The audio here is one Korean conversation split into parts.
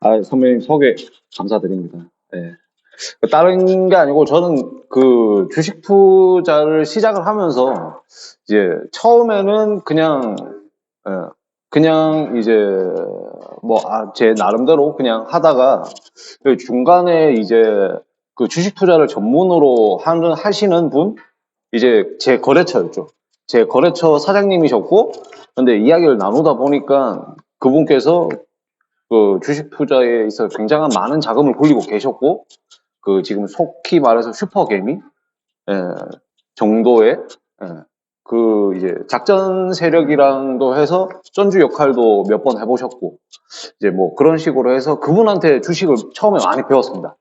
선배님 소개 감사드립니다. 예. 다른 게 아니고 저는 그 주식 투자를 시작을 하면서 이제 처음에는 예, 그냥 이제 제 나름대로 그냥 하다가 그 중간에 이제 그 주식 투자를 전문으로 하시는 분 이제 제 거래처였죠. 제 거래처 사장님이셨고 근데 이야기를 나누다 보니까 그분께서 그 주식 투자에 있어 굉장한 많은 자금을 굴리고 계셨고, 그 지금 속히 말해서 슈퍼개미 예, 정도의 예, 그 이제 작전 세력이랑도 해서 전주 역할도 몇 번 해보셨고, 이제 뭐 그런 식으로 해서 그분한테 주식을 처음에 많이 배웠습니다.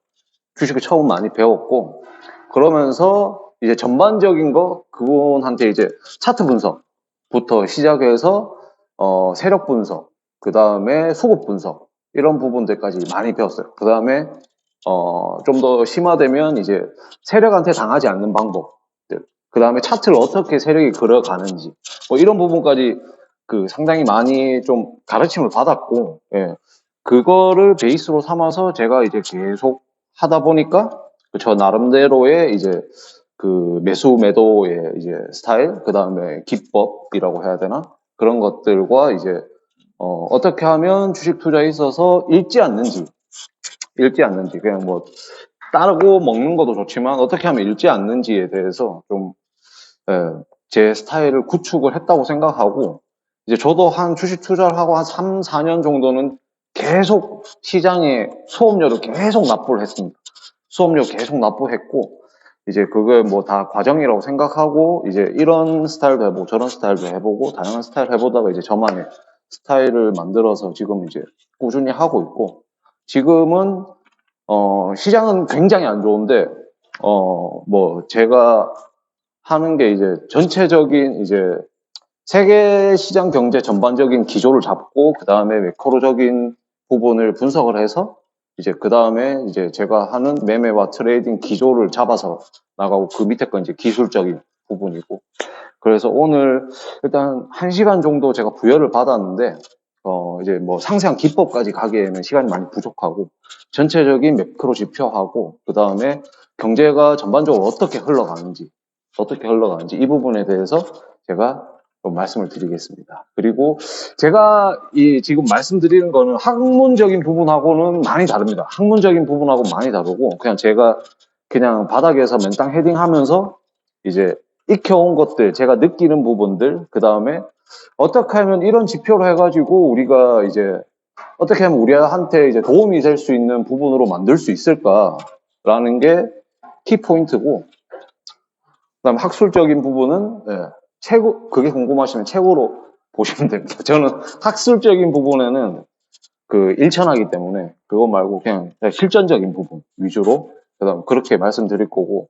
주식을 처음 많이 배웠고, 그러면서 이제 전반적인 거 그분한테 이제 차트 분석부터 시작해서 세력 분석, 그 다음에 수급 분석 이런 부분들까지 많이 배웠어요. 그 다음에 좀 더 심화되면 이제 세력한테 당하지 않는 방법들, 그 다음에 차트를 어떻게 세력이 그려가는지 뭐 이런 부분까지 그 상당히 많이 좀 가르침을 받았고, 예. 그거를 베이스로 삼아서 제가 이제 계속 하다 보니까 저 나름대로의 이제 그 매수 매도의 이제 스타일, 그 다음에 기법이라고 해야 되나? 그런 것들과 이제 어떻게 하면 주식 투자에 있어서 읽지 않는지, 그냥 뭐 따르고 먹는 것도 좋지만 어떻게 하면 읽지 않는지에 대해서 좀 제 스타일을 구축을 했다고 생각하고, 이제 저도 한 주식 투자를 하고 한 3, 4년 정도는 계속 시장에 수업료를 계속 납부를 했습니다. 수업료 계속 납부했고, 이제 그걸 뭐 다 과정이라고 생각하고, 이제 이런 스타일도 해보고, 저런 스타일도 해보고, 다양한 스타일 해보다가 이제 저만의 스타일을 만들어서 지금 이제 꾸준히 하고 있고, 지금은, 시장은 굉장히 안 좋은데, 제가 하는 게 이제 전체적인 이제 세계 시장 경제 전반적인 기조를 잡고, 그 다음에 매크로적인 부분을 분석을 해서 이제 그 다음에 이제 제가 하는 매매와 트레이딩 기조를 잡아서 나가고, 그 밑에 건 이제 기술적인 부분이고. 그래서 오늘 일단 1시간 정도 제가 부여를 받았는데, 이제 뭐 상세한 기법까지 가기에는 시간이 많이 부족하고, 전체적인 매크로 지표하고, 그 다음에 경제가 전반적으로 어떻게 흘러가는지 이 부분에 대해서 제가 좀 말씀을 드리겠습니다. 그리고 제가 지금 말씀드리는 거는 학문적인 부분하고는 많이 다릅니다. 학문적인 부분하고 많이 다르고, 그냥 제가 그냥 바닥에서 맨땅 헤딩하면서 이제 익혀온 것들, 제가 느끼는 부분들, 그 다음에 어떻게 하면 이런 지표로 해가지고 우리가 이제 어떻게 하면 우리한테 이제 도움이 될 수 있는 부분으로 만들 수 있을까라는 게 키포인트고, 그다음 학술적인 부분은 그게 궁금하시면 책으로 보시면 됩니다. 저는 학술적인 부분에는 그 일천하기 때문에 그거 말고 그냥 실전적인 부분 위주로 그다음 그렇게 말씀드릴 거고,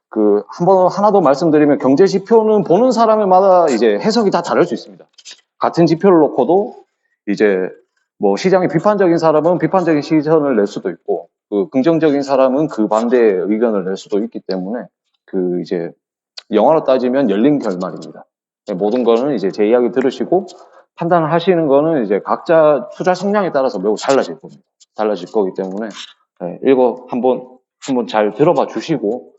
그 하나 더 말씀드리면, 경제 지표는 보는 사람마다 이제 해석이 다 다를 수 있습니다. 같은 지표를 놓고도 이제 뭐 시장이 비판적인 사람은 비판적인 시선을 낼 수도 있고, 그 긍정적인 사람은 그 반대의 의견을 낼 수도 있기 때문에, 그 이제 영어로 따지면 열린 결말입니다. 모든 거는 이제 제 이야기 들으시고 판단을 하시는 거는 이제 각자 투자 성향에 따라서 매우 달라질 겁니다. 달라질 거기 때문에 이거 한번 잘 들어봐 주시고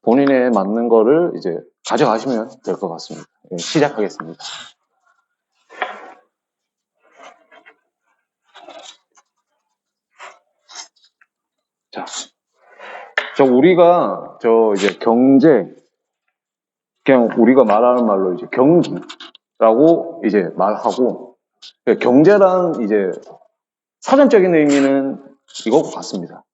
본인에 맞는 거를 이제 가져가시면 될 것 같습니다. 시작하겠습니다. 자, 우리가 이제 경제, 그냥 우리가 말하는 말로 이제 경기라고 이제 말하고, 경제란 이제 사전적인 의미는 이것과 같습니다.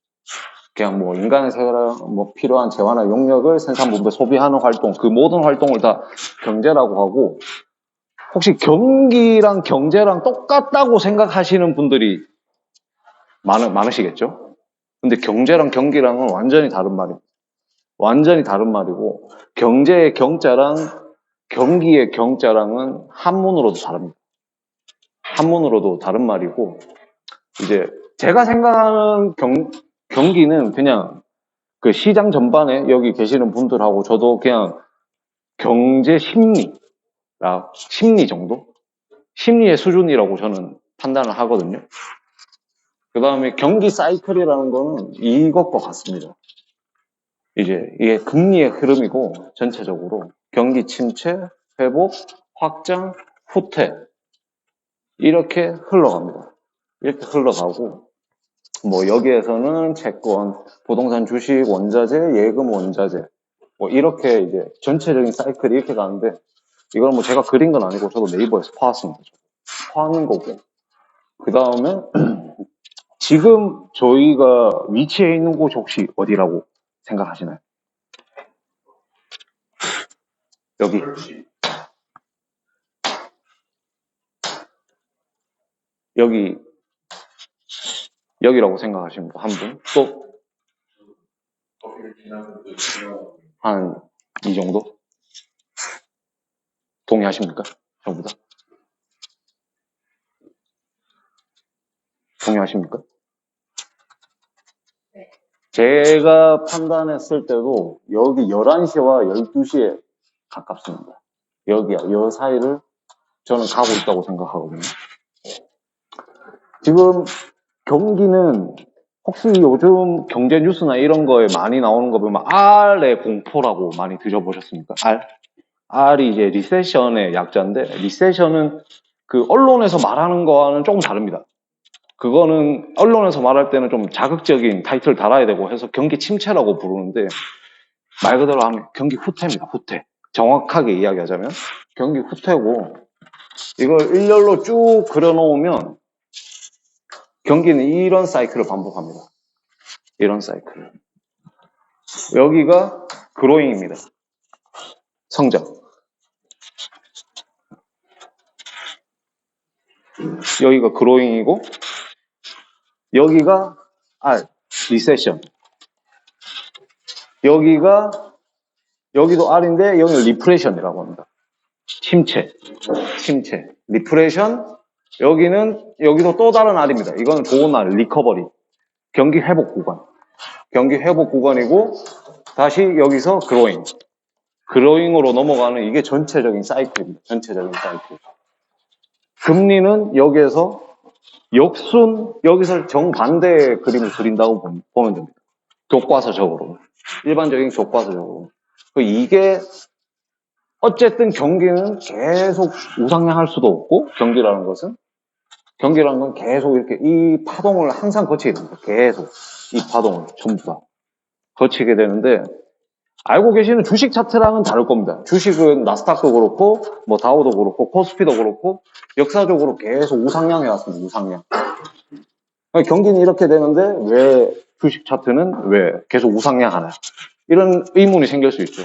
그냥 뭐 인간의 생활에 뭐 필요한 재화나 용역을 생산분배 소비하는 활동, 그 모든 활동을 다 경제라고 하고, 혹시 경기랑 경제랑 똑같다고 생각하시는 분들이 많으시겠죠? 근데 경제랑 경기랑은 완전히 다른 말입니다. 완전히 다른 말이고, 경제의 경자랑 경기의 경자랑은 한문으로도 다릅니다. 한문으로도 다른 말이고, 이제 제가 생각하는 경기는 그냥 그 시장 전반에 여기 계시는 분들하고 저도 그냥 경제 심리 정도? 심리의 수준이라고 저는 판단을 하거든요. 그 다음에 경기 사이클이라는 거는 이것과 같습니다. 이제 이게 금리의 흐름이고 전체적으로 경기 침체, 회복, 확장, 후퇴 이렇게 흘러갑니다. 이렇게 흘러가고 뭐 여기에서는 채권, 부동산 주식, 원자재, 예금 원자재 뭐 이렇게 이제 전체적인 사이클이 이렇게 가는데 이건 뭐 제가 그린 건 아니고 저도 네이버에서 파왔습니다. 파는 거고 그 다음에 지금 저희가 위치해 있는 곳이 혹시 어디라고 생각하시나요? 여기. 여기라고 생각하시는 분 한 분? 또? 한 이 정도? 동의하십니까? 전부 다? 동의하십니까? 제가 판단했을 때도 여기 11시와 12시에 가깝습니다. 여기야, 이 사이를 저는 가고 있다고 생각하거든요. 지금 경기는 혹시 요즘 경제 뉴스나 이런 거에 많이 나오는 거 보면 R의 공포라고 많이 들어보셨습니까? R? R이 이제 리세션의 약자인데 리세션은 그 언론에서 말하는 거와는 조금 다릅니다. 그거는 언론에서 말할 때는 좀 자극적인 타이틀을 달아야 되고 해서 경기 침체라고 부르는데 말 그대로 하면 경기 후퇴입니다. 후퇴. 정확하게 이야기하자면 경기 후퇴고 이걸 일렬로 쭉 그려놓으면 경기는 이런 사이클을 반복합니다. 이런 사이클. 여기가 그로잉입니다. 성장. 여기가 그로잉이고 여기가 R, 리세션. 여기도 R인데 여기는 리프레션이라고 합니다. 침체. 리프레션. 여기도 또 다른 R입니다. 이거는 좋은 R, 리커버리. 경기 회복 구간이고 다시 여기서 그로잉. 그로잉으로 넘어가는 이게 전체적인 사이클입니다. 전체적인 사이클. 금리는 여기에서 여기서 정반대의 그림을 그린다고 보면 됩니다. 교과서적으로. 일반적인 교과서적으로. 이게 어쨌든 경기는 계속 우상향할 수도 없고 경기라는 건 계속 이렇게 이 파동을 항상 거치게 됩니다. 계속 이 파동을 전부 다 거치게 되는데 알고 계시는 주식 차트랑은 다를 겁니다. 주식은 나스닥도 그렇고 뭐 다우도 그렇고 코스피도 그렇고 역사적으로 계속 우상향해 왔습니다. 우상향. 경기는 이렇게 되는데 왜 주식 차트는 왜 계속 우상향하나? 이런 의문이 생길 수 있죠.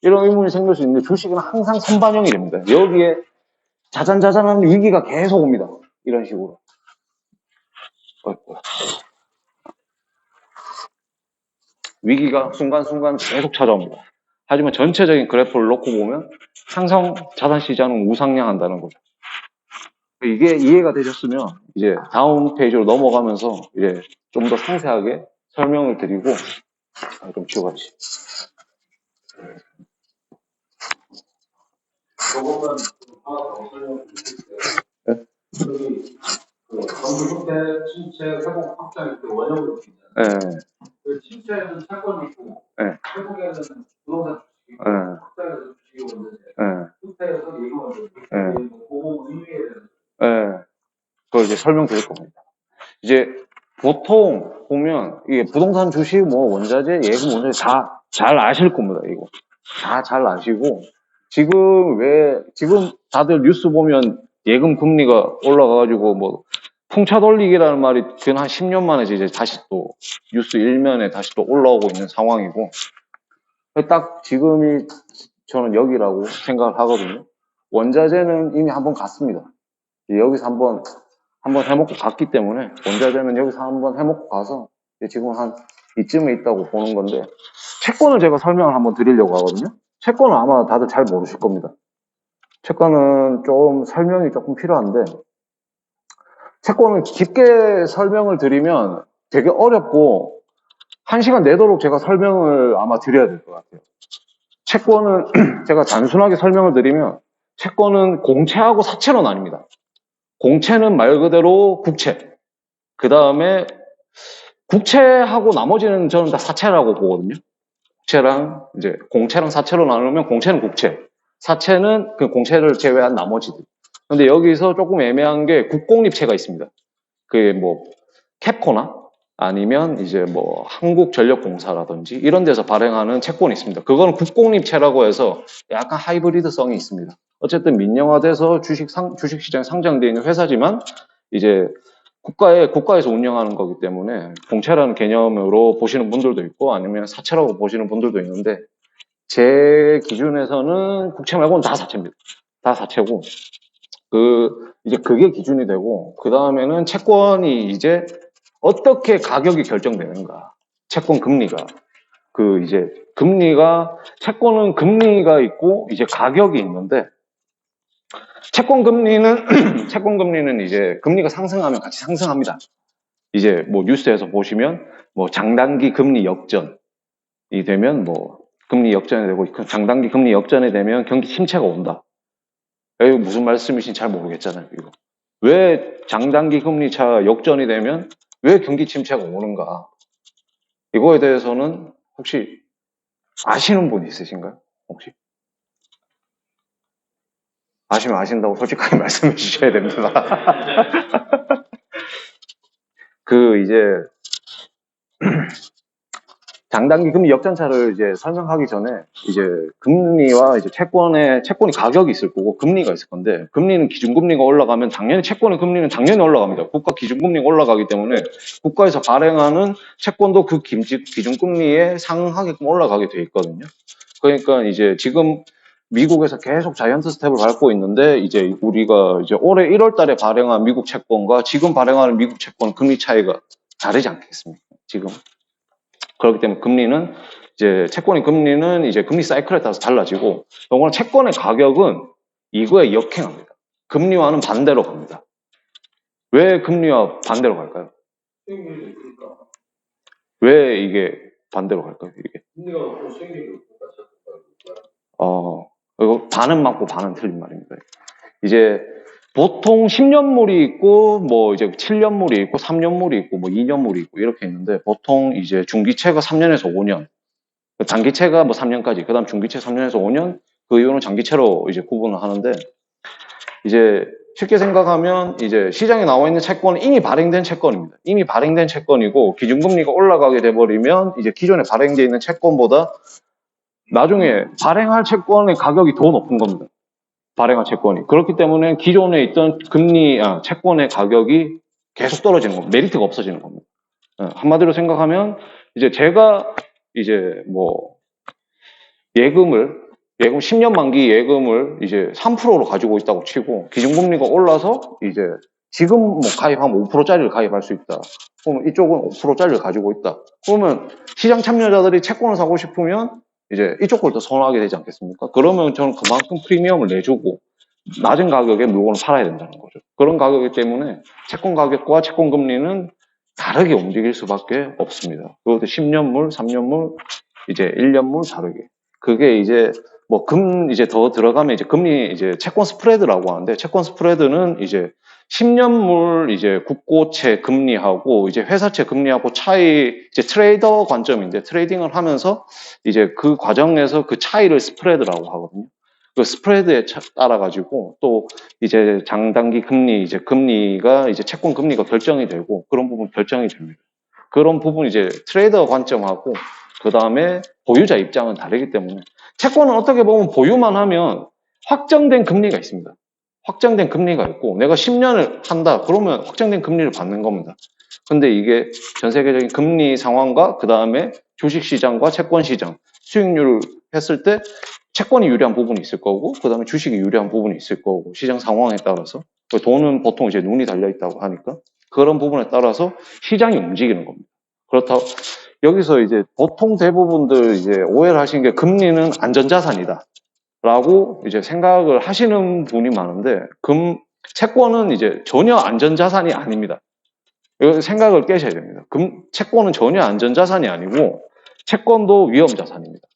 이런 의문이 생길 수 있는데 주식은 항상 선반영이 됩니다. 여기에 자잔자잔한 위기가 계속 옵니다. 이런 식으로. 위기가 순간순간 계속 찾아옵니다. 하지만 전체적인 그래프를 놓고 보면 항상 자산시장은 우상향한다는 거죠. 이게 이해가 되셨으면 이제 다음 페이지로 넘어가면서 이제 좀 더 상세하게 설명을 드리고 좀 치워가지. 저것만 하나 더 설명해 주실게요. 네? 그 정부 후퇴, 침체, 회복, 확장 이렇게 원형으로 있잖아요. 네. 그 침체에는 채권이 있고, 네. 회복에는 부동산 주식이 있고, 네. 확장에서 주식이 오는데, 네. 후퇴에서 예금 원자재, 네. 그 의미에 대해서. 네. 그걸 이제 설명드릴 겁니다. 이제 보통 보면 이게 부동산 주식, 뭐 원자재, 예금 원자재 다 잘 아실 겁니다. 이거 다 잘 아시고 지금 다들 뉴스 보면 예금 금리가 올라가가지고 뭐 풍차 돌리기라는 말이 근 한 10년 만에 이제 다시 또 뉴스 일면에 다시 또 올라오고 있는 상황이고 딱 지금이 저는 여기라고 생각을 하거든요. 원자재는 이미 한번 갔습니다. 여기서 한번 해먹고 갔기 때문에 원자재는 여기서 한번 해먹고 가서 지금 한 이쯤에 있다고 보는 건데 채권을 제가 설명을 한번 드리려고 하거든요. 채권은 아마 다들 잘 모르실 겁니다. 채권은 좀 설명이 조금 필요한데 채권은 깊게 설명을 드리면 되게 어렵고 1시간 내도록 제가 설명을 아마 드려야 될 것 같아요. 채권은 제가 단순하게 설명을 드리면 채권은 공채하고 사채로 나뉩니다. 공채는 말 그대로 국채. 그 다음에 국채하고 나머지는 저는 다 사채라고 보거든요. 국채랑 이제 공채랑 사채로 나누면 공채는 국채, 사채는 그 공채를 제외한 나머지들. 근데 여기서 조금 애매한 게 국공립채가 있습니다. 그게 뭐 캡코나 아니면 이제 뭐 한국전력공사라든지 이런 데서 발행하는 채권이 있습니다. 그거는 국공립채라고 해서 약간 하이브리드성이 있습니다. 어쨌든 민영화돼서 주식시장에 상장되어 있는 회사지만 이제 국가에서 운영하는 거기 때문에 공채라는 개념으로 보시는 분들도 있고 아니면 사채라고 보시는 분들도 있는데 제 기준에서는 국채 말고는 다 사채입니다. 다 사채고 이제 그게 기준이 되고 그 다음에는 채권이 이제 어떻게 가격이 결정되는가? 채권 금리가 이제 채권은 금리가 있고 이제 가격이 있는데 채권 금리는 이제 금리가 상승하면 같이 상승합니다. 이제 뭐 뉴스에서 보시면 뭐 장단기 금리 역전이 되면 뭐 금리 역전이 되고 장단기 금리 역전이 되면 경기 침체가 온다. 이거 무슨 말씀이신지 잘 모르겠잖아요. 이거. 왜 장단기 금리 차 역전이 되면 왜 경기 침체가 오는가? 이거에 대해서는 혹시 아시는 분 있으신가요? 혹시? 아시면 아신다고 솔직하게 말씀해 주셔야 됩니다. 이제 장단기 금리 역전차를 이제 설명하기 전에 이제 금리와 이제 채권이 가격이 있을 거고 금리가 있을 건데 금리는 기준금리가 올라가면 당연히 채권의 금리는 당연히 올라갑니다. 국가 기준금리가 올라가기 때문에 국가에서 발행하는 채권도 그 기준금리에 상응하게끔 올라가게 돼 있거든요. 그러니까 이제 지금 미국에서 계속 자이언트 스텝을 밟고 있는데 이제 우리가 이제 올해 1월 달에 발행한 미국 채권과 지금 발행하는 미국 채권 금리 차이가 다르지 않겠습니까? 지금. 그렇기 때문에 채권의 금리는 이제 금리 사이클에 따라서 달라지고, 이거는 채권의 가격은 이거에 역행합니다. 금리와는 반대로 갑니다. 왜 금리와 반대로 갈까요? 왜 이게 반대로 갈까요? 이게? 이거 반은 맞고 반은 틀린 말입니다. 이제 보통 10년물이 있고 뭐 이제 7년물이 있고 3년물이 있고 뭐 2년물이 있고 이렇게 있는데 보통 이제 중기채가 3년에서 5년, 단기채가 뭐 3년까지, 그다음 중기채 3년에서 5년, 그 이후는 장기채로 이제 구분을 하는데 이제 쉽게 생각하면 이제 시장에 나와 있는 채권은 이미 발행된 채권입니다. 이미 발행된 채권이고 기준금리가 올라가게 돼버리면 이제 기존에 발행되어 있는 채권보다 나중에 발행할 채권의 가격이 더 높은 겁니다. 발행한 채권이. 그렇기 때문에 기존에 있던 채권의 가격이 계속 떨어지는 겁니다. 메리트가 없어지는 겁니다. 한마디로 생각하면 이제 제가 이제 뭐 예금 10년 만기 예금을 이제 3%로 가지고 있다고 치고 기준금리가 올라서 이제 지금 뭐 가입하면 5%짜리를 가입할 수 있다. 그러면 이쪽은 5%짜리를 가지고 있다. 그러면 시장 참여자들이 채권을 사고 싶으면 이제 이쪽 걸 더 선호하게 되지 않겠습니까? 그러면 저는 그만큼 프리미엄을 내주고 낮은 가격에 물건을 팔아야 된다는 거죠. 그런 가격이기 때문에 채권 가격과 채권 금리는 다르게 움직일 수밖에 없습니다. 그것도 10년물, 3년물, 이제 1년물 다르게. 그게 이제 이제 더 들어가면 이제 금리, 이제 채권 스프레드라고 하는데, 채권 스프레드는 이제 10년물 이제 국고채 금리하고 이제 회사채 금리하고 차이, 이제 트레이더 관점인데 트레이딩을 하면서 이제 그 과정에서 그 차이를 스프레드라고 하거든요. 그 스프레드에 따라 가지고 또 이제 장단기 금리, 이제 금리가 이제 채권 금리가 결정이 되고 그런 부분 결정이 됩니다. 그런 부분 이제 트레이더 관점하고 그 다음에 보유자 입장은 다르기 때문에 채권은 어떻게 보면 보유만 하면 확정된 금리가 있습니다. 확정된 금리가 있고 내가 10년을 한다 그러면 확정된 금리를 받는 겁니다. 근데 이게 전 세계적인 금리 상황과 그 다음에 주식시장과 채권시장 수익률을 했을 때 채권이 유리한 부분이 있을 거고 그 다음에 주식이 유리한 부분이 있을 거고 시장 상황에 따라서 돈은 보통 이제 눈이 달려 있다고 하니까 그런 부분에 따라서 시장이 움직이는 겁니다. 그렇다고 여기서 이제 보통 대부분들 이제 오해를 하시는 게 금리는 안전자산이다 라고 이제 생각을 하시는 분이 많은데 채권은 이제 전혀 안전자산이 아닙니다. 이거 생각을 깨셔야 됩니다. 채권은 전혀 안전자산이 아니고 채권도 위험자산입니다.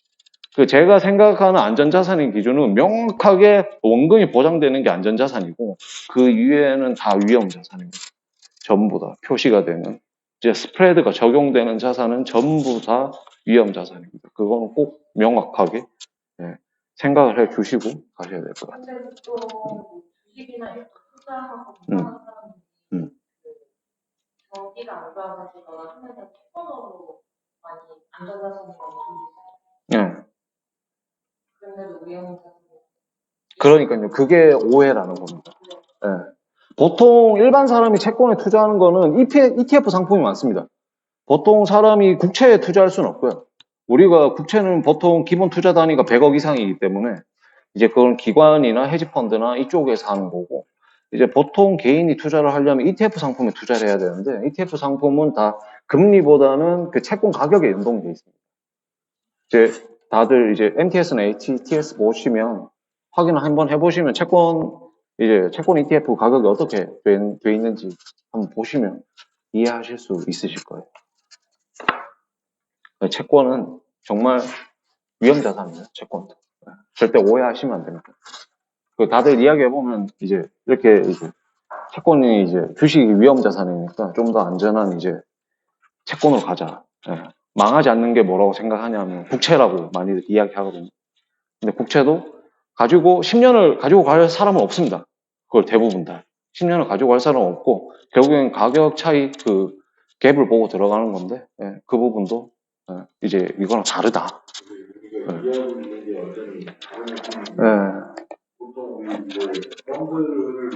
제가 생각하는 안전자산의 기준은 명확하게 원금이 보장되는 게 안전자산이고 그 이외에는 다 위험자산입니다. 전부 다 표시가 되는, 이제 스프레드가 적용되는 자산은 전부 다 위험 자산입니다. 그거는 꼭 명확하게 생각을 해 주시고 가셔야 될 것 같아요. 근데 또 주식이나 이렇게 투자하고 음. 하는 사람들이 경기가 안 좋아가지고 하면서 채권으로 많이 안전자산이 많이 네. 그런데도 위험자산. 그러니까요. 그게 오해라는 겁니다. 네. 보통 일반 사람이 채권에 투자하는 거는 ETF 상품이 많습니다. 보통 사람이 국채에 투자할 수는 없고요. 우리가 국채는 보통 기본 투자 단위가 100억 이상이기 때문에 이제 그건 기관이나 헤지펀드나 이쪽에서 하는 거고, 이제 보통 개인이 투자를 하려면 ETF 상품에 투자를 해야 되는데, ETF 상품은 다 금리보다는 그 채권 가격에 연동이 돼 있습니다. 이제 다들 이제 MTS나 HTS 보시면 확인을 한번 해보시면 채권 ETF 가격이 어떻게 돼 있는지 한번 보시면 이해하실 수 있으실 거예요. 채권은 정말 위험 자산이에요. 채권도 절대 오해하시면 안 됩니다. 다들 이야기해보면 이제 이렇게 이제 채권이 이제 주식이 위험 자산이니까 좀 더 안전한 이제 채권으로 가자. 망하지 않는 게 뭐라고 생각하냐면 국채라고 많이 이야기하거든요. 근데 국채도 가지고 10년을 가지고 갈 사람은 없습니다. 그걸 대부분 다 10년을 가지고 갈 사람은 없고, 결국엔 가격 차이 그 갭을 보고 들어가는 건데, 그 부분도 이제 이거랑 다르다. 보통 우리 이제 펀드를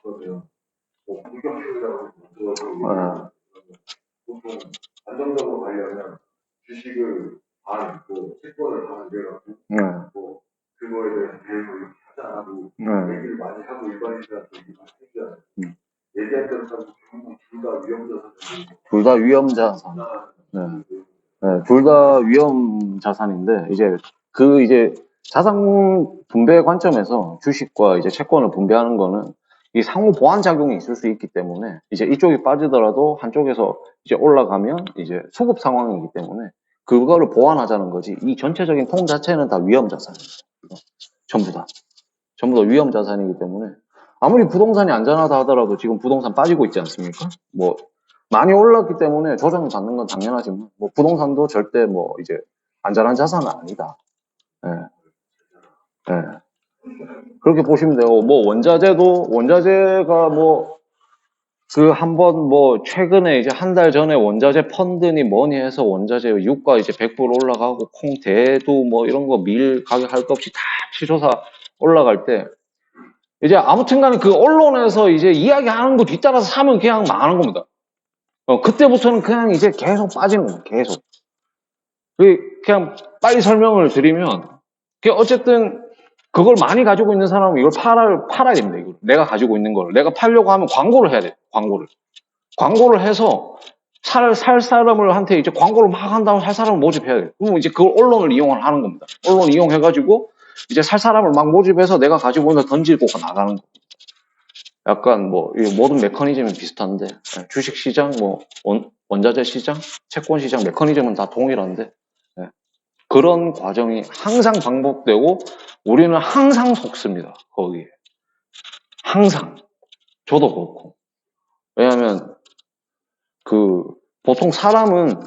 하거든요. 뭐 불경주라고 보통 안정적으로 가려면 주식을 반 있고 채권을 반 이래가지고 뭐 그거에 대한 계획을 이렇게 하지 않아도 얘기를 많이 하고 일반인들한테 얘기 많이 해주잖아요. 얘기할 때는 결국 둘 다 위험자산. 둘 다 위험자산. 둘 다 위험 자산인데, 이제 자산 분배 관점에서 주식과 이제 채권을 분배하는 거는 이 상호 보완 작용이 있을 수 있기 때문에, 이제 이쪽이 빠지더라도 한쪽에서 이제 올라가면 이제 수급 상황이기 때문에 그거를 보완하자는 거지, 이 전체적인 통 자체는 다 위험 자산입니다. 전부 다 위험 자산이기 때문에, 아무리 부동산이 안전하다 하더라도 지금 부동산 빠지고 있지 않습니까? 뭐 많이 올랐기 때문에 조정을 받는 건 당연하지만, 뭐 부동산도 절대 뭐 이제 안전한 자산은 아니다. 그렇게 보시면 되고, 뭐 원자재가 뭐 그 한번 뭐 최근에 이제 한 달 전에 원자재 펀드니 뭐니 해서 원자재 유가 이제 100% 올라가고 콩대도 뭐 이런 거 밀 가격 할 것 없이 다 치솟아 올라갈 때, 이제 아무튼간에 그 언론에서 이제 이야기하는 거 뒤따라서 사면 그냥 망하는 겁니다. 그때부터는 그냥 이제 계속 빠지는 거예요. 계속. 그냥 빨리 설명을 드리면, 어쨌든 그걸 많이 가지고 있는 사람은 이걸 팔아야 됩니다. 이걸. 내가 가지고 있는 걸 내가 팔려고 하면 광고를 해야 돼요. 광고를 해서 살 사람을 한테 이제 광고를 막 한 다음에 살 사람을 모집해야 돼요. 그러면 이제 그걸 언론을 이용을 하는 겁니다. 언론 이용해가지고 이제 살 사람을 막 모집해서 내가 가지고 있는 걸 던지고 나가는 겁니다. 약간 뭐 모든 메커니즘이 비슷한데, 주식 시장, 뭐 원자재 시장, 채권 시장 메커니즘은 다 동일한데, 그런 과정이 항상 반복되고 우리는 항상 속습니다. 거기에 항상. 저도 그렇고. 왜냐하면 보통 사람은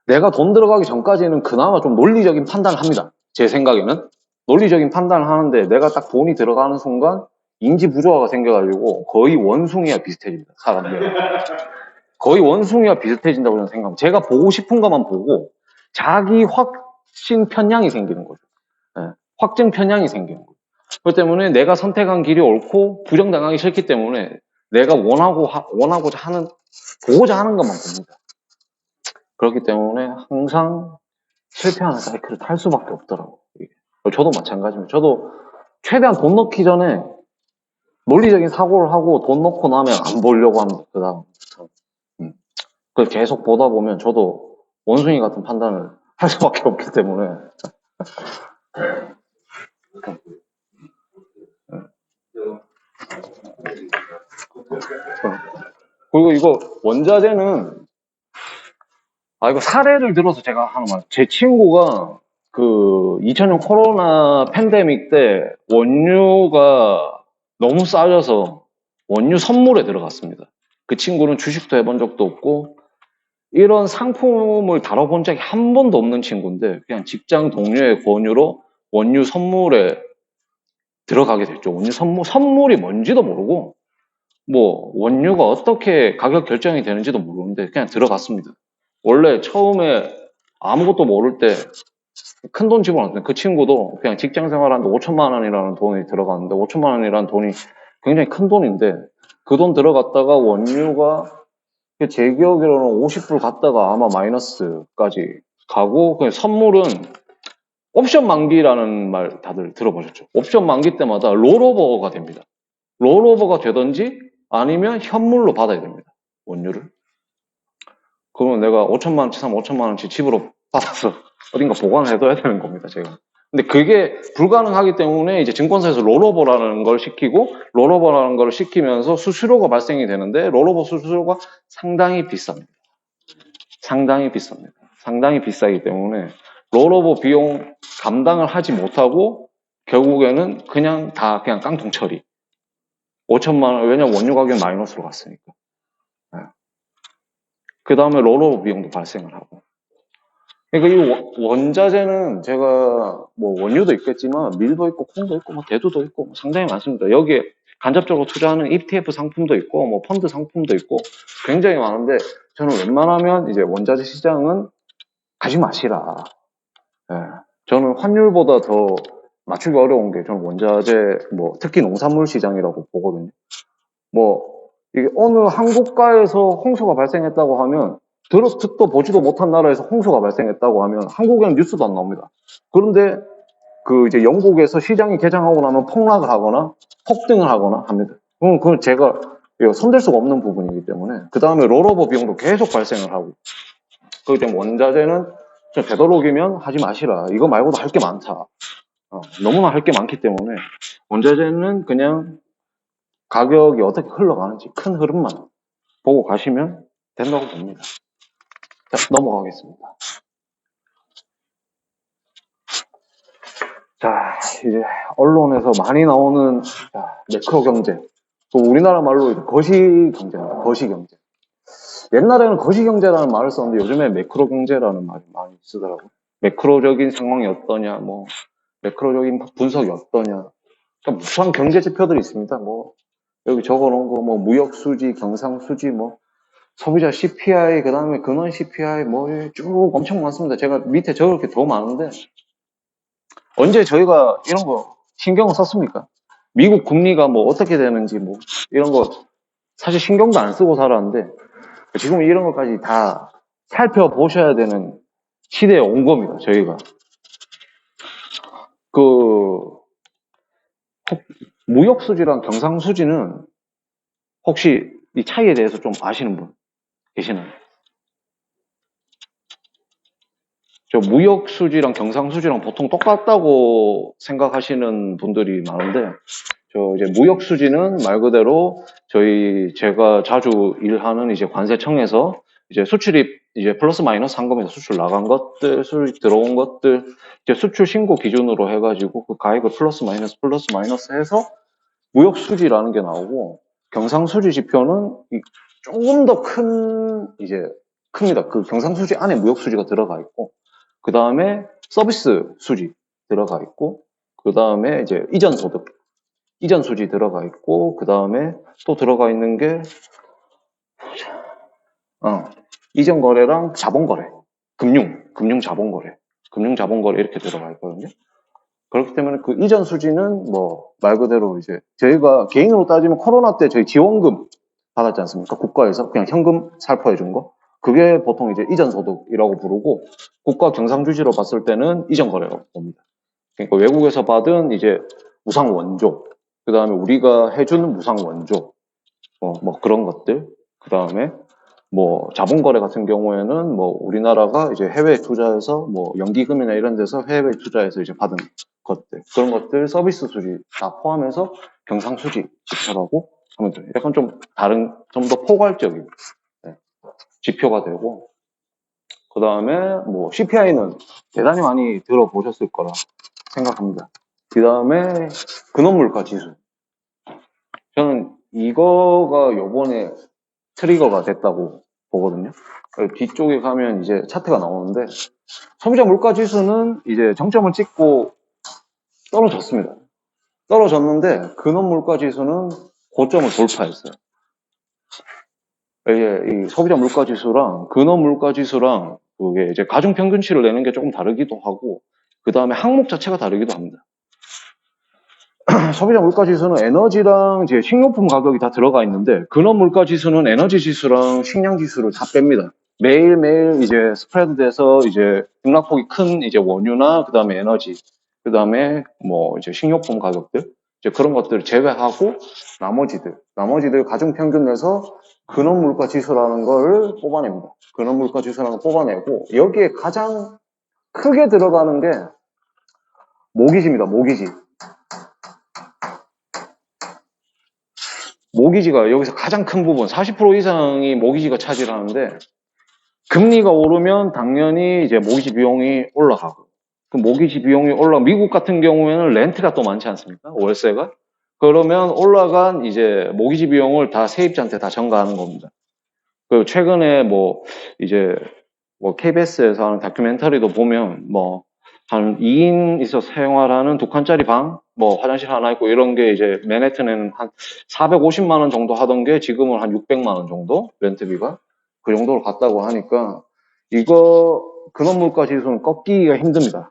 내가 돈 들어가기 전까지는 그나마 좀 논리적인 판단을 합니다. 제 생각에는 논리적인 판단을 하는데, 내가 딱 돈이 들어가는 순간 인지 부조화가 생겨가지고 거의 원숭이와 비슷해집니다. 사람들 거의 원숭이와 비슷해진다고 저는 생각합니다. 제가 보고 싶은 것만 보고 자기 확신 편향이 생기는 거죠. 확증 편향이 생기는 거죠. 그렇기 때문에 내가 선택한 길이 옳고 부정당하기 싫기 때문에 내가 원하고자 하는, 보고자 하는 것만 봅니다. 그렇기 때문에 항상 실패하는 사이클을 탈 수밖에 없더라고요. 저도 마찬가지입니다. 저도 최대한 돈 넣기 전에 논리적인 사고를 하고 돈 넣고 나면 안 보려고 합니다. 그 다음부터. 그걸 계속 보다 보면 저도 원숭이 같은 판단을 할 수밖에 없기 때문에. 그리고 이거 원자재는, 이거 사례를 들어서 제가 하는 말. 제 친구가 2000년 코로나 팬데믹 때 원유가 너무 싸져서 원유 선물에 들어갔습니다. 그 친구는 주식도 해본 적도 없고 이런 상품을 다뤄본 적이 한 번도 없는 친구인데 그냥 직장 동료의 권유로 원유 선물에 들어가게 됐죠. 원유 선물이 뭔지도 모르고 뭐 원유가 어떻게 가격 결정이 되는지도 모르는데 그냥 들어갔습니다. 원래 처음에 아무것도 모를 때 큰 돈 집어넣었는데 그 친구도 그냥 직장 생활하는데 5천만 원이라는 돈이 들어갔는데 5천만 원이라는 돈이 굉장히 큰 돈인데 그 돈 들어갔다가 원유가 제 기억으로는 50불 갔다가 아마 마이너스까지 가고 그냥 선물은 옵션 만기라는 말 다들 들어보셨죠? 옵션 만기 때마다 롤오버가 됩니다. 롤오버가 되든지 아니면 현물로 받아야 됩니다. 원유를. 그러면 내가 5천만 원치 사면 5천만 원치 집으로 받아서 어딘가 보관해둬야 되는 겁니다, 제가. 근데 그게 불가능하기 때문에 이제 증권사에서 롤오버라는 걸 시키고 롤오버라는 걸 시키면서 수수료가 발생이 되는데 롤오버 수수료가 상당히 비쌉니다. 상당히 비쌉니다. 상당히 비싸기 때문에 롤오버 비용 감당을 하지 못하고 결국에는 그냥 다 그냥 깡통 처리. 5천만 원, 왜냐면 원유 가격이 마이너스로 갔으니까. 네. 그 다음에 롤오버 비용도 발생을 하고. 그러니까 이 원자재는 제가 뭐 원유도 있겠지만 밀도 있고 콩도 있고 뭐 대두도 있고 뭐 상당히 많습니다. 여기에 간접적으로 투자하는 ETF 상품도 있고 뭐 펀드 상품도 있고 굉장히 많은데 저는 웬만하면 이제 원자재 시장은 가지 마시라. 예. 저는 환율보다 더 맞추기 어려운 게 저는 원자재 뭐 특히 농산물 시장이라고 보거든요. 뭐 이게 어느 한 국가에서 홍수가 발생했다고 하면 듣도 보지도 못한 나라에서 홍수가 발생했다고 하면 한국에는 뉴스도 안 나옵니다. 그런데 그 이제 영국에서 시장이 개장하고 나면 폭락을 하거나 폭등을 하거나 합니다. 그건 제가 손댈 수가 없는 부분이기 때문에 그 다음에 롤오버 비용도 계속 발생을 하고 그렇기 때문에 원자재는 되도록이면 하지 마시라. 이거 말고도 할 게 많다. 너무나 할 게 많기 때문에 원자재는 그냥 가격이 어떻게 흘러가는지 큰 흐름만 보고 가시면 된다고 봅니다. 자, 넘어가겠습니다. 자, 이제 언론에서 많이 나오는 매크로 경제. 우리나라 말로 거시 경제입니다. 거시 경제. 옛날에는 거시 경제라는 말을 썼는데 요즘에 매크로 경제라는 말을 많이 쓰더라고요. 매크로적인 상황이 어떠냐, 뭐 매크로적인 분석이 어떠냐. 그러니까 무수한 경제 지표들이 있습니다. 뭐 여기 적어놓은 거 뭐 무역 수지, 경상 수지, 뭐 소비자 CPI, 그 다음에 근원 CPI, 뭐 쭉 엄청 많습니다. 제가 밑에 적을 게 더 많은데 언제 저희가 이런 거 신경을 썼습니까? 미국 금리가 뭐 어떻게 되는지 뭐 이런 거 사실 신경도 안 쓰고 살았는데 지금 이런 것까지 다 살펴보셔야 되는 시대에 온 겁니다. 저희가 그 무역 수지랑 경상 수지는 혹시 이 차이에 대해서 좀 아시는 분 계시나요? 저 무역 수지랑 경상 수지랑 보통 똑같다고 생각하시는 분들이 많은데 저 이제 무역 수지는 말 그대로 제가 자주 일하는 이제 관세청에서 이제 수출입 이제 플러스 마이너스 한 겁니다. 수출 나간 것들, 수출 들어온 것들 이제 수출 신고 기준으로 해가지고 그 가액을 플러스 마이너스 해서 무역 수지라는 게 나오고 경상 수지 지표는 조금 더 큰 이제 큽니다. 그 경상 수지 안에 무역 수지가 들어가 있고 그 다음에 서비스 수지 들어가 있고 그 다음에 이제 이전 소득 이전 수지 들어가 있고 그 다음에 또 들어가 있는 게 이전 거래랑 자본 거래, 금융 자본 거래 이렇게 들어가 있거든요. 그렇기 때문에 그 이전 수지는 뭐 말 그대로 이제 저희가 개인으로 따지면 코로나 때 저희 지원금 받았지 않습니까? 국가에서 그냥 현금 살포해 준 거. 그게 보통 이제 이전 소득이라고 부르고 국가 경상주지로 봤을 때는 이전 거래라고 봅니다. 그러니까 외국에서 받은 이제 무상 원조, 그 다음에 우리가 해주는 무상 원조, 뭐 그런 것들, 그 다음에 뭐 자본거래 같은 경우에는 뭐 우리나라가 이제 해외 투자해서 뭐 연기금이나 이런 데서 해외 투자해서 이제 받은 것들, 그런 것들 서비스 수지 다 포함해서 경상수지 지표라고 하면 돼요. 약간 좀 다른, 좀 더 포괄적인 지표가 되고, 그 다음에 뭐 CPI는 대단히 많이 들어보셨을 거라 생각합니다. 그 다음에 근원물가 지수. 저는 이거가 요번에 트리거가 됐다고 보거든요. 뒤쪽에 가면 이제 차트가 나오는데, 소비자 물가 지수는 이제 정점을 찍고 떨어졌습니다. 떨어졌는데, 근원 물가 지수는 고점을 돌파했어요. 이게 이 소비자 물가 지수랑 근원 물가 지수랑 그게 이제 가중 평균치를 내는 게 조금 다르기도 하고, 그 다음에 항목 자체가 다르기도 합니다. 소비자 물가 지수는 에너지랑 이제 식료품 가격이 다 들어가 있는데, 근원 물가 지수는 에너지 지수랑 식량 지수를 다 뺍니다. 매일매일 이제 스프레드 돼서 이제 등락폭이 큰 이제 원유나 그 다음에 에너지, 그 다음에 뭐 이제 식료품 가격들, 이제 그런 것들을 제외하고 나머지들 가중 평균 내서 근원 물가 지수라는 걸 뽑아냅니다. 근원 물가 지수라는 걸 뽑아내고, 여기에 가장 크게 들어가는 게 모기지입니다. 모기지가 여기서 가장 큰 부분, 40% 이상이 모기지가 차지하는데, 금리가 오르면 당연히 이제 모기지 비용이 올라가고, 그 모기지 비용이 미국 같은 경우에는 렌트가 또 많지 않습니까? 월세가? 그러면 올라간 이제 모기지 비용을 다 세입자한테 다 전가하는 겁니다. 그 최근에 이제 KBS에서 하는 다큐멘터리도 보면 한 2인 있어서 생활하는 2칸짜리 방, 화장실 하나 있고 이런 게 이제 맨해튼에는 한 450만 원 정도 하던 게 지금은 한 600만 원 정도 렌트비가 그 정도로 갔다고 하니까, 이거 근원 물가 지수는 꺾기가 힘듭니다.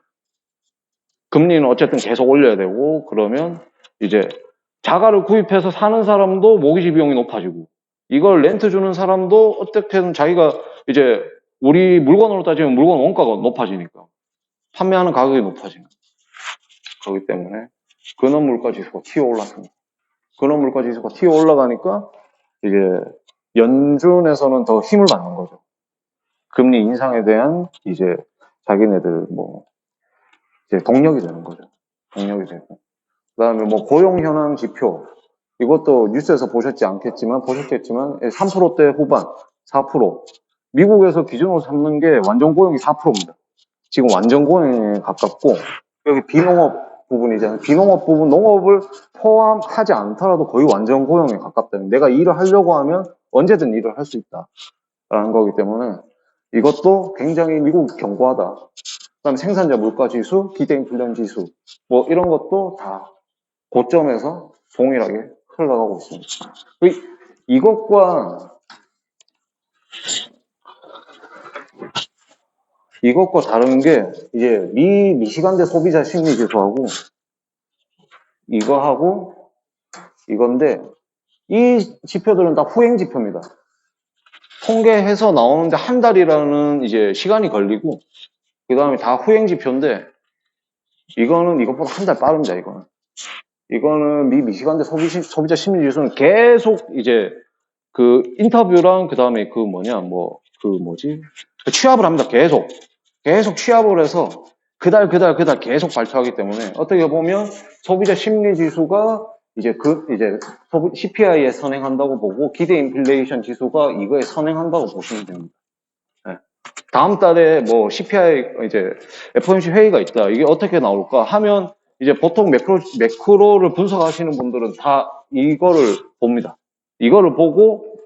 금리는 어쨌든 계속 올려야 되고, 그러면 이제 자가를 구입해서 사는 사람도 모기지 비용이 높아지고, 이걸 렌트 주는 사람도 어떻게든 자기가 이제 우리 물건으로 따지면 물건 원가가 높아지니까 판매하는 가격이 높아지는 거기 때문에 근원 물가 지수가 튀어 올랐습니다. 근원 물가 지수가 튀어 올라가니까 이제 연준에서는 더 힘을 받는 거죠. 금리 인상에 대한 이제 자기네들 이제 동력이 되는 거죠. 동력이 되고. 그다음에 고용 현황 지표, 이것도 뉴스에서 보셨겠지만 3%대 후반, 4%. 미국에서 기준으로 삼는 게 완전 고용이 4%입니다. 지금 완전 고용에 가깝고, 여기 비농업 부분이잖아요. 비농업 부분, 농업을 포함하지 않더라도 거의 완전 고용에 가깝다는, 내가 일을 하려고 하면 언제든 일을 할 수 있다라는 거기 때문에 이것도 굉장히 미국이 견고하다. 그다음에 생산자 물가 지수, 기대 인플레 지수, 이런 것도 다 고점에서 동일하게 흘러가고 있습니다. 이것과 다른 게 이제 미시간대 소비자 심리 지수하고 이거하고 이건데, 이 지표들은 다 후행 지표입니다. 통계해서 나오는데 한 달이라는 이제 시간이 걸리고, 그 다음에 다 후행 지표인데, 이거는 이것보다 한 달 빠릅니다. 이거는 미시간대 소비자 심리 지수는 계속 이제 그 인터뷰랑 그 다음에 취합을 합니다. 계속 취합을 해서 그달 계속 발표하기 때문에, 어떻게 보면 소비자 심리 지수가 이제 CPI에 선행한다고 보고, 기대 인플레이션 지수가 이거에 선행한다고 보시면 됩니다. 네. 다음 달에 CPI 이제 FOMC 회의가 있다. 이게 어떻게 나올까 하면, 이제 보통 매크로를 분석하시는 분들은 다 이거를 봅니다. 이거를 보고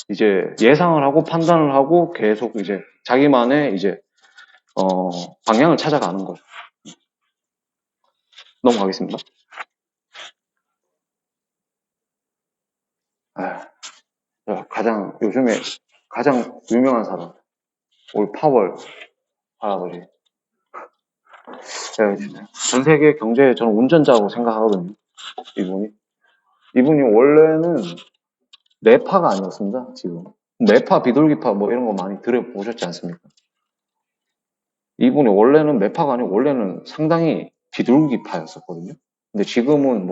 이제 예상을 하고 판단을 하고 계속 이제 자기만의 이제 방향을 찾아가는 거죠. 넘어가겠습니다. 요즘에 가장 유명한 사람, 올 파월 할아버지. 전 세계 경제에 저는 운전자라고 생각하거든요. 이분이 원래는 내파가 아니었습니다. 지금 매파, 비둘기파 이런 거 많이 들어보셨지 않습니까? 이분이 원래는 매파가 아니고 원래는 상당히 비둘기파였었거든요. 근데 지금은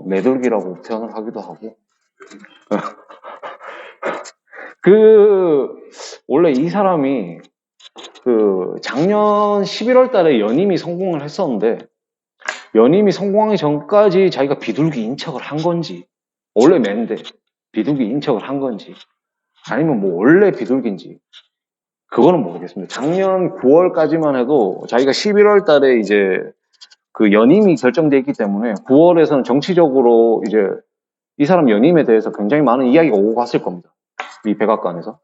매둘기라고 표현을 하기도 하고. 원래 이 사람이 작년 11월 달에 연임이 성공을 했었는데, 연임이 성공하기 전까지 자기가 비둘기 인척을 한 건지, 원래 매인데 비둘기 인척을 한 건지, 아니면 원래 비둘기인지, 그거는 모르겠습니다. 작년 9월까지만 해도 자기가 11월 달에 이제 그 연임이 결정돼 있기 때문에 9월에서는 정치적으로 이제 이 사람 연임에 대해서 굉장히 많은 이야기가 오고 갔을 겁니다. 이 백악관에서.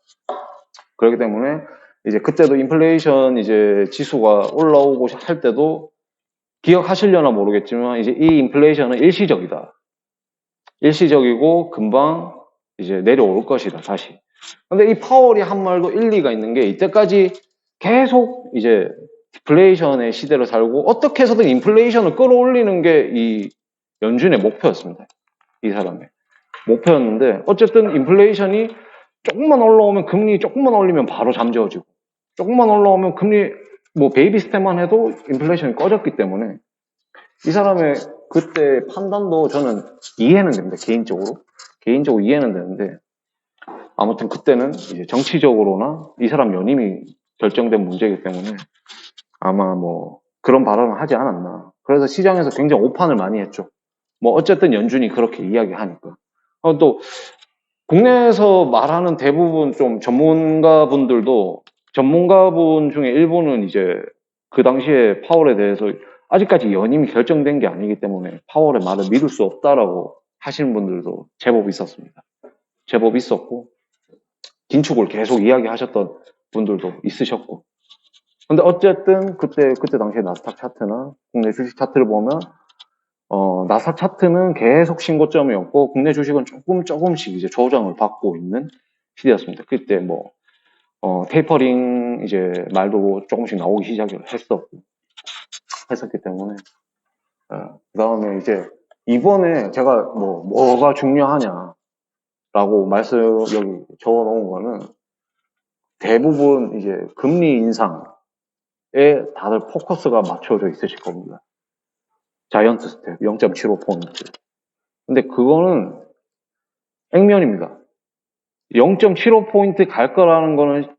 그렇기 때문에 이제 그때도 인플레이션 이제 지수가 올라오고 할 때도 기억하시려나 모르겠지만 이제 이 인플레이션은 일시적이다. 일시적이고 금방 이제 내려올 것이다, 다시. 근데 이 파월이 한 말도 일리가 있는 게 이때까지 계속 이제 디플레이션의 시대를 살고 어떻게 해서든 인플레이션을 끌어올리는 게 이 연준의 목표였습니다. 이 사람의 목표였는데 어쨌든 인플레이션이 조금만 올라오면 금리 조금만 올리면 바로 잠재워지고 조금만 올라오면 금리 뭐 베이비 스텝만 해도 인플레이션이 꺼졌기 때문에 이 사람의 그때 판단도 저는 이해는 됩니다. 개인적으로 이해는 되는데 아무튼 그때는 이제 정치적으로나 이 사람 연임이 결정된 문제이기 때문에 아마 뭐 그런 발언을 하지 않았나. 그래서 시장에서 굉장히 오판을 많이 했죠. 뭐 어쨌든 연준이 그렇게 이야기하니까. 또 국내에서 말하는 대부분 좀 전문가분 중에 일부는 이제 그 당시에 파월에 대해서 아직까지 연임이 결정된 게 아니기 때문에 파월의 말을 믿을 수 없다라고 하시는 분들도 제법 있었습니다. 제법 있었고 긴축을 계속 이야기하셨던 분들도 있으셨고. 근데 어쨌든 그때 당시에 나스닥 차트나 국내 주식 차트를 보면 나스닥 차트는 계속 신고점이었고 국내 주식은 조금씩 이제 조정을 받고 있는 시대였습니다. 그때 뭐 테이퍼링 이제 말도 조금씩 나오기 시작을 했었기 때문에 그 다음에 이제 이번에 제가 뭐가 중요하냐라고 여기 적어놓은 거는 대부분 이제 금리 인상에 다들 포커스가 맞춰져 있으실 겁니다. 자이언트 스텝 0.75포인트. 근데 그거는 액면입니다. 0.75포인트 갈 거라는 거는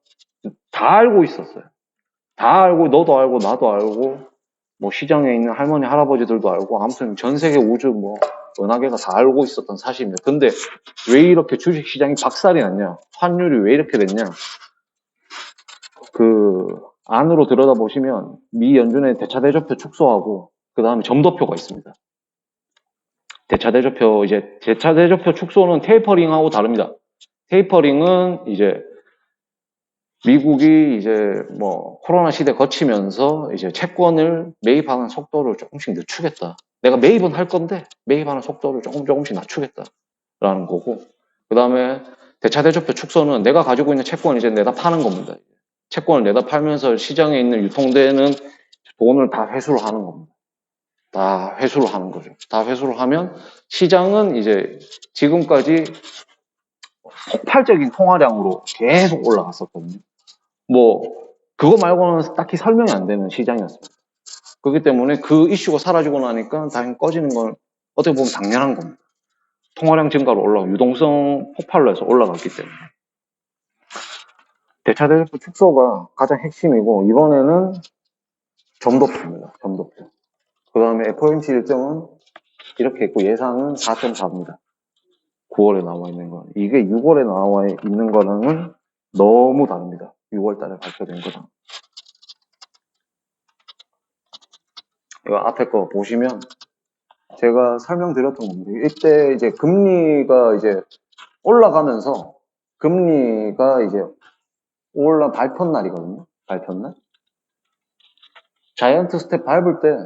다 알고 있었어요. 다 알고, 너도 알고, 나도 알고, 뭐 시장에 있는 할머니, 할아버지들도 알고, 아무튼 전 세계 우주 은하계가 다 알고 있었던 사실입니다. 근데 왜 이렇게 주식 시장이 박살이 났냐? 환율이 왜 이렇게 됐냐? 그 안으로 들여다보시면 미 연준의 대차대조표 축소하고 그 다음에 점도표가 있습니다. 대차대조표 축소는 테이퍼링하고 다릅니다. 테이퍼링은 이제 미국이 이제 뭐 코로나 시대 거치면서 이제 채권을 매입하는 속도를 조금씩 늦추겠다. 내가 매입은 할 건데 매입하는 속도를 조금씩 낮추겠다라는 거고, 그 다음에 대차대조표 축소는 내가 가지고 있는 채권을 이제 내다 파는 겁니다. 채권을 내다 팔면서 시장에 있는 유통되는 돈을 다 회수를 하는 겁니다. 다 회수를 하는 거죠. 다 회수를 하면 시장은 이제 지금까지 폭발적인 통화량으로 계속 올라갔었거든요. 뭐 그거 말고는 딱히 설명이 안 되는 시장이었습니다. 그렇기 때문에 그 이슈가 사라지고 나니까 당연히 꺼지는 건 어떻게 보면 당연한 겁니다. 통화량 증가로 올라가고 유동성 폭발로 해서 올라갔기 때문에. 대차대조표 축소가 가장 핵심이고 이번에는 점도표입니다. 점도표. 그 다음에 FOMC 일정은 이렇게 있고 예상은 4.4입니다. 9월에 나와 있는 건. 이게 6월에 나와 있는 거랑은 너무 다릅니다. 6월 달에 발표된 거랑. 이거 앞에 거 보시면 제가 설명드렸던 겁니다. 이때 이제 금리가 이제 올라가면서 금리가 이제 발표날이거든요. 발표날. 자이언트 스텝 밟을 때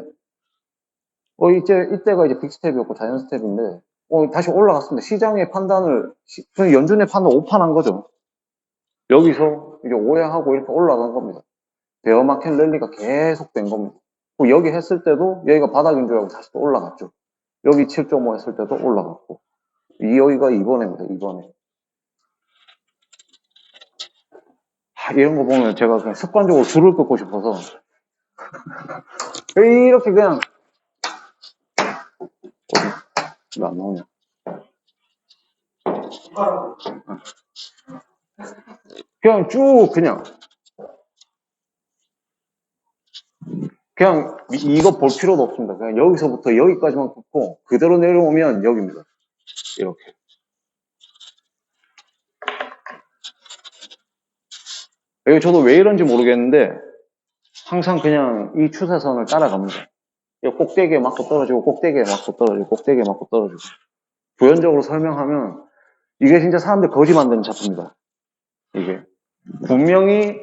이때가 이제 빅스텝이었고 자이언트 스텝인데 다시 올라갔습니다. 시장의 판단을 연준의 판단 오판한 거죠. 여기서 이제 오해하고 이렇게 올라간 겁니다. 베어마켓 랠리가 계속 된 겁니다. 여기 했을 때도 여기가 바닥인 줄 알고 다시 또 올라갔죠. 여기 7.5 했을 때도 올라갔고 여기가 이번에입니다. 이번에. 이런 거 보면 제가 그냥 습관적으로 줄을 긋고 싶어서 이렇게 그냥 왜 안 나오냐? 그냥 쭉 그냥 이거 볼 필요도 없습니다. 그냥 여기서부터 여기까지만 긋고 그대로 내려오면 여기입니다. 이렇게. 여기 저도 왜 이런지 모르겠는데 항상 그냥 이 추세선을 따라갑니다. 꼭대기에 맞고 떨어지고 꼭대기에 맞고 떨어지고 꼭대기에 맞고 떨어지고 부연적으로 설명하면 이게 진짜 사람들 거지 만드는 차트입니다. 이게 분명히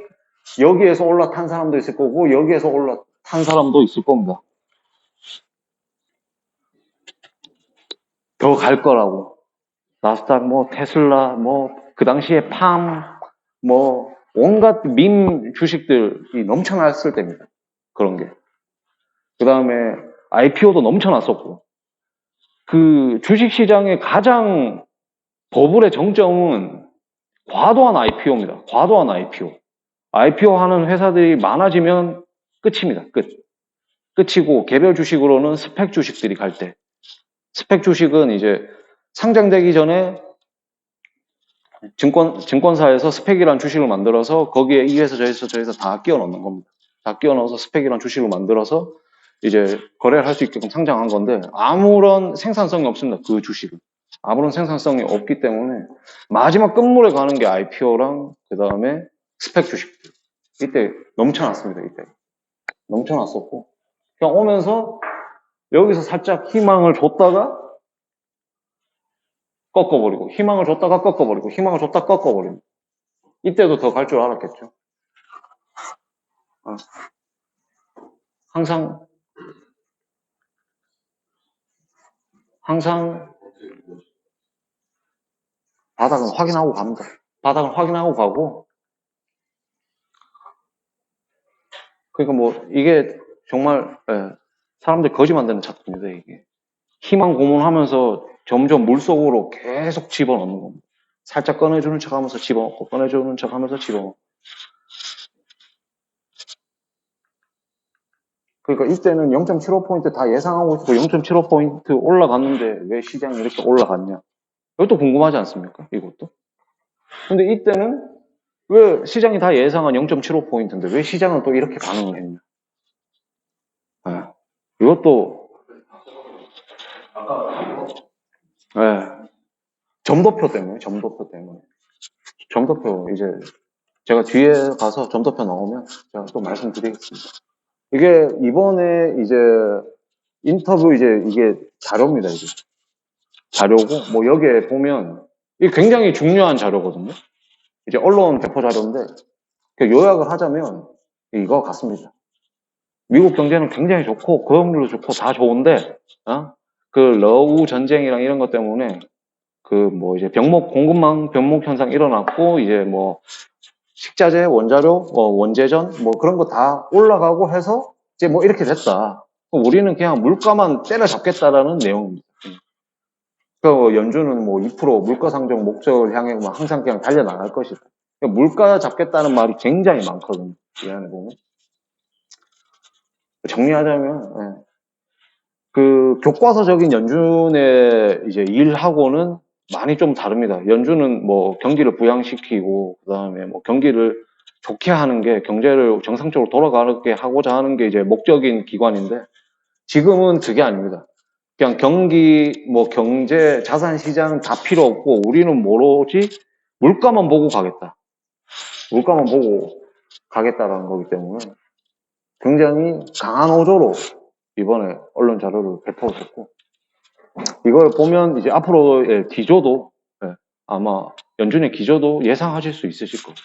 여기에서 올라탄 사람도 있을 거고 여기에서 올라탄 사람도 있을 겁니다. 더 갈 거라고. 나스닥, 뭐 테슬라, 뭐 그 당시에 팜, 뭐 온갖 밈 주식들이 넘쳐났을 때입니다. 그런 게. 그 다음에 IPO도 넘쳐났었고. 그 주식시장의 가장 버블의 정점은 과도한 IPO입니다. 과도한 IPO. IPO 하는 회사들이 많아지면 끝입니다. 끝이고 개별 주식으로는 스펙 주식들이 갈 때. 스펙 주식은 이제 상장되기 전에 증권사에서 스펙이라는 주식을 만들어서 거기에 이 회사 저 회사 다 끼워 넣는 겁니다. 다 끼워 넣어서 스펙이라는 주식을 만들어서 이제 거래를 할 수 있게끔 상장한 건데 아무런 생산성이 없습니다. 그 주식은. 아무런 생산성이 없기 때문에 마지막 끝물에 가는 게 IPO랑 그 다음에 스펙 주식들. 이때 넘쳐났습니다. 이때. 넘쳐났었고 그냥 오면서 여기서 살짝 희망을 줬다가 꺾어버리고 희망을 줬다가 꺾어버리고 희망을 줬다가 꺾어버리고 이때도 더 갈 줄 알았겠죠. 항상 바닥은 확인하고 갑니다. 바닥은 확인하고 가고 그러니까 뭐 이게 정말 사람들 거지 만드는 작품입니다. 이게 희망 고문하면서 점점 물속으로 계속 집어넣는 겁니다. 살짝 꺼내주는 척하면서 집어넣고 꺼내주는 척하면서 집어넣고 그러니까 이때는 0.75포인트 다 예상하고 있고 0.75포인트 올라갔는데 왜 시장이 이렇게 올라갔냐 이것도 궁금하지 않습니까? 이것도 근데 이때는 왜 시장이 다 예상한 0.75포인트인데 왜 시장은 또 이렇게 반응을 했냐 이것도 점도표 때문에 점도표 이제 제가 뒤에 가서 점도표 나오면 제가 또 말씀드리겠습니다. 이게 이번에 이제 인터뷰 이게 자료입니다. 이게 자료고 뭐 여기에 보면 이게 굉장히 중요한 자료거든요. 이제 언론 배포 자료인데 요약을 하자면 이거 같습니다. 미국 경제는 굉장히 좋고 고용률도 좋고 다 좋은데 그 러우 전쟁이랑 이런 것 때문에 그 뭐 이제 공급망 병목 현상 일어났고 이제 뭐 식자재, 원자료, 원재전 뭐 그런 거 다 올라가고 해서 이제 뭐 이렇게 됐다. 우리는 그냥 물가만 때려잡겠다라는 내용입니다. 그 연준은 뭐 2% 물가 상정 목적을 향해 뭐 항상 그냥 달려나갈 것이다. 그러니까 물가 잡겠다는 말이 굉장히 많거든요. 이 안에 보면. 정리하자면 그 교과서적인 연준의 이제 일하고는 많이 좀 다릅니다. 연준은 뭐 경기를 부양시키고 그다음에 뭐 경기를 좋게 하는 게 경제를 정상적으로 돌아가게 하고자 하는 게 이제 목적인 기관인데 지금은 그게 아닙니다. 그냥 경기, 뭐 경제, 자산 시장 다 필요 없고 우리는 뭐로지? 물가만 보고 가겠다. 물가만 보고 가겠다라는 거기 때문에 굉장히 강한 어조로 이번에 언론 자료를 배포했고 이걸 보면 이제 앞으로의 기조도 아마 연준의 기조도 예상하실 수 있으실 거예요.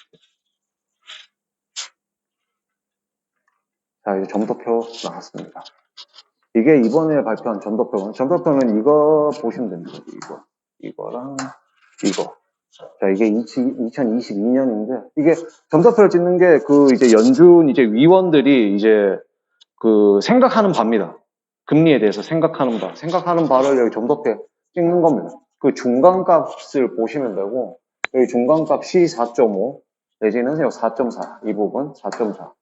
자, 이제 점도표 나왔습니다. 이게 이번에 발표한 점도표는 이거 보시면 됩니다. 이거랑 이거. 자, 이게 2022년인데 이게 점도표를 찍는 게 그 이제 연준 이제 위원들이 이제 그 생각하는 바입니다. 금리에 대해서 생각하는 바를 여기 점도표에 찍는 겁니다. 그 중간값을 보시면 되고 여기 중간값이 4.5 내지는 4.4 이 부분 4.4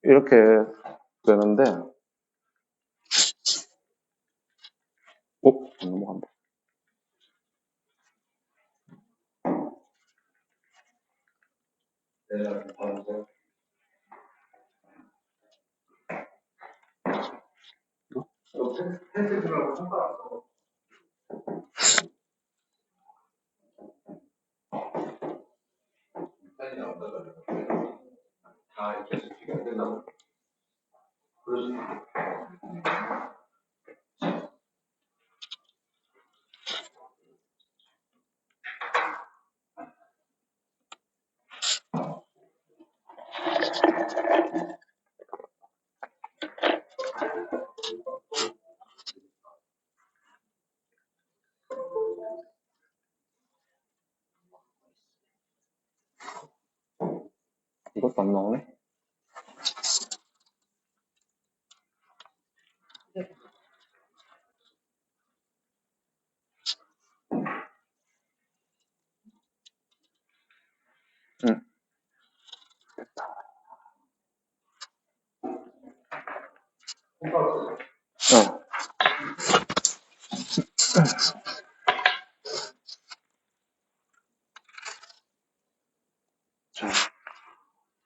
이렇게 되는데 넘어간다. 이것도 안 나오네. 응. 어.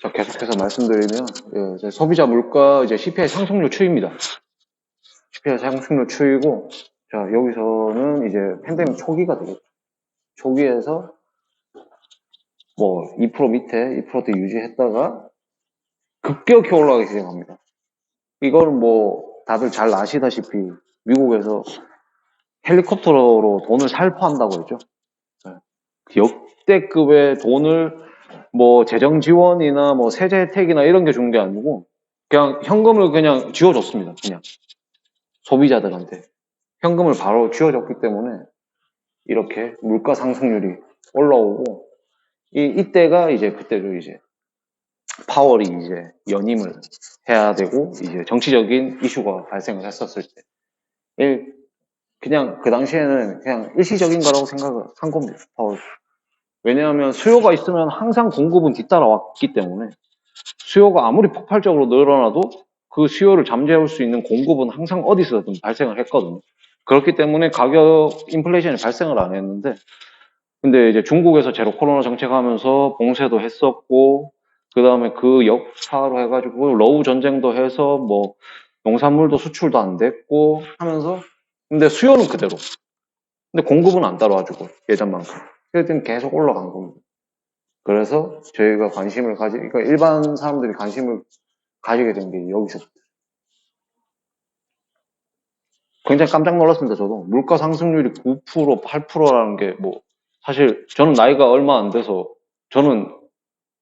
자, 계속해서 말씀드리면, 예, 이제 소비자 물가, 이제 CPI 상승률 추이입니다. CPI 상승률 추이고, 자, 여기서는 이제 팬데믹 초기가 되겠죠. 초기에서 뭐 2% 밑에 2%대 유지했다가 급격히 올라가기 시작합니다. 이거는 뭐 다들 잘 아시다시피 미국에서 헬리콥터로 돈을 살포한다고 했죠. 역대급의 돈을 뭐 재정 지원이나 뭐 세제 혜택이나 이런 게 준 게 아니고 그냥 현금을 그냥 쥐어줬습니다. 그냥 소비자들한테 현금을 바로 쥐어줬기 때문에 이렇게 물가 상승률이 올라오고 이때가 이제 그때도 이제 파월이 이제 연임을 해야 되고 이제 정치적인 이슈가 발생을 했었을 때 그냥 그 당시에는 그냥 일시적인 거라고 생각을 한 겁니다. 파월. 왜냐하면 수요가 있으면 항상 공급은 뒤따라왔기 때문에 수요가 아무리 폭발적으로 늘어나도 그 수요를 잠재울 수 있는 공급은 항상 어디서든 발생을 했거든요. 그렇기 때문에 가격 인플레이션이 발생을 안 했는데 근데 이제 중국에서 제로 코로나 정책하면서 봉쇄도 했었고 그 다음에 그 역사로 해가지고 러우 전쟁도 해서 뭐 농산물도 수출도 안 됐고 하면서 근데 수요는 그대로 근데 공급은 안 따라와주고 예전만큼 그랬더니 계속 올라간 겁니다. 그래서 저희가 관심을 그러니까 일반 사람들이 관심을 가지게 된 게 여기서부터. 굉장히 깜짝 놀랐습니다, 저도. 물가 상승률이 9%, 8%라는 게 뭐, 사실 저는 나이가 얼마 안 돼서 저는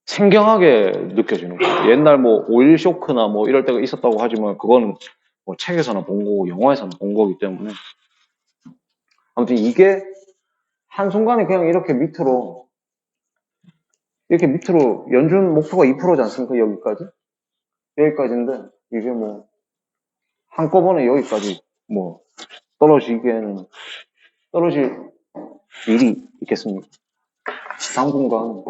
생경하게 느껴지는 거예요. 옛날 뭐, 오일 쇼크나 뭐 이럴 때가 있었다고 하지만 그거는 뭐 책에서나 본 거고, 영화에서나 본 거기 때문에. 아무튼 이게 한순간에 그냥 이렇게 밑으로 연준 목표가 2%지 않습니까? 여기까지인데, 이게 뭐, 한꺼번에 여기까지 뭐 떨어질 일이 있겠습니까? 당분간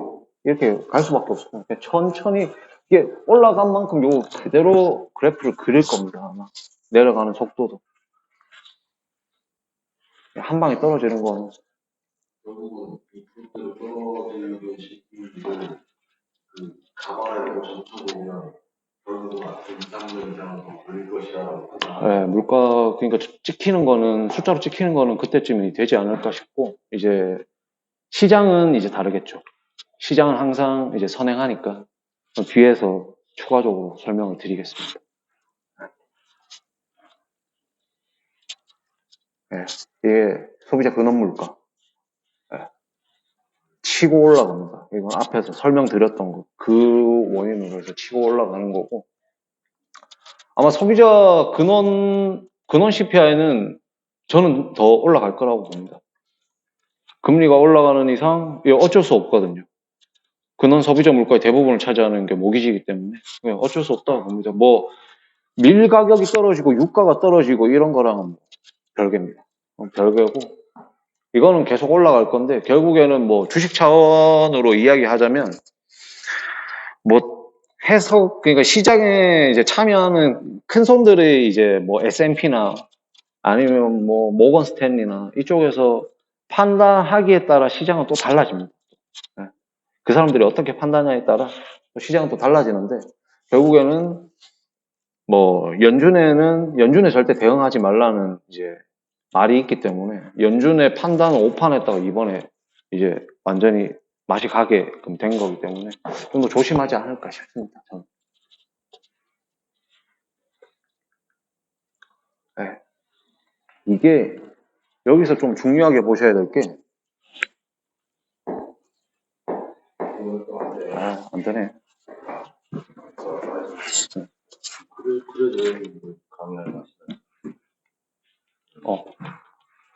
이렇게 갈 수밖에 없어요. 천천히 이게 올라간 만큼 요 그대로 그래프를 그릴 겁니다. 아마 내려가는 속도도 한 방에 떨어지는 건 결국은 이 풀대로 떨어지는 시기를 감안하고 점쳐보면 결국은 앞으로 2, 3년 이상은 더 걸릴 것이라고 생각합니다. 네, 물가 그러니까 찍히는 거는 숫자로 찍히는 거는 그때쯤이 되지 않을까 싶고 이제 시장은 이제 다르겠죠. 시장은 항상 이제 선행하니까 뒤에서 추가적으로 설명을 드리겠습니다. 네, 이게 소비자 근원 물가. 네, 치고 올라갑니다. 이건 앞에서 설명드렸던 거. 그 원인으로 해서 치고 올라가는 거고. 아마 소비자 근원 CPI는 저는 더 올라갈 거라고 봅니다. 금리가 올라가는 이상 어쩔 수 없거든요. 근원 소비자 물가의 대부분을 차지하는 게 모기지이기 때문에 어쩔 수 없다고 봅니다. 뭐 밀 가격이 떨어지고 유가가 떨어지고 이런 거랑은 별개입니다. 별개고 이거는 계속 올라갈 건데 결국에는 뭐 주식 차원으로 이야기하자면 뭐 해석 그러니까 시장에 이제 참여하는 큰 손들의 이제 뭐 S&P나 아니면 뭐 모건 스탠리나 이쪽에서 판단하기에 따라 시장은 또 달라집니다. 그 사람들이 어떻게 판단하냐에 따라 시장은 또 달라지는데 결국에는 뭐 연준에 절대 대응하지 말라는 이제 말이 있기 때문에 연준의 판단을 오판했다가 이번에 이제 완전히 맛이 가게끔 된 거기 때문에 좀 더 조심하지 않을까 싶습니다. 저는. 이게 여기서 좀 중요하게 보셔야 될 게, 안 되네.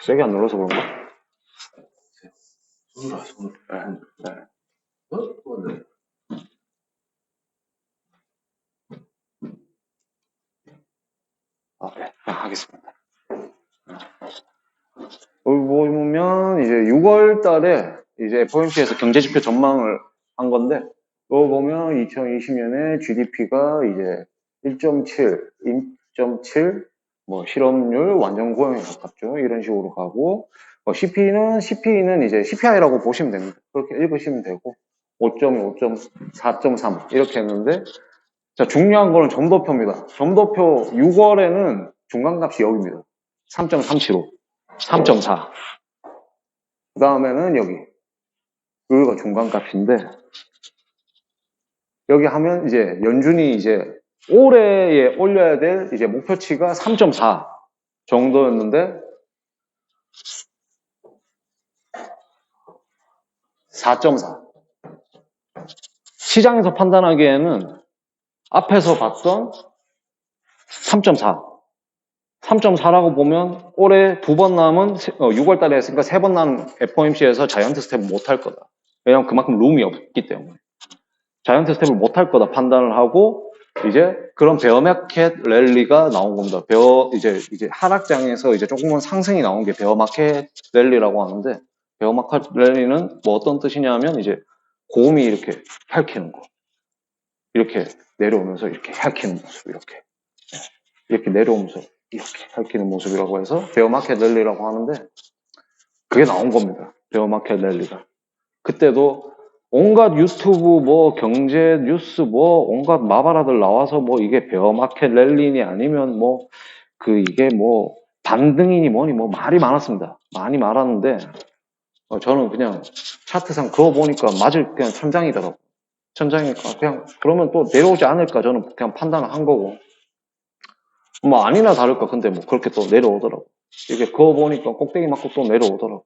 세게 안 눌러서 그런가? 네. 하겠습니다. 여기 보면 이제 6월 달에 이제 FOMC에서 경제지표 전망을 한 건데, 여기 보면 2020년에 GDP가 이제 1.7, 2.7, 뭐 실업률 완전 고용에 가깝죠. 이런 식으로 가고, CP는 이제 CPI라고 보시면 됩니다. 그렇게 읽으시면 되고, 5.5, 4.3 이렇게 했는데, 자, 중요한 거는 점도표입니다. 점도표 6월에는 중간값이 여기입니다. 3.375, 3.4. 그 다음에는 여기가 중간값인데, 여기 하면 이제 연준이 이제 올해에 올려야 될 이제 목표치가 3.4 정도였는데, 4.4. 시장에서 판단하기에는 앞에서 봤던 3.4. 3.4라고 보면 올해 2번 남은 6월 달에 했으니까 3번 남은 FOMC에서 자이언트 스텝은 못할 거다. 왜냐하면 그만큼 룸이 없기 때문에. 자이언트 스텝을 못할 거다 판단을 하고 이제 그런 베어마켓 랠리가 나온 겁니다. 이제 하락장에서 이제 조금은 상승이 나온 게 베어마켓 랠리라고 하는데, 베어마켓 랠리는 뭐 어떤 뜻이냐면 이제 고음이 이렇게 핥히는 거. 이렇게 내려오면서 이렇게 핥히는 모습, 이렇게 내려오면서 이렇게 핥히는 모습이라고 해서 베어마켓 랠리라고 하는데, 그게 나온 겁니다. 베어마켓 랠리가. 그때도 온갖 유튜브 뭐 경제 뉴스 뭐 온갖 마바라들 나와서 뭐 이게 베어마켓 랠리니 아니면 뭐 이게 뭐 반등이니 뭐니 뭐 말이 많았습니다. 많이 말았는데 저는 그냥 차트상 그거 보니까 맞을 그냥 천장이더라고. 천장이니까 그냥 그러면 또 내려오지 않을까 저는 그냥 판단을 한 거고, 뭐 아니나 다를까 근데 뭐 그렇게 또 내려오더라고. 이게 그거 보니까 꼭대기 맞고 또 내려오더라고.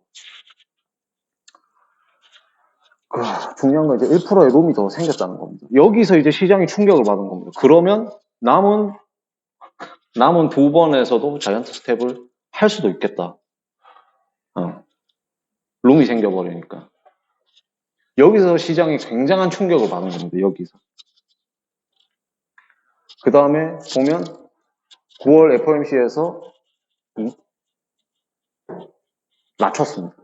중요한 건 이제 1%의 룸이 더 생겼다는 겁니다. 여기서 이제 시장이 충격을 받은 겁니다. 그러면 남은 2번에서도 자이언트 스텝을 할 수도 있겠다. 룸이 생겨버리니까. 여기서 시장이 굉장한 충격을 받은 겁니다. 여기서. 그 다음에 보면 9월 FOMC에서 낮췄습니다.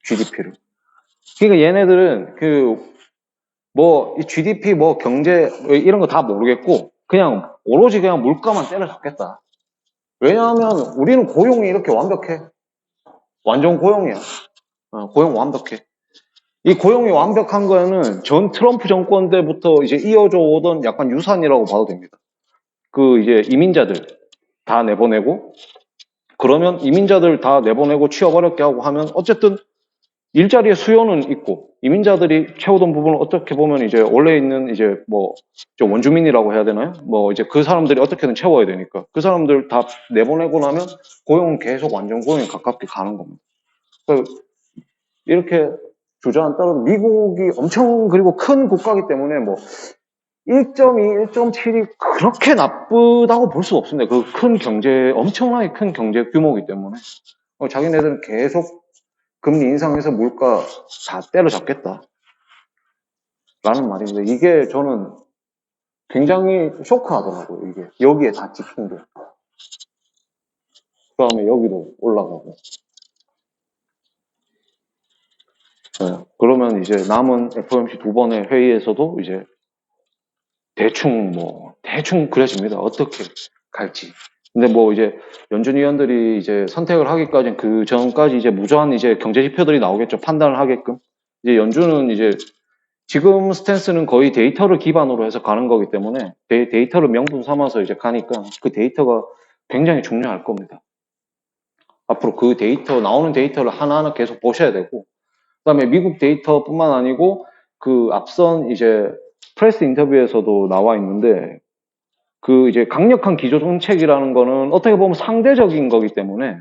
GDP를. 그러니까 얘네들은 이 GDP 뭐 경제 이런 거 다 모르겠고 그냥 오로지 그냥 물가만 때려잡겠다. 왜냐하면 우리는 고용이 이렇게 완벽해. 완전 고용이야. 고용 완벽해. 이 고용이 완벽한 거는 전 트럼프 정권 때부터 이제 이어져 오던 약간 유산이라고 봐도 됩니다. 이제 이민자들 다 내보내고, 그러면 이민자들 다 내보내고 취업 어렵게 하고 하면 어쨌든 일자리의 수요는 있고, 이민자들이 채우던 부분을 어떻게 보면 이제 원래 있는 이제 뭐 원주민이라고 해야 되나요? 뭐 이제 그 사람들이 어떻게든 채워야 되니까 그 사람들 다 내보내고 나면 고용은 계속 완전 고용에 가깝게 가는 겁니다. 이렇게 주저앉 따라도 미국이 엄청 그리고 큰 국가이기 때문에 뭐 1.2, 1.7이 그렇게 나쁘다고 볼 수 없습니다. 그 큰 경제, 엄청나게 큰 경제 규모이기 때문에 자기네들은 계속 금리 인상해서 물가 다 때려잡겠다 라는 말인데, 이게 저는 굉장히 쇼크하더라고요. 이게 여기에 다 찍힌 게. 그 다음에 여기도 올라가고. 그러면 이제 남은 FOMC 2번의 회의에서도 이제 대충 그려집니다. 어떻게 갈지. 근데 뭐 이제 연준 위원들이 이제 선택을 하기까지는 그 전까지 이제 무저한 이제 경제 지표들이 나오겠죠. 판단을 하게끔. 이제 연준은 이제 지금 스탠스는 거의 데이터를 기반으로 해서 가는 거기 때문에 데이터를 명분 삼아서 이제 가니까 그 데이터가 굉장히 중요할 겁니다. 앞으로 그 나오는 데이터를 하나하나 계속 보셔야 되고, 그다음에 미국 데이터뿐만 아니고 앞선 이제 프레스 인터뷰에서도 나와 있는데 이제 강력한 기조 정책이라는 거는 어떻게 보면 상대적인 거기 때문에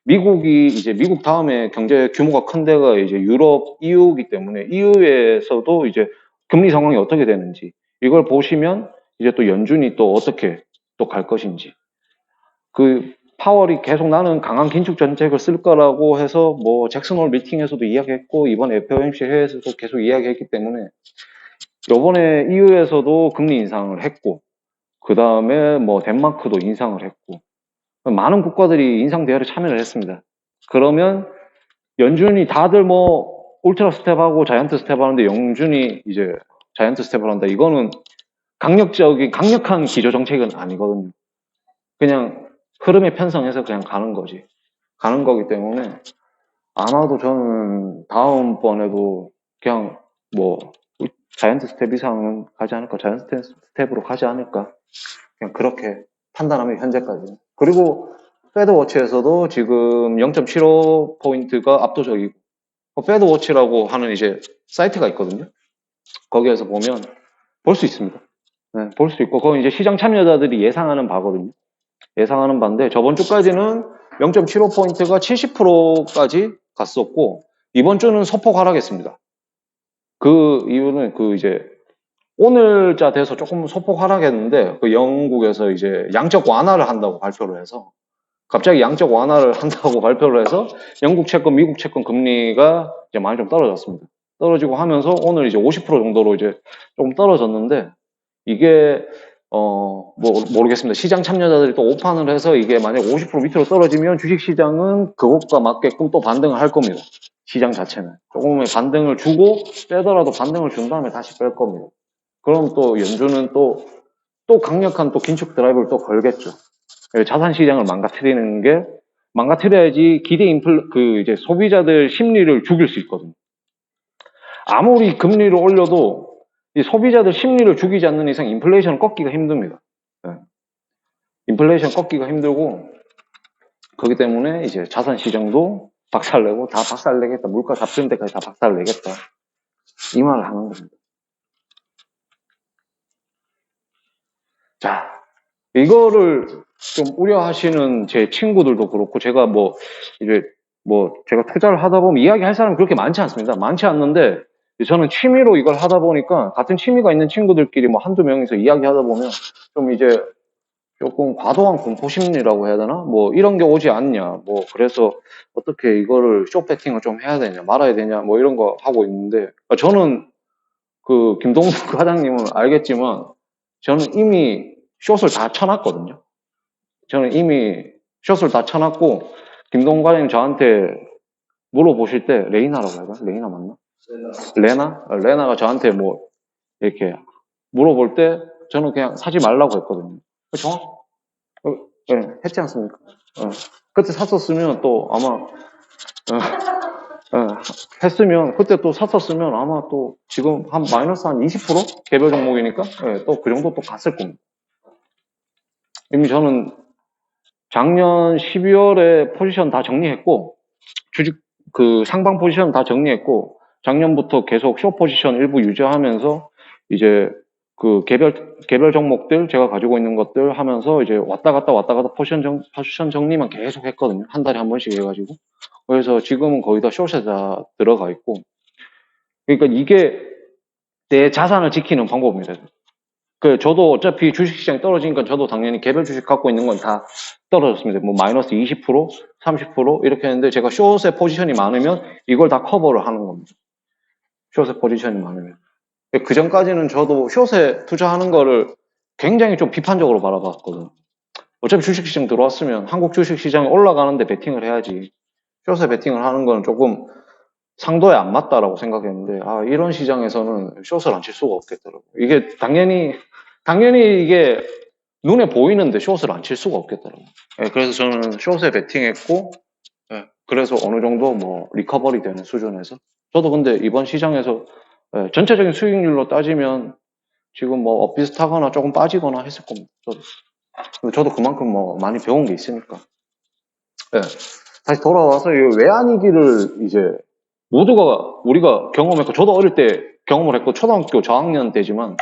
미국이 이제 미국 다음에 경제 규모가 큰 데가 이제 유럽, EU이기 때문에 EU에서도 이제 금리 상황이 어떻게 되는지 이걸 보시면 이제 또 연준이 또 어떻게 또 갈 것인지 그 파월이 계속 나는 강한 긴축 정책을 쓸 거라고 해서 뭐 잭슨홀 미팅에서도 이야기했고 이번 FOMC 회의에서도 계속 이야기했기 때문에 요번에 EU에서도 금리 인상을 했고 그 다음에 뭐 덴마크도 인상을 했고 많은 국가들이 인상 대회에 참여를 했습니다. 그러면 연준이 다들 뭐 울트라 스텝하고 자이언트 스텝 하는데 연준이 이제 자이언트 스텝을 한다. 이거는 강력한 기조 정책은 아니거든요. 그냥 흐름에 편성해서 그냥 가는 거지. 가는 거기 때문에 아마도 저는 다음번에도 그냥 뭐 자이언트 스텝 이상은 가지 않을까, 자이언트 스텝으로 가지 않을까, 그냥 그렇게 판단하면 현재까지. 그리고 패드워치에서도 지금 0.75포인트가 압도적이고 패드워치라고 하는 이제 사이트가 있거든요. 거기에서 보면 볼 수 있습니다. 네, 볼 수 있고 거기 이제 시장 참여자들이 예상하는 바거든요. 예상하는 바인데 저번 주까지는 0.75포인트가 70%까지 갔었고 이번 주는 소폭 하락했습니다. 그 이유는 그 이제 오늘자 돼서 조금 소폭 하락했는데 그 영국에서 이제 양적 완화를 한다고 발표를 해서 갑자기 양적 완화를 한다고 발표를 해서 영국 채권, 미국 채권 금리가 이제 많이 좀 떨어졌습니다. 떨어지고 하면서 오늘 이제 50% 정도로 이제 조금 떨어졌는데 이게 뭐 모르겠습니다. 시장 참여자들이 또 오판을 해서 이게 만약 50% 밑으로 떨어지면 주식시장은 그것과 맞게끔 또 반등을 할 겁니다. 시장 자체는 조금의 반등을 주고 빼더라도 반등을 준 다음에 다시 뺄 겁니다. 그럼 또 연준은 또 강력한 또 긴축 드라이브를 또 걸겠죠. 자산 시장을 망가뜨려야지 이제 소비자들 심리를 죽일 수 있거든요. 아무리 금리를 올려도 이 소비자들 심리를 죽이지 않는 이상 인플레이션을 꺾기가 힘듭니다. 네. 인플레이션 꺾기가 힘들고 그렇기 때문에 이제 자산 시장도 박살내고 다 박살내겠다. 물가 잡힐 때까지 다 박살내겠다. 이 말을 하는 겁니다. 자, 이거를 좀 우려하시는 제 친구들도 그렇고 제가 제가 투자를 하다 보면 이야기할 사람이 그렇게 많지 않습니다. 많지 않는데 저는 취미로 이걸 하다 보니까 같은 취미가 있는 친구들끼리 뭐 한두 명이서 이야기하다 보면 좀 이제 조금 과도한 공포심리라고 해야 되나? 뭐 이런 게 오지 않냐? 뭐 그래서 어떻게 이거를 숏배팅을 좀 해야 되냐? 말아야 되냐? 뭐 이런 거 하고 있는데 저는 그 김동수 과장님은 알겠지만 저는 이미 숏을 다 쳐놨거든요. 저는 이미 숏을 다 쳐놨고 김동수 과장님 저한테 물어보실 때 레이나라고 해야 되나? 레이나 맞나? 레나가 저한테 뭐 이렇게 물어볼 때 저는 그냥 사지 말라고 했거든요. 네, 했지 않습니까? 그때 샀었으면 또 아마 했으면 그때 또 샀었으면 아마 또 지금 한 마이너스 한 20% 개별 종목이니까 또 그 정도 또 갔을 겁니다. 이미 저는 작년 12월에 포지션 다 정리했고 주식 그 상방 포지션 다 정리했고 작년부터 계속 숏 포지션 일부 유지하면서 이제 그 개별 종목들 제가 가지고 있는 것들 하면서 이제 왔다 갔다 포지션 정리만 계속 했거든요. 한 달에 한 번씩 해가지고. 그래서 지금은 거의 다 숏에 다 들어가 있고. 그러니까 이게 내 자산을 지키는 방법입니다. 저도 어차피 주식시장이 떨어지니까 저도 당연히 개별 주식 갖고 있는 건 다 떨어졌습니다. 뭐 마이너스 20%, 30% 이렇게 했는데 제가 숏에 포지션이 많으면 이걸 다 커버를 하는 겁니다. 숏에 포지션이 많으면. 그 전까지는 저도 숏에 투자하는 거를 굉장히 좀 비판적으로 바라봤거든요. 어차피 주식시장 들어왔으면 한국 주식시장이 올라가는데 베팅을 해야지. 숏에 베팅을 하는 건 조금 상도에 안 맞다라고 생각했는데 이런 시장에서는 숏을 안 칠 수가 없겠더라고요. 이게 당연히 이게 눈에 보이는데 숏을 안 칠 수가 없겠더라고요. 그래서 저는 숏에 베팅했고 그래서 어느 정도 뭐 리커버리 되는 수준에서 저도 근데 이번 시장에서 전체적인 수익률로 따지면 지금 뭐 엇비슷하거나 조금 빠지거나 했을 겁니다. 저도 그만큼 뭐 많이 배운 게 있으니까. 다시 돌아와서 이 외환위기를 이제 모두가 우리가 경험했고 저도 어릴 때 경험을 했고 초등학교 저학년 때지만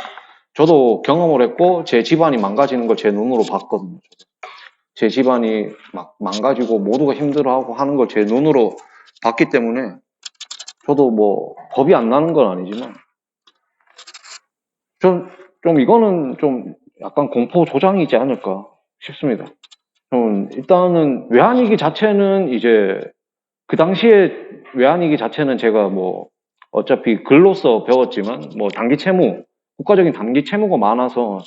저도 경험을 했고 제 집안이 망가지는 걸 제 눈으로 봤거든요. 제 집안이 막 망가지고 모두가 힘들어하고 하는 걸 제 눈으로 봤기 때문에 저도 뭐 겁이 안 나는 건 아니지만 좀 이거는 좀 약간 공포 조장이지 않을까 싶습니다. 일단은 외환위기 자체는 이제 그 당시에 외환위기 자체는 제가 뭐 어차피 글로써 배웠지만 뭐 단기 채무, 국가적인 단기 채무가 많아서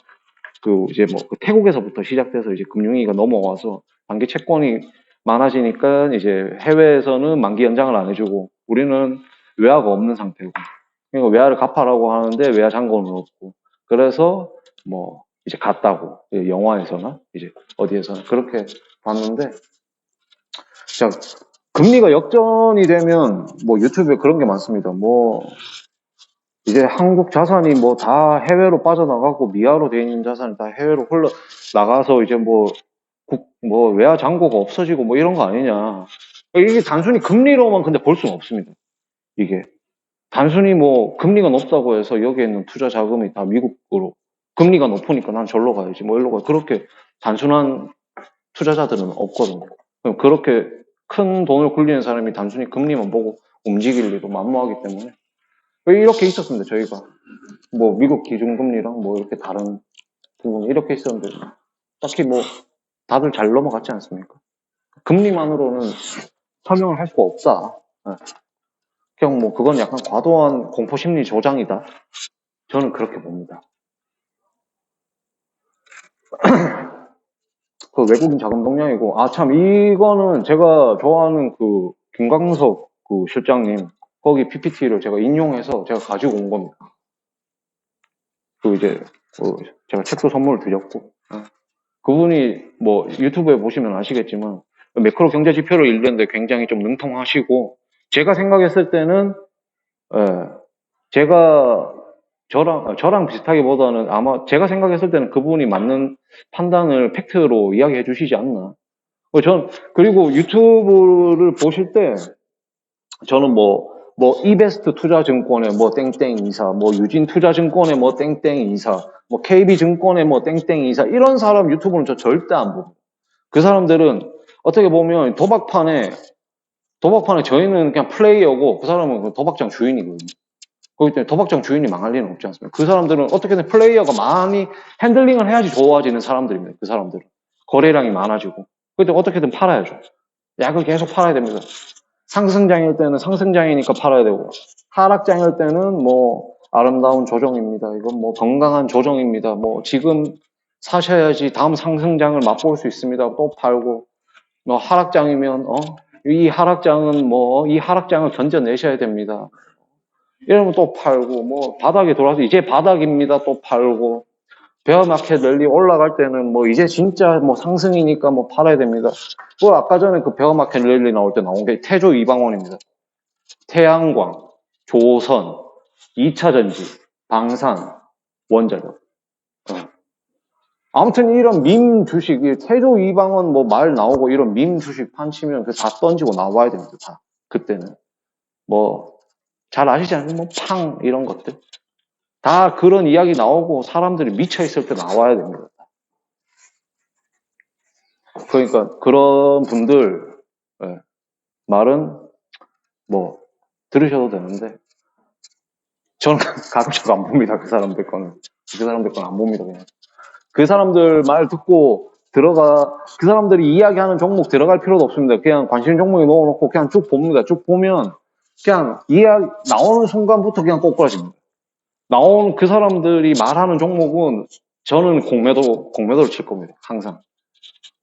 그 이제 뭐 태국에서부터 시작돼서 이제 금융위기가 넘어와서 단기 채권이 많아지니까 이제 해외에서는 만기 연장을 안 해주고 우리는 외화가 없는 상태고 그러니까 외화를 갚아라고 하는데 외화 잔고는 없고 그래서 뭐 이제 갔다고 영화에서나 이제 어디에서나 그렇게 봤는데 자 금리가 역전이 되면 뭐 유튜브에 그런 게 많습니다. 뭐 이제 한국 자산이 뭐 다 해외로 빠져나가고 미화로 돼 있는 자산이 다 해외로 흘러 나가서 이제 뭐 외화 잔고가 없어지고 뭐 이런 거 아니냐. 이게 단순히 금리로만 근데 볼 수는 없습니다. 이게 단순히 뭐 금리가 높다고 해서 여기에 있는 투자 자금이 다 미국으로 금리가 높으니까 난 절로 가야지 뭐 일로 가 그렇게 단순한 투자자들은 없거든요. 그렇게 큰 돈을 굴리는 사람이 단순히 금리만 보고 움직일 리도 만무하기 때문에 이렇게 있었습니다. 저희가 뭐 미국 기준금리랑 뭐 이렇게 다른 부분 이렇게 있었는데 딱히 뭐 다들 잘 넘어갔지 않습니까? 금리만으로는 설명을 할 수가 없다. 그냥 뭐 그건 약간 과도한 공포심리 조장이다. 저는 그렇게 봅니다. 그 외국인 자금 동향이고 아 참 이거는 제가 좋아하는 그 김광석 그 실장님 거기 PPT를 제가 인용해서 제가 가지고 온 겁니다. 그 이제 제가 책도 선물을 드렸고 그분이 뭐 유튜브에 보시면 아시겠지만 매크로 경제 지표를 읽는데 굉장히 좀 능통하시고 제가 생각했을 때는 제가 저랑 비슷하기보다는 아마 제가 생각했을 때는 그분이 맞는 판단을 팩트로 이야기해 주시지 않나. 그리고 유튜브를 보실 때 저는 뭐 이베스트 투자증권의 뭐 땡땡 이사, 뭐 유진 투자증권의 뭐 땡땡 이사, 뭐 KB증권의 뭐 땡땡 이사 이런 사람 유튜브는 저 절대 안 봅니다. 그 사람들은 어떻게 보면 도박판에 저희는 그냥 플레이어고 그 사람은 도박장 주인이거든요. 그렇기 때문에 도박장 주인이 망할 리는 없지 않습니까? 그 사람들은 어떻게든 플레이어가 많이 핸들링을 해야지 좋아지는 사람들입니다. 그 사람들은 거래량이 많아지고 그때 어떻게든 팔아야죠. 약을 계속 팔아야 됩니다. 상승장일 때는 상승장이니까 팔아야 되고 하락장일 때는 뭐 아름다운 조정입니다. 이건 뭐 건강한 조정입니다. 뭐 지금 사셔야지 다음 상승장을 맛볼 수 있습니다. 또 팔고 뭐 하락장이면 이 하락장은 뭐 이 하락장을 견뎌내셔야 됩니다. 이러면 또 팔고 뭐 바닥에 돌아서 이제 바닥입니다. 또 팔고 베어마켓 랠리 올라갈 때는 뭐 이제 진짜 뭐 상승이니까 뭐 팔아야 됩니다. 그 아까 전에 그 베어마켓 랠리 나올 때 나온 게 태조 이방원입니다. 태양광, 조선, 2차전지, 방산, 원자력. 아무튼 이런 밈 주식이 태조 이방원 뭐 말 나오고 이런 밈 주식 판치면 그 다 던지고 나와야 됩니다. 다 그때는 뭐 잘 아시지 않나요? 뭐 팡 이런 것들 다 그런 이야기 나오고 사람들이 미쳐 있을 때 나와야 됩니다. 그러니까 그런 분들 말은 뭐 들으셔도 되는데 저는 가급적 안 봅니다. 그 사람들 거는 안 봅니다. 그냥 그 사람들 말 듣고 그 사람들이 이야기하는 종목 들어갈 필요도 없습니다. 그냥 관심 종목에 넣어놓고 그냥 쭉 봅니다. 쭉 보면 그냥 이야기 나오는 순간부터 그냥 꼬꾸라집니다. 나온 그 사람들이 말하는 종목은 저는 공매도를 칠 겁니다. 항상.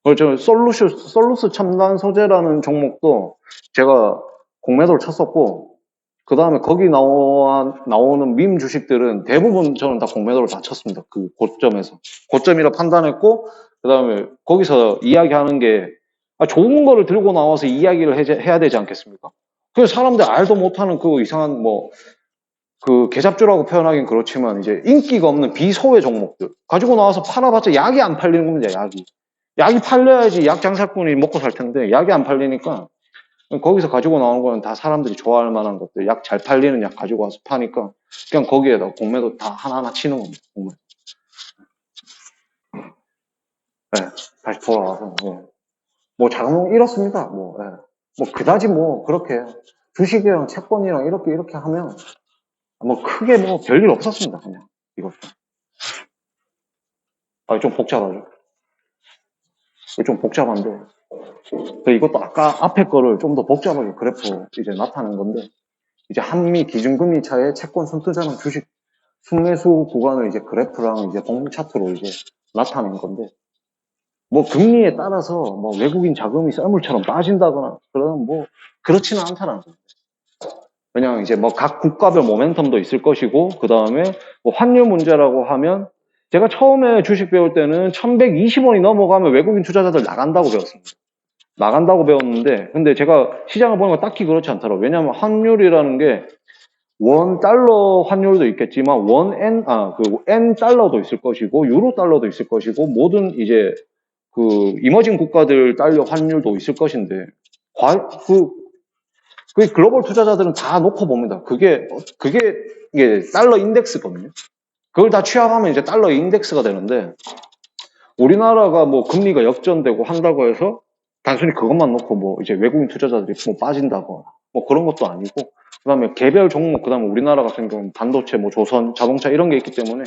그리고 솔루스 첨단 소재라는 종목도 제가 공매도를 쳤었고 그 다음에 거기 나오는 밈 주식들은 대부분 저는 다 공매도를 다 쳤습니다. 그 고점이라 판단했고 그 다음에 거기서 이야기하는 게 좋은 거를 들고 나와서 이야기를 해야 되지 않겠습니까? 그 사람들 알도 못하는 그 이상한 그 개잡주라고 표현하긴 그렇지만 이제 인기가 없는 비소외 종목들 가지고 나와서 팔아봤자 약이 안 팔리는 겁니다. 약이 팔려야지 약 장사꾼이 먹고 살 텐데 약이 안 팔리니까 거기서 가지고 나오는 거는 다 사람들이 좋아할 만한 것들 약 잘 팔리는 약 가지고 와서 파니까 그냥 거기에다 공매도 다 하나하나 치는 겁니다. 공매도. 예, 다시 돌아와서, 예. 뭐 자금 이렇습니다. 뭐, 예. 뭐 그다지 뭐 그렇게 주식이랑 채권이랑 이렇게 하면 뭐 크게 뭐 별일 없었습니다. 그냥 이것도. 아, 좀 복잡하죠. 좀 복잡한데. 이것도 아까 앞에 거를 좀 더 복잡하게 그래프 이제 나타낸 건데, 이제 한미 기준금리 차의 채권 순투자랑 주식 순매수 구간을 이제 그래프랑 이제 봉 차트로 이제 나타낸 건데, 뭐 금리에 따라서 뭐 외국인 자금이 썰물처럼 빠진다거나 그런 뭐 그렇지는 않다는 거예요. 왜냐하면 이제 뭐 각 국가별 모멘텀도 있을 것이고, 그 다음에 뭐 환율 문제라고 하면, 제가 처음에 주식 배울 때는 1120원이 넘어가면 외국인 투자자들 나간다고 배웠습니다. 나간다고 배웠는데, 근데 제가 시장을 보니까 딱히 그렇지 않더라고요. 왜냐하면 환율이라는 게 원 달러 환율도 있겠지만 엔 달러도 있을 것이고 유로 달러도 있을 것이고 모든 이제 그 이머징 국가들 달러 환율도 있을 것인데 그 글로벌 투자자들은 다 놓고 봅니다. 그게 이게 달러 인덱스거든요. 그걸 다 취합하면 이제 달러 인덱스가 되는데, 우리나라가 뭐 금리가 역전되고 한다고 해서 단순히 그것만 놓고 뭐 이제 외국인 투자자들이 뭐 빠진다거나 뭐 그런 것도 아니고, 그다음에 개별 종목, 그다음에 우리나라 같은 경우는 반도체, 뭐 조선, 자동차 이런 게 있기 때문에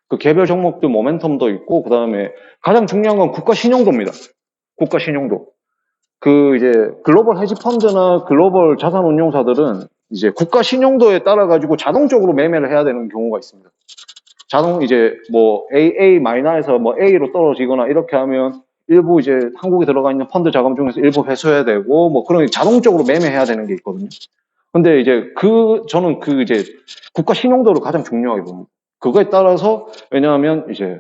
그 개별 종목들 모멘텀도 있고, 그다음에 가장 중요한 건 국가 신용도입니다. 국가 신용도. 그 이제 글로벌 헤지 펀드나 글로벌 자산 운용사들은 이제 국가 신용도에 따라 가지고 자동적으로 매매를 해야 되는 경우가 있습니다. 이제 뭐 AA 마이너에서 뭐 A로 떨어지거나 이렇게 하면 일부 이제 한국에 들어가 있는 펀드 자금 중에서 일부 회수해야 되고 뭐 그런 자동적으로 매매해야 되는 게 있거든요. 근데 이제 저는 이제 국가 신용도를 가장 중요하게 봅니다. 그거에 따라서, 왜냐하면 이제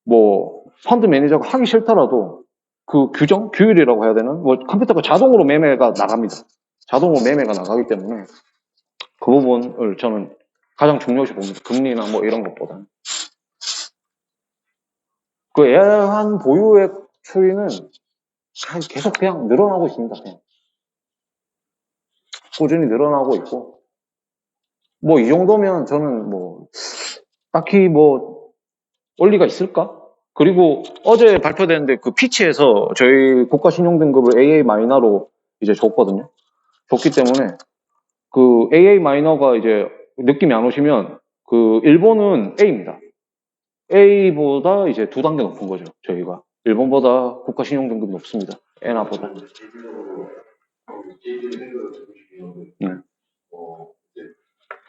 뭐 펀드 매니저가 하기 싫더라도 그 규율이라고 해야 되나? 뭐 컴퓨터가 자동으로 매매가 나갑니다. 자동으로 매매가 나가기 때문에 그 부분을 저는 가장 중요시 봅니다. 금리나 뭐 이런 것보다는. 그 애한 보유액 추이는 계속 그냥 늘어나고 있습니다. 그냥. 꾸준히 늘어나고 있고, 뭐 이 정도면 저는 뭐 딱히 뭐 원리가 있을까? 그리고 어제 발표됐는데 그 피치에서 저희 국가 신용 등급을 AA 마이너로 이제 줬거든요. 줬기 때문에 그 AA 마이너가 이제 느낌이 안 오시면 그 일본은 A입니다. A보다 이제 2단계 높은 거죠. 저희가 일본보다 국가 신용 등급이 높습니다. 엔화보다. 개인적으로 개인적인 생각을 듣고 싶긴 한데, 네. 이제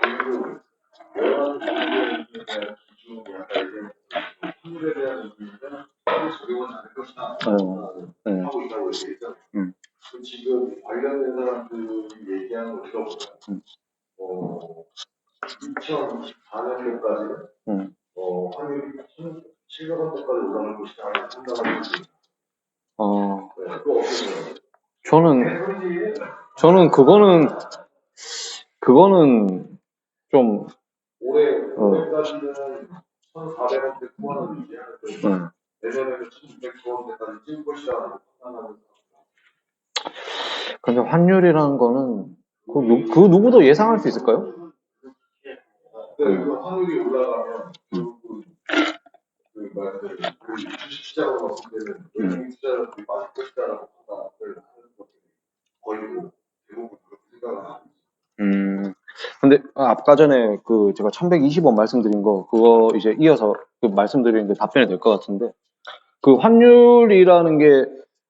개인적으로 외환 정책에 대한 기준이 약간 이제 환율에 대한 기준이나 적용은 않을 것이다 하고 있다고 얘기했잖아요. 지금 관련된 사람들이 얘기하는 거 들어보면 2024년도까지는 환율이 1,700원대까지 올라갈 것이다 하는 생각을 하고 있습니다. 그거 어떻게 저는 그거는 좀 올해까지는 1,400원대 후반을 유지하는데 내년에는 1,600원대까지 찔 것이라고 판단하는. 근데 환율이라는 거는 그 누구도 예상할 수 있을까요? 그 환율이 올라가면 그 주식 시장으로 봤을 때는 외국인 투자자들이 빠질 것이다라고 판단을 하는 것들이 거의 대부분 그렇게 생각을 하고 있어요. 근데 아까 전에 그 제가 1120원 말씀드린 거 그거 이제 이어서 그 말씀드리는 게 답변이 될 것 같은데, 그 환율이라는 게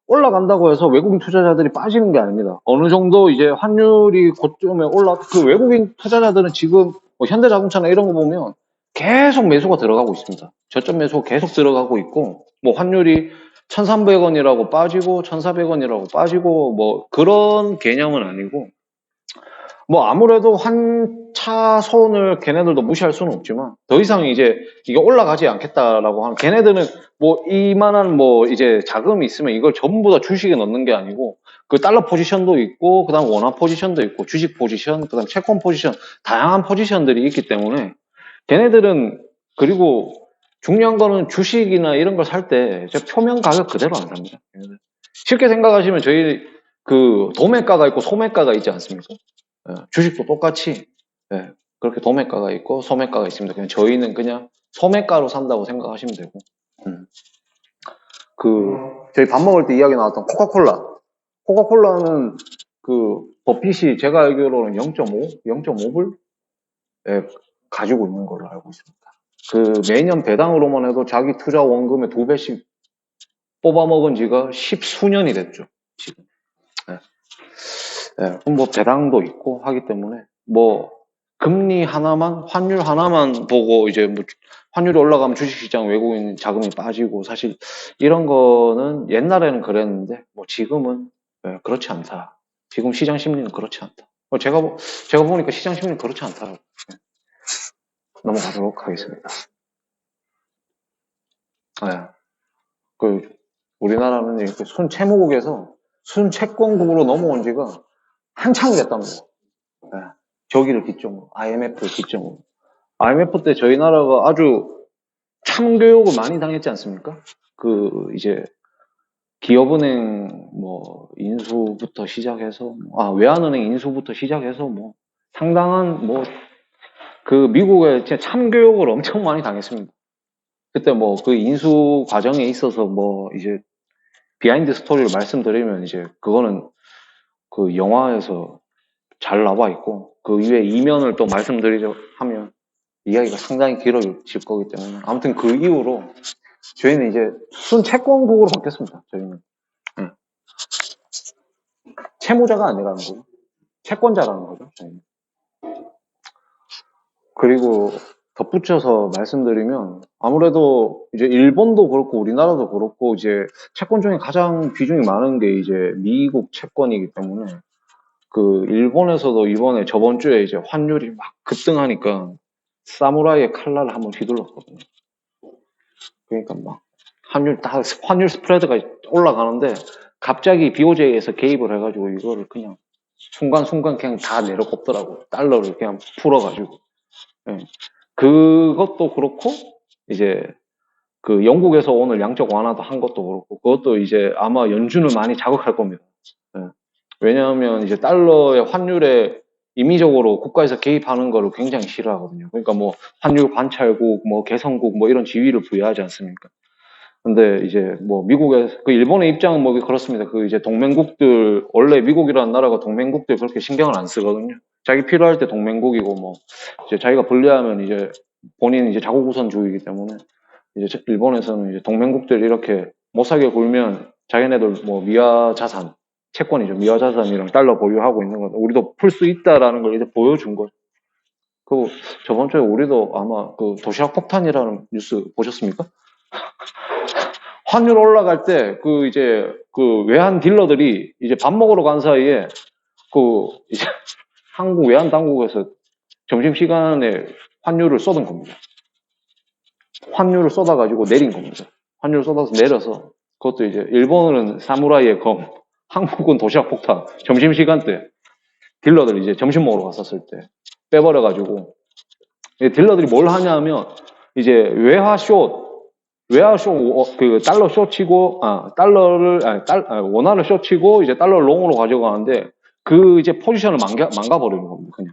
올라간다고 해서 외국인 투자자들이 빠지는 게 아닙니다. 어느 정도 이제 환율이 고점에 그 외국인 투자자들은 지금 뭐 현대자동차나 이런 거 보면 계속 매수가 들어가고 있습니다. 저점 매수가 계속 들어가고 있고, 뭐 환율이 1,300원이라고 빠지고 1,400원이라고 빠지고 뭐 그런 개념은 아니고, 뭐 아무래도 환차손을 걔네들도 무시할 수는 없지만 더 이상 이제 이게 올라가지 않겠다라고 하는, 걔네들은 뭐 이만한 뭐 이제 자금이 있으면 이걸 전부 다 주식에 넣는 게 아니고 그 달러 포지션도 있고 그다음 원화 포지션도 있고 주식 포지션, 그다음 채권 포지션, 다양한 포지션들이 있기 때문에 걔네들은, 그리고 중요한 거는 주식이나 이런 걸 살 때 표면 가격 그대로 안 삽니다. 걔네들. 쉽게 생각하시면 저희 그 도매가가 있고 소매가가 있지 않습니까? 주식도 똑같이 그렇게 도매가가 있고 소매가가 있습니다. 그냥 저희는 그냥 소매가로 산다고 생각하시면 되고, 저희 밥 먹을 때 이야기 나왔던 코카콜라는 버핏이 제가 알기로는 0.5불? 예, 가지고 있는 걸로 알고 있습니다. 매년 배당으로만 해도 자기 투자 원금의 2배씩 뽑아먹은 지가 10수년이 됐죠, 지금. 예. 예, 그럼 뭐 배당도 있고 하기 때문에 금리 하나만, 환율 하나만 보고 이제 환율이 올라가면 주식시장 외국인 자금이 빠지고 사실 이런 거는 옛날에는 그랬는데 지금은 그렇지 않다. 지금 시장 심리는 그렇지 않다. 제가 보니까 시장 심리는 그렇지 않다라고. 넘어가도록 하겠습니다. 우리나라는 이렇게 순채무국에서 순채권국으로 넘어온 지가 한참 됐답니다. 저기를 기점으로, IMF를 기점으로. IMF 때 저희 나라가 아주 참교육을 많이 당했지 않습니까? 이제 기업은행 인수부터 시작해서 외환은행 인수부터 시작해서 상당한 미국에 진짜 참교육을 엄청 많이 당했습니다. 그때 그 인수 과정에 있어서 이제 비하인드 스토리를 말씀드리면 이제 그거는 영화에서 잘 나와 있고 그 이외에 이면을 또 말씀드리려 하면 이야기가 상당히 길어질 거기 때문에 아무튼 그 이후로 저희는 이제 순채권국으로 바뀌었습니다. 저희는 채무자가 아니라는 거죠. 채권자라는 거죠. 저희는. 그리고 덧붙여서 말씀드리면 아무래도 이제 일본도 그렇고 우리나라도 그렇고 이제 채권 중에 가장 비중이 많은 게 이제 미국 채권이기 때문에 일본에서도 이번에 저번 주에 이제 환율이 막 급등하니까 사무라이의 칼날을 한번 휘둘렀거든요. 그러니까 환율 스프레드가 올라가는데 갑자기 BOJ에서 개입을 해가지고 이거를 그냥 순간순간 그냥 다 내려꼽더라고요. 달러를 그냥 풀어가지고. 네. 그것도 그렇고 이제 영국에서 오늘 양적 완화도 한 것도 그렇고 그것도 이제 아마 연준을 많이 자극할 겁니다. 네. 왜냐하면 이제 달러의 환율에 임의적으로 국가에서 개입하는 거를 굉장히 싫어하거든요. 그러니까 환율 관찰국, 개선국 이런 지위를 부여하지 않습니까? 근데 이제 미국의 일본의 입장은 그렇습니다. 이제 동맹국들 원래 미국이라는 나라가 동맹국들 그렇게 신경을 안 쓰거든요. 자기 필요할 때 동맹국이고 이제 자기가 불리하면 이제 본인 이제 자국 우선주의이기 때문에 이제 일본에서는 이제 동맹국들 이렇게 못 사게 굴면 자기네들 미화 자산 채권이죠. 미화 자산이랑 달러 보유하고 있는 거 우리도 풀 수 있다라는 걸 이제 보여준 거죠. 저번 주에 우리도 아마 도시락 폭탄이라는 뉴스 보셨습니까? 환율 올라갈 때 이제 외환 딜러들이 이제 밥 먹으러 간 사이에 이제 한국 외환 당국에서 점심시간에 환율을 쏟은 겁니다. 환율을 쏟아가지고 내린 겁니다. 환율을 쏟아서 내려서 그것도 이제 일본은 사무라이의 검, 한국은 도시락 폭탄. 점심시간 때 딜러들 이제 점심 먹으러 갔었을 때 빼버려가지고 딜러들이 뭘 하냐면 이제 달러 숏 치고, 원화를 숏 치고, 이제 달러를 롱으로 가져가는데, 이제 포지션을 망가버리는 겁니다, 그냥.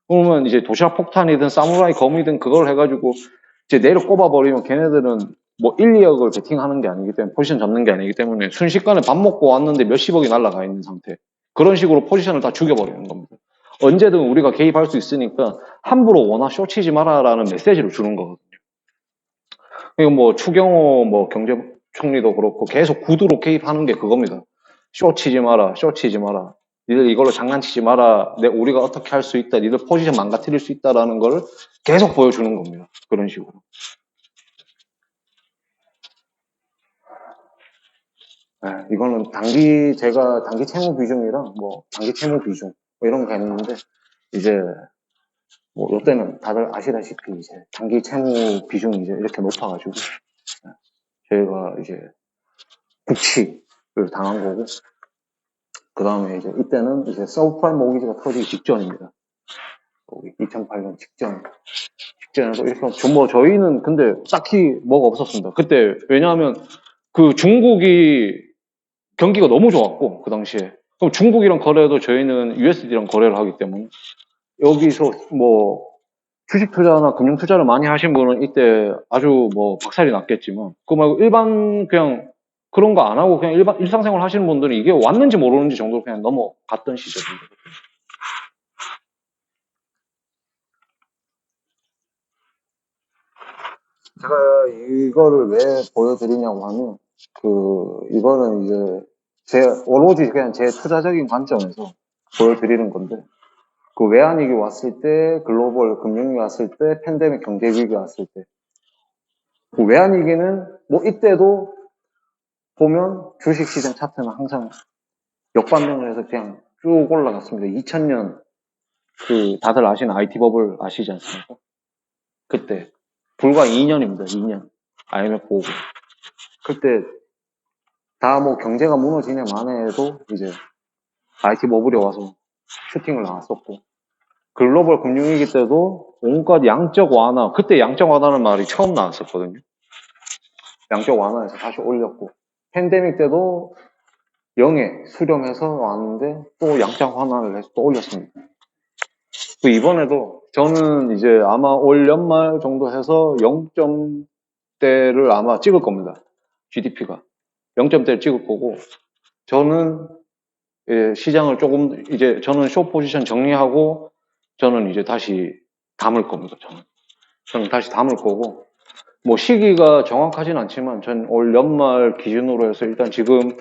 그러면 이제 도시락 폭탄이든 사무라이 검이든 그걸 해가지고, 이제 내려 꼽아버리면 걔네들은 1, 2억을 베팅하는 게 아니기 때문에, 포지션 잡는 게 아니기 때문에, 순식간에 밥 먹고 왔는데 몇십억이 날아가 있는 상태. 그런 식으로 포지션을 다 죽여버리는 겁니다. 언제든 우리가 개입할 수 있으니까, 함부로 원화 숏 치지 마라라는 메시지를 주는 거거든요. 이거 추경호 경제총리도 그렇고 계속 구두로 개입하는 게 그겁니다. 쇼 치지 마라. 니들 이걸로 장난치지 마라. 우리가 어떻게 할 수 있다. 니들 포지션 망가뜨릴 수 있다라는 걸 계속 보여주는 겁니다. 그런 식으로. 네, 이거는 제가 단기 채무 비중이랑 단기 채무 비중 이런 거 했는데 이제 이때는 다들 아시다시피 이제 단기 채무 비중이 이제 이렇게 높아가지고 저희가 이제 국치를 당한 거고 그 다음에 이제 이때는 이제 서브프라임 모기지가 터지기 직전입니다. 2008년 직전에도 이렇게 저희는 근데 딱히 뭐가 없었습니다. 그때 왜냐하면 중국이 경기가 너무 좋았고 그 당시에 그럼 중국이랑 거래도 저희는 USD랑 거래를 하기 때문에 여기서 주식 투자나 금융 투자를 많이 하신 분은 이때 아주 박살이 났겠지만 그거 말고 일반 그냥 그런 거 안 하고 그냥 일상생활 하시는 분들은 이게 왔는지 모르는지 정도로 그냥 넘어갔던 시절입니다. 제가 이거를 왜 보여드리냐고 하면, 이거는 이제 오로지 그냥 제 투자적인 관점에서 보여드리는 건데, 그 외환위기 왔을 때, 글로벌 금융위기 왔을 때, 팬데믹 경제위기 왔을 때, 그 외환위기는 뭐 이때도 보면 주식시장 차트는 항상 역반등을 해서 그냥 쭉 올라갔습니다. 2000년 다들 아시는 IT 버블 아시지 않습니까? 그때 불과 2년입니다. 2년 IMF 오고 그때 다 뭐 경제가 무너지냐 마냐 해도 이제 IT 버블이 와서 슈팅을 나왔었고 글로벌 금융위기 때도 온갖 양적 완화 그때 양적 완화라는 말이 처음 나왔었거든요. 양적 완화해서 다시 올렸고 팬데믹 때도 0에 수렴해서 왔는데 또 양적 완화를 해서 또 올렸습니다. 이번에도 저는 이제 아마 올 연말 정도 해서 0점대를 아마 찍을 겁니다. GDP가 0점대를 찍을 거고 저는 시장을 조금 이제 저는 숏 포지션 정리하고 저는 이제 다시 담을 겁니다. 저는 다시 담을 거고 뭐 시기가 정확하진 않지만 전 올 연말 기준으로 해서 일단 지금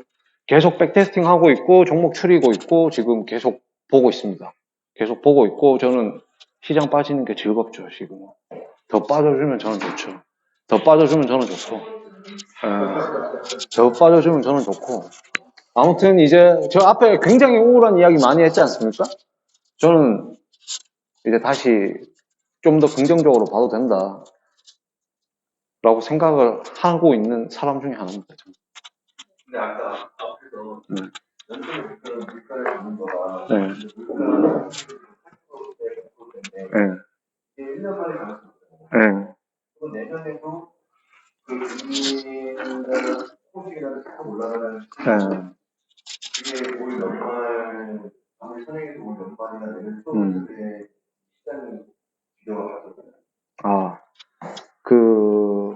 계속 백테스팅 하고 있고 종목 추리고 있고 지금 계속 보고 있습니다. 계속 보고 있고 저는 시장 빠지는 게 즐겁죠. 지금 더 빠져주면 저는 좋죠. 더 빠져주면 저는 좋고 더 빠져주면 저는 좋고 아무튼 이제 저 앞에 굉장히 우울한 이야기 많이 했지 않습니까? 저는 이제 다시 좀 더 긍정적으로 봐도 된다 라고 생각을 하고 있는 사람 중에 하나입니다. 저는. 근데 아까 앞에서 연준 물가를 잡는 거가 네. 네. 1년 만에 가는 거잖아요. 네. 그럼 내년에도 그 금리는 조금씩이라도 계속 올라가는 네. 그게 올 연말 아무리 선행해도 올 연말이나 내년 초에 시장이 기대가 가잖아요.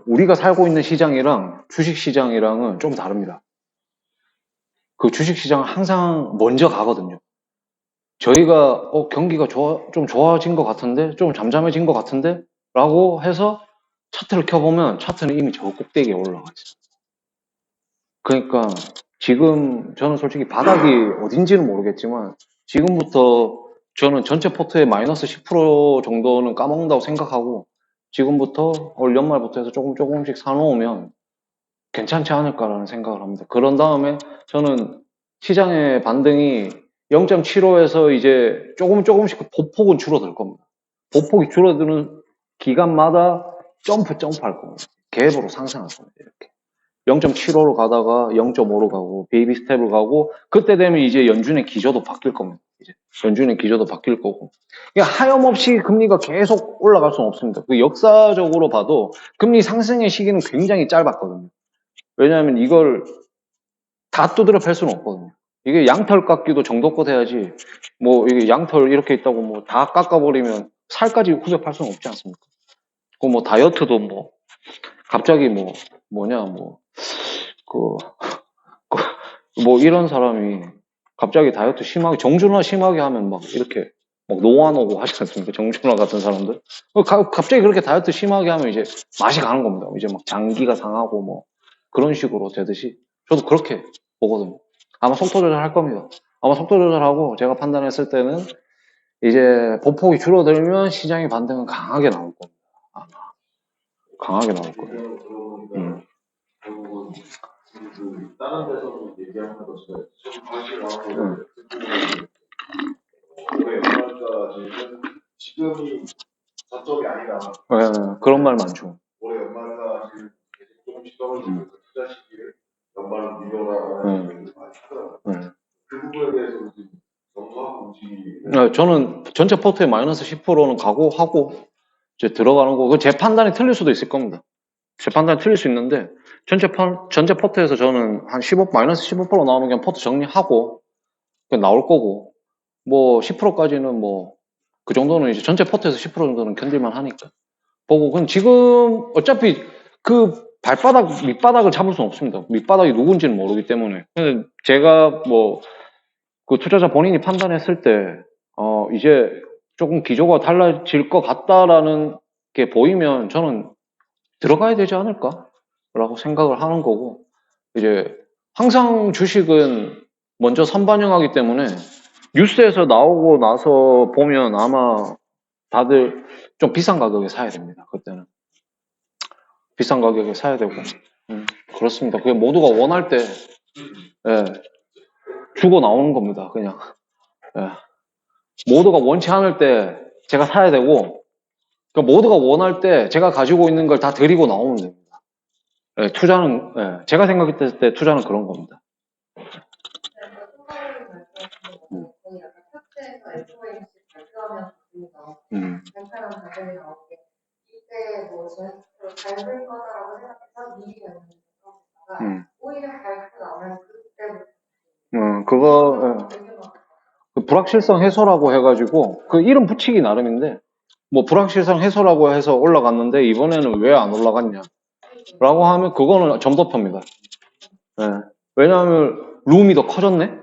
우리가 살고 있는 시장이랑 주식 시장이랑은 좀 다릅니다. 그 주식 시장은 항상 먼저 가거든요. 저희가 경기가 좀 좋아진 것 같은데 좀 잠잠해진 것 같은데 라고 해서 차트를 켜보면 차트는 이미 저 꼭대기에 올라가 있어요. 그러니까 지금 저는 솔직히 바닥이 어딘지는 모르겠지만 지금부터 저는 전체 포트의 마이너스 10% 정도는 까먹는다고 생각하고 지금부터 올 연말부터 해서 조금씩 사놓으면 괜찮지 않을까라는 생각을 합니다. 그런 다음에 저는 시장의 반등이 0.75에서 이제 조금씩 그 보폭은 줄어들 겁니다. 보폭이 줄어드는 기간마다 점프할 겁니다. 갭으로 상승할 겁니다. 이렇게 0.75로 가다가 0.5로 가고 베이비 스텝을 가고 그때 되면 이제 연준의 기조도 바뀔 겁니다. 이제 연준의 기조도 바뀔 거고 하염없이 금리가 계속 올라갈 수는 없습니다. 그 역사적으로 봐도 금리 상승의 시기는 굉장히 짧았거든요. 왜냐하면 이걸 다 두드려 팰 수는 없거든요. 이게 양털 깎기도 정도껏 해야지 뭐 이게 양털 이렇게 있다고 뭐 다 깎아버리면 살까지 후벼팔 수는 없지 않습니까? 그 뭐 다이어트도 뭐 갑자기 뭐 이런 사람이 갑자기 다이어트 심하게 정준하 심하게 하면 막 이렇게 막 노안 오고 하지 않습니까? 정준하 같은 사람들 갑자기 그렇게 다이어트 심하게 하면 이제 맛이 가는 겁니다. 이제 막 장기가 상하고 뭐 그런 식으로 되듯이 저도 그렇게 보거든요. 아마 속도 조절할 겁니다. 아마 속도 조절하고 제가 판단했을 때는 이제 보폭이 줄어들면 시장의 반등은 강하게 나올 겁니다. 아마 강하게 나올 거예요. 결국은 그 다른 데서도 얘기하는 것처럼 좀 다시 나오고 올해 연말까지는 지금이 저점이 아니다. 그런 말 많죠. 올해 연말까지 계속 조금씩 떨어지면서 투자 시기를 연말로 미뤄라라는 얘기를 많이 하더라고요. 그 부분에 대해서 지금 검토하고 움직이. 저는 전체 포트에 마이너스 10%는 각오하고 이제 들어가는 거고 제 판단이 틀릴 수도 있을 겁니다. 제 판단이 틀릴 수 있는데 전체 포트에서 저는 한 마이너스 15% 나오면 그냥 포트 정리하고 그냥 나올 거고 뭐 10%까지는 뭐 그 정도는 이제 전체 포트에서 10% 정도는 견딜만 하니까 보고 그럼 지금 어차피 그 밑바닥을 잡을 수는 없습니다. 밑바닥이 누군지는 모르기 때문에. 근데 제가 뭐, 그 투자자 본인이 판단했을 때, 이제 조금 기조가 달라질 것 같다라는 게 보이면 저는 들어가야 되지 않을까? 라고 생각을 하는 거고, 이제 항상 주식은 먼저 선반영하기 때문에 뉴스에서 나오고 나서 보면 아마 다들 좀 비싼 가격에 사야 됩니다. 그때는. 비싼 가격에 사야 되고. 그렇습니다. 그게 모두가 원할 때, 예, 주고 나오는 겁니다. 그냥. 예. 모두가 원치 않을 때 제가 사야 되고, 그러니까 모두가 원할 때 제가 가지고 있는 걸 다 드리고 나오면 됩니다. 예, 투자는, 예, 제가 생각했을 때 투자는 그런 겁니다. 거의 약간 탑재에서 FOMC 발표하면 괜찮은 가격이 나오게 이때 뭐 제스처로 밟을 거다라고 생각해서 미리 연습하다가 오히려 밟고 나면 그때부터 그거, 그 불확실성 해소라고 해가지고, 그 이름 붙이기 나름인데, 뭐 불확실성 해소라고 해서 올라갔는데, 이번에는 왜 안 올라갔냐? 라고 하면, 그거는 점도표입니다. 예. 왜냐하면, 룸이 더 커졌네?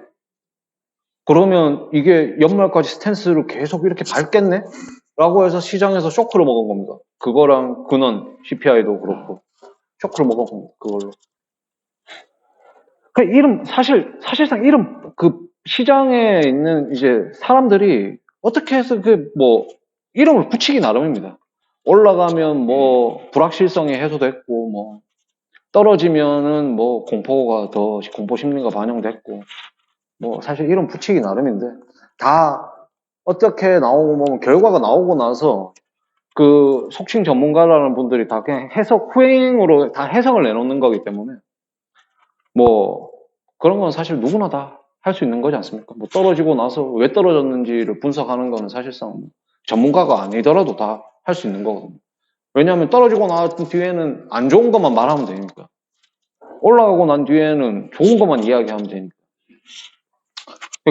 그러면 이게 연말까지 스탠스를 계속 이렇게 밟겠네? 라고 해서 시장에서 쇼크를 먹은 겁니다. 그거랑 근원, CPI도 그렇고, 쇼크를 먹은 겁니다. 그걸로. 그 이름, 사실상 이름, 그 시장에 있는 이제 사람들이 어떻게 해서 이름을 붙이기 나름입니다. 올라가면 뭐, 불확실성이 해소됐고, 뭐, 떨어지면은 뭐, 공포 심리가 반영됐고, 뭐, 사실 이름 붙이기 나름인데, 다 어떻게 나오고, 뭐, 결과가 나오고 나서, 그 속칭 전문가라는 분들이 다 그냥 후행으로 다 해석을 내놓는 거기 때문에, 뭐, 그런 건 사실 누구나 다 할 수 있는 거지 않습니까? 뭐 떨어지고 나서 왜 떨어졌는지를 분석하는 거는 사실상 전문가가 아니더라도 다 할 수 있는 거거든요. 왜냐하면 떨어지고 난 뒤에는 안 좋은 것만 말하면 되니까. 올라가고 난 뒤에는 좋은 것만 이야기하면 되니까.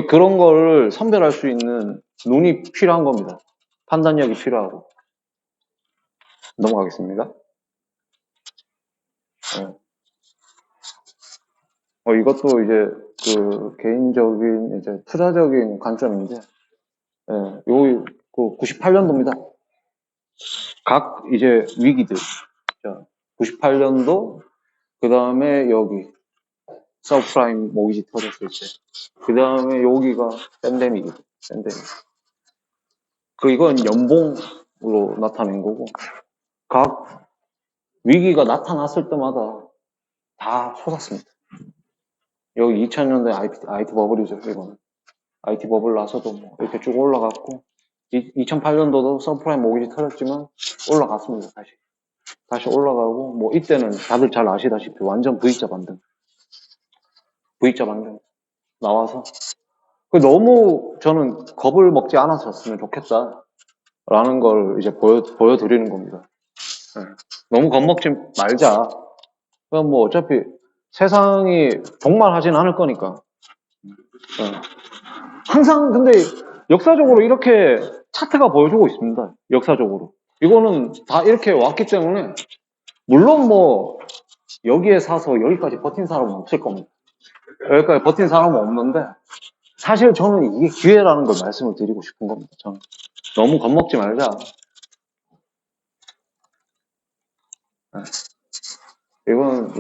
그런 거를 선별할 수 있는 눈이 필요한 겁니다. 판단력이 필요하고. 넘어가겠습니다. 이것도 이제 그 개인적인 이제 투자적인 관점인데, 요 98년도입니다. 각 이제 위기들. 98년도, 그 다음에 여기 서브프라임 모기지 터졌을 때, 그 다음에 여기가 팬데믹이죠. 팬데믹. 이건 연봉으로 나타낸 거고, 각 위기가 나타났을 때마다 다 솟았습니다. 여기 2000년대 IT 버블이죠, 이거는. IT 버블 나서도 뭐 이렇게 쭉 올라갔고, 2008년도도 서브프라임 모기지 터졌지만 올라갔습니다, 다시 올라가고, 뭐 이때는 다들 잘 아시다시피 완전 V자 반등 나와서, 너무 저는 겁을 먹지 않았었으면 좋겠다라는 걸 이제 보여드리는 겁니다. 너무 겁먹지 말자. 그럼 뭐 어차피 세상이 종말하진 않을 거니까. 항상 근데 역사적으로 이렇게 차트가 보여주고 있습니다. 역사적으로. 이거는 다 이렇게 왔기 때문에, 물론 뭐 여기에 사서 여기까지 버틴 사람은 없을 겁니다. 여기까지 버틴 사람은 없는데, 사실 저는 이게 기회라는 걸 말씀을 드리고 싶은 겁니다. 저는 너무 겁먹지 말자. 이건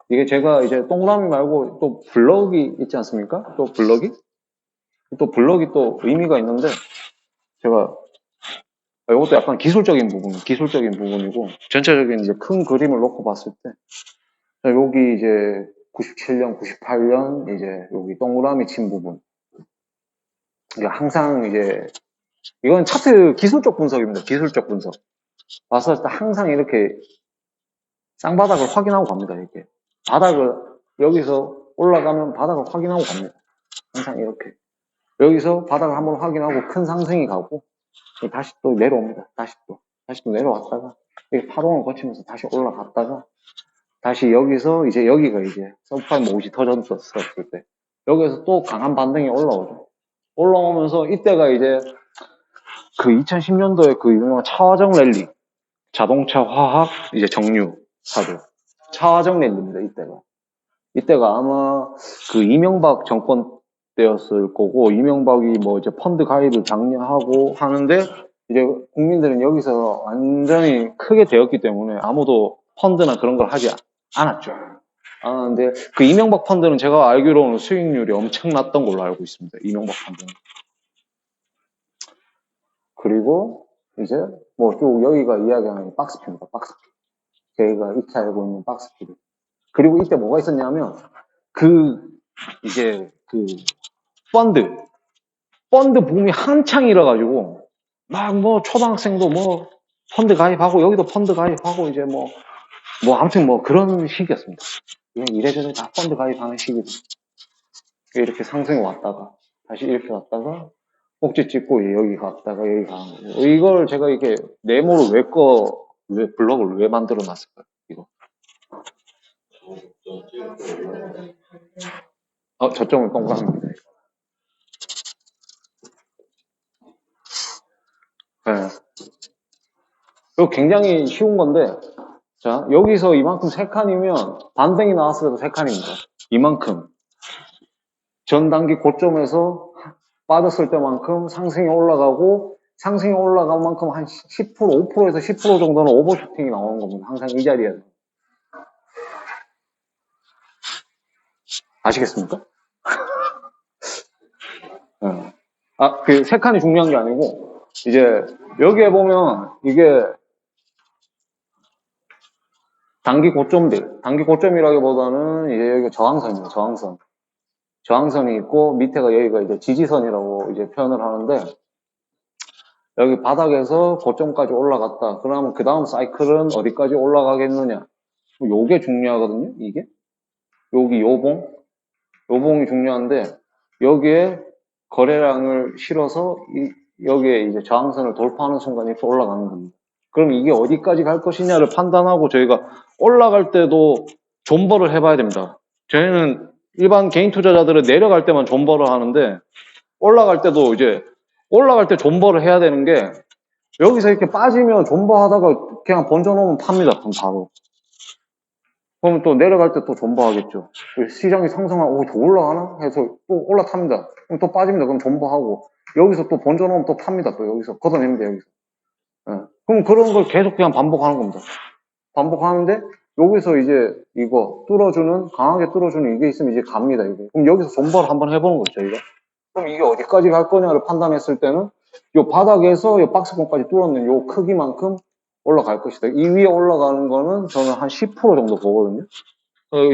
이게 제가 이제 동그라미 말고 또 블럭이 있지 않습니까? 또 블럭이 또 의미가 있는데, 제가 이것도 약간 기술적인 부분이고, 전체적인 이제 큰 그림을 놓고 봤을 때, 여기 이제 97년, 98년 이제 여기 동그라미 친 부분, 이게 항상 이제 이건 차트 기술적 분석입니다. 기술적 분석. 봤을 때 항상 이렇게 쌍바닥을 확인하고 갑니다. 이렇게 여기서 올라가면 바닥을 확인하고 갑니다. 항상 이렇게 여기서 바닥을 한번 확인하고 큰 상승이 가고, 다시 또 내려옵니다. 다시 또 내려왔다가 이렇게 파동을 거치면서 다시 올라갔다가, 다시 여기서 이제 여기가 이제 서브프라임 모기지 터졌었을 때, 여기서 또 강한 반등이 올라오죠. 올라오면서 이때가 이제 그 2010년도에 그 유명한 차화정 랠리, 자동차, 화학, 이제 정유, 차도. 차화정 랠리입니다, 이때가. 이때가 아마 그 이명박 정권 때였을 거고, 이명박이 뭐 이제 펀드 가입을 장려하고 하는데, 이제 국민들은 여기서 완전히 크게 되었기 때문에 아무도 펀드나 그런 걸 하지 않았죠. 근데 그 이명박 펀드는 제가 알기로는 수익률이 엄청 났던 걸로 알고 있습니다. 이명박 펀드는. 그리고 이제 뭐 쭉 여기가 이야기하는 박스피입니다. 박스피. 저희가 익히 알고 있는 박스피. 그리고 이때 뭐가 있었냐면 이제 펀드 붐이 한창 일어가지고 막 뭐 초등학생도 뭐 펀드 가입하고 여기도 펀드 가입하고 이제 뭐 아무튼 뭐 그런 시기였습니다. 이래저래 다 펀드 가입하는 시기죠. 이렇게 상승이 왔다가 다시 이렇게 왔다가 꼭지 찍고 여기 갔다가 여기 가는 거고. 이걸 제가 이렇게 네모로 왜 블럭을 왜 만들어 놨을까요? 이거. 저점은 동그랍니다. 네. 이거 굉장히 쉬운 건데, 자, 여기서 이만큼 3칸이면 반등이 나왔을 때도 3칸입니다. 이만큼. 전 단기 고점에서 빠졌을 때만큼 상승이 올라가고, 상승이 올라간 만큼 한 10%, 5%에서 10% 정도는 오버슈팅이 나오는 겁니다. 항상 이 자리에서. 아시겠습니까? 네. 그 3칸이 중요한 게 아니고, 이제 여기에 보면 이게 단기 고점이라기보다는 이제 여기가 저항선입니다. 저항선이 있고 밑에가 여기가 이제 지지선이라고 이제 표현을 하는데, 여기 바닥에서 고점까지 올라갔다. 그러면 그 다음 사이클은 어디까지 올라가겠느냐? 요게 중요하거든요. 이게 여기 요봉이 중요한데, 여기에 거래량을 실어서 여기에 이제 저항선을 돌파하는 순간 이렇게 올라가는 겁니다. 그럼 이게 어디까지 갈 것이냐를 판단하고 저희가 올라갈 때도 존버를 해봐야 됩니다. 저희는 일반 개인 투자자들은 내려갈 때만 존버를 하는데, 올라갈 때도 이제 올라갈 때 존버를 해야 되는 게, 여기서 이렇게 빠지면 존버하다가 그냥 번져놓으면 팝니다. 그럼 바로. 그럼 또 내려갈 때 또 존버하겠죠. 시장이 상승하고 더 올라가나 해서 또 올라탑니다. 그럼 또 빠집니다. 그럼 존버하고 여기서 또 번져놓으면 또 팝니다. 또 여기서 걷어냅니다. 여기서. 그럼 그런 걸 계속 그냥 반복하는 겁니다. 반복하는데 여기서 이제 이거 강하게 뚫어주는 이게 있으면 이제 갑니다. 이게. 그럼 여기서 존버를 한번 해보는 거죠. 저희가. 그럼 이게 어디까지 갈 거냐를 판단했을 때는 요 바닥에서 요 박스권까지 뚫었는 요 크기만큼 올라갈 것이다. 이 위에 올라가는 거는 저는 한 10% 정도 보거든요.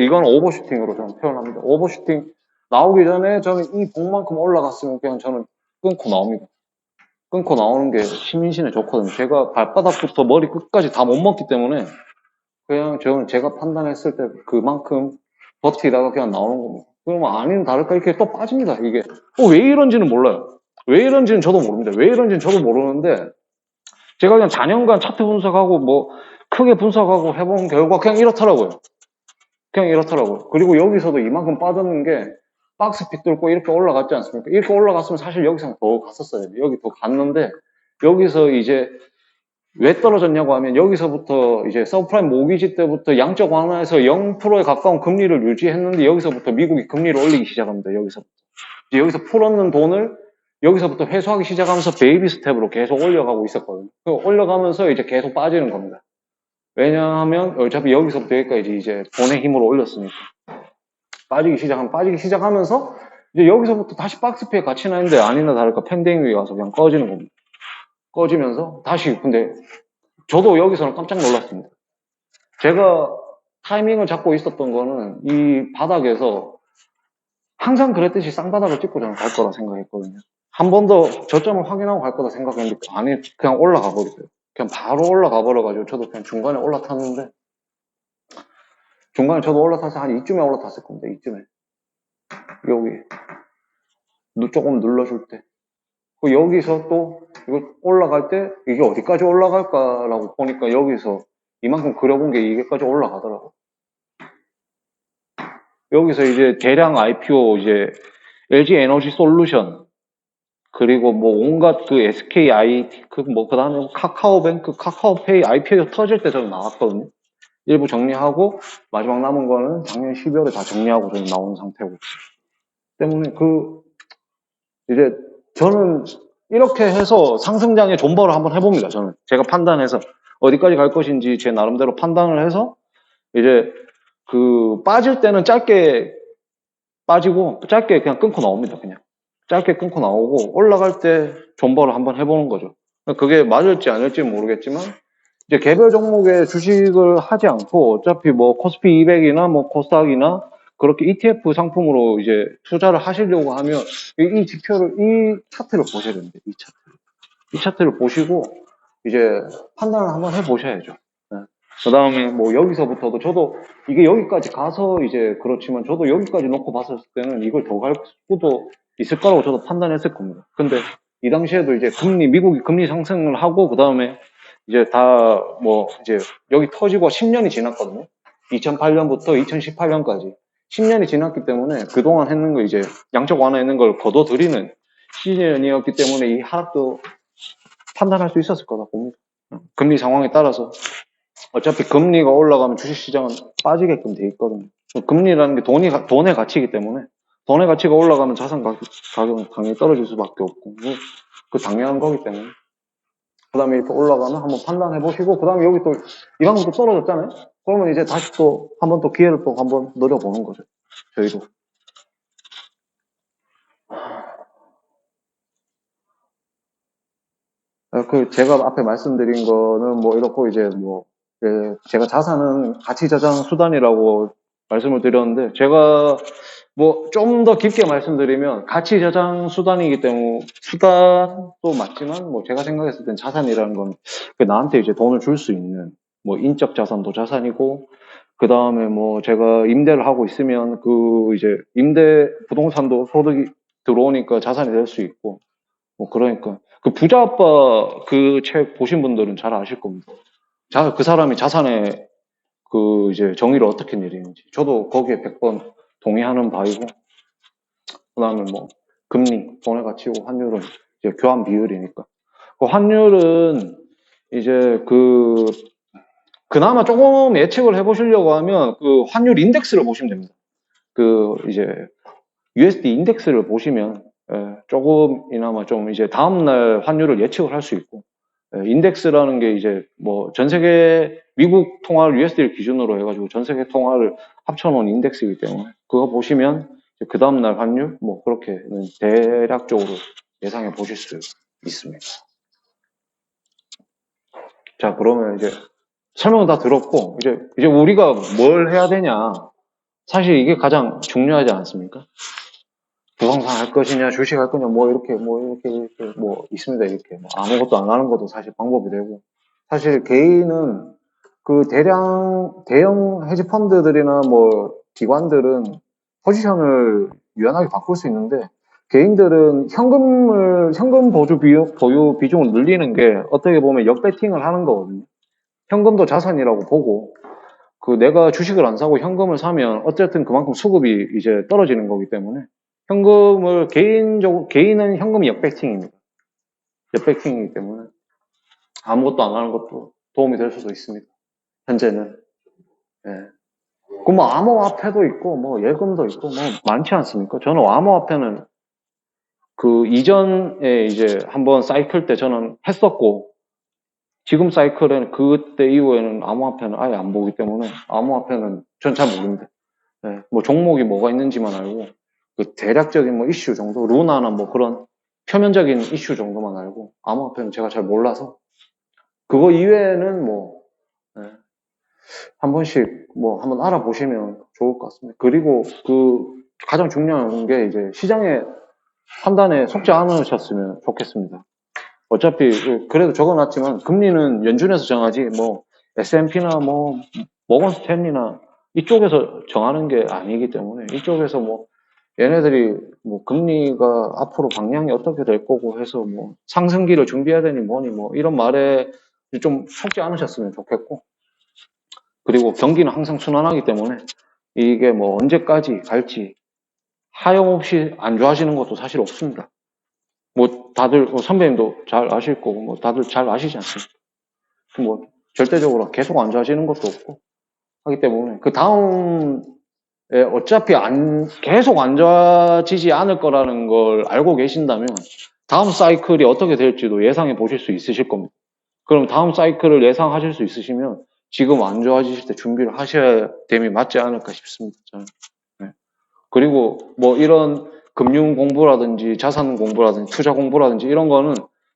이건 오버슈팅으로 저는 표현합니다. 오버슈팅 나오기 전에 저는 이 봉만큼 올라갔으면 그냥 저는 끊고 나옵니다. 끊고 나오는 게 시민신에 좋거든요. 제가 발바닥부터 머리 끝까지 다 못 먹기 때문에 그냥 저는 제가 판단했을 때 그만큼 버티다가 그냥 나오는 겁니다. 그러면 아니면 다를까 이렇게 또 빠집니다. 이게 왜 이런지는 몰라요. 왜 이런지는 저도 모릅니다. 왜 이런지는 저도 모르는데 제가 그냥 단연간 차트 분석하고 뭐 크게 분석하고 해본 결과 그냥 이렇더라고요. 그리고 여기서도 이만큼 빠졌는 게 박스핏 뚫고 이렇게 올라갔지 않습니까? 이렇게 올라갔으면 사실 여기서 더 갔었어야 돼요. 여기 더 갔는데 여기서 이제 왜 떨어졌냐고 하면 여기서부터 이제 서브프라임 모기지 때부터 양적 완화에서 0%에 가까운 금리를 유지했는데 여기서부터 미국이 금리를 올리기 시작합니다. 여기서 풀었는 돈을 여기서부터 회수하기 시작하면서 베이비 스텝으로 계속 올려가고 있었거든요. 올려가면서 이제 계속 빠지는 겁니다. 왜냐하면 어차피 여기서부터 여기까지 이제 돈의 힘으로 올렸으니까 빠지기 시작하면서 이제 여기서부터 다시 박스피에 같이 나는데 아니나 다를까 팬데믹이 와서 그냥 꺼지는 겁니다. 꺼지면서 다시 근데 저도 여기서는 깜짝 놀랐습니다. 제가 타이밍을 잡고 있었던 거는 이 바닥에서 항상 그랬듯이 쌍바닥을 찍고 저는 갈 거라 생각했거든요. 한 번 더 저점을 확인하고 갈 거다 생각했는데 아니 그냥 올라가 버렸어요. 그냥 바로 올라가 버려가지고 저도 그냥 중간에 올라탔는데 중간에 저도 올라타서 한 이쯤에 올라탔을 겁니다. 이쯤에 여기 조금 눌러줄 때 여기서 또 이거 올라갈 때 이게 어디까지 올라갈까라고 보니까 여기서 이만큼 그려본 게 이게까지 올라가더라고. 여기서 이제 대량 IPO 이제 LG 에너지 솔루션 그리고 뭐 온갖 그 SKI 그 다음에 카카오뱅크 카카오페이 IPO 터질 때 저는 나왔거든요. 일부 정리하고 마지막 남은 거는 작년 12월에 다 정리하고 저는 나온 상태고 때문에 이제 저는 이렇게 해서 상승장의 존버를 한번 해봅니다. 저는 제가 판단해서 어디까지 갈 것인지 제 나름대로 판단을 해서 이제 빠질 때는 짧게 빠지고 짧게 그냥 끊고 나옵니다. 그냥 짧게 끊고 나오고 올라갈 때 존버를 한번 해보는 거죠. 그게 맞을지 아닐지는 모르겠지만 이제 개별 종목의 주식을 하지 않고 어차피 뭐 코스피 200이나 뭐 코스닥이나 그렇게 ETF 상품으로 이제 투자를 하시려고 하면 이 지표를, 이 차트를 보셔야 됩니다. 이 차트를 보시고 이제 판단을 한번 해보셔야죠. 그 다음에 뭐 여기서부터도 저도 이게 여기까지 가서 이제 그렇지만 저도 여기까지 놓고 봤을 때는 이걸 더 갈 수도 있을 거라고 저도 판단했을 겁니다. 근데 이 당시에도 이제 미국이 금리 상승을 하고 그 다음에 이제 이제 여기 터지고 10년이 지났거든요. 2008년부터 2018년까지 10년이 지났기 때문에 그동안 했는 거 이제 양적 완화했는 걸 거둬들이는 시즌이었기 때문에 이 하락도 판단할 수 있었을 거다 봅니다. 금리 상황에 따라서 어차피 금리가 올라가면 주식시장은 빠지게끔 돼 있거든요. 금리라는 게 돈의 가치이기 때문에 돈의 가치가 올라가면 자산 가격은 당연히 떨어질 수밖에 없고 그 당연한 거기 때문에 그 다음에 이렇게 올라가면 한번 판단해 보시고 그 다음에 여기 또 이 방금 또 떨어졌잖아요. 그러면 이제 다시 또 한번 또 기회를 또 한번 노려보는 거죠. 저희도. 제가 앞에 말씀드린 거는 뭐 이렇고 이제 뭐 제가 자산은 가치 저장 수단이라고 말씀을 드렸는데 제가 뭐 좀 더 깊게 말씀드리면 가치 저장 수단이기 때문에 수단도 맞지만 뭐 제가 생각했을 땐 자산이라는 건 나한테 이제 돈을 줄 수 있는 뭐 인적 자산도 자산이고 그 다음에 뭐 제가 임대를 하고 있으면 이제 임대 부동산도 소득이 들어오니까 자산이 될 수 있고 뭐 그러니까 부자 아빠 그 책 보신 분들은 잘 아실 겁니다. 그 사람이 자산의 이제 정의를 어떻게 내리는지 저도 거기에 100번 동의하는 바이고 그 다음에 뭐 금리, 돈의 가치고 환율은 이제 교환 비율이니까 환율은 이제 그나마 조금 예측을 해보시려고 하면 환율 인덱스를 보시면 됩니다. 이제 USD 인덱스를 보시면 조금이나마 좀 이제 다음날 환율을 예측을 할 수 있고 인덱스라는 게 이제 뭐 전 세계 미국 통화를 USD를 기준으로 해가지고 전 세계 통화를 합쳐놓은 인덱스이기 때문에 그거 보시면 그 다음날 환율 뭐 그렇게는 대략적으로 예상해 보실 수 있습니다. 자 그러면 이제 설명은 다 들었고 이제 우리가 뭘 해야 되냐 사실 이게 가장 중요하지 않습니까? 부동산 할 것이냐, 주식 할 거냐, 이렇게 있습니다. 이렇게. 아무것도 안 하는 것도 사실 방법이 되고. 사실 개인은 대형 헤지펀드들이나 기관들은 포지션을 유연하게 바꿀 수 있는데, 개인들은 현금 보유 비중을 늘리는 게 어떻게 보면 역배팅을 하는 거거든요. 현금도 자산이라고 보고, 내가 주식을 안 사고 현금을 사면 어쨌든 그만큼 수급이 이제 떨어지는 거기 때문에, 개인은 현금이 역배팅입니다. 역배팅이기 때문에 아무것도 안 하는 것도 도움이 될 수도 있습니다. 현재는. 예. 암호화폐도 있고, 예금도 있고, 많지 않습니까? 저는 암호화폐는 이전에 이제 한번 사이클 때 저는 했었고, 지금 사이클에는 그때 이후에는 암호화폐는 아예 안 보기 때문에, 암호화폐는 전 잘 모릅니다. 예. 종목이 뭐가 있는지만 알고, 대략적인 이슈 정도, 루나나 그런 표면적인 이슈 정도만 알고, 암호화폐는 제가 잘 몰라서, 그거 이외에는 예, 한 번씩 한번 알아보시면 좋을 것 같습니다. 그리고 가장 중요한 게 이제 시장의 판단에 속지 않으셨으면 좋겠습니다. 어차피 그래도 적어놨지만 금리는 연준에서 정하지 S&P나 모건 스탠리나 이쪽에서 정하는 게 아니기 때문에 이쪽에서 얘네들이 금리가 앞으로 방향이 어떻게 될 거고 해서 상승기를 준비해야 되니 뭐니 이런 말에 좀 속지 않으셨으면 좋겠고 그리고 경기는 항상 순환하기 때문에 이게 언제까지 갈지 하염없이 안 좋아지는 것도 사실 없습니다. 다들 선배님도 잘 아실 거고 다들 잘 아시지 않습니까? 절대적으로 계속 안 좋아지는 것도 없고 하기 때문에 그 다음에 어차피 계속 안 좋아지지 않을 거라는 걸 알고 계신다면 다음 사이클이 어떻게 될지도 예상해 보실 수 있으실 겁니다. 그럼 다음 사이클을 예상하실 수 있으시면 지금 안 좋아지실 때 준비를 하셔야 됨이 맞지 않을까 싶습니다. 저는. 네. 그리고 뭐 이런 금융 공부라든지 자산 공부라든지 투자 공부라든지 이런 거는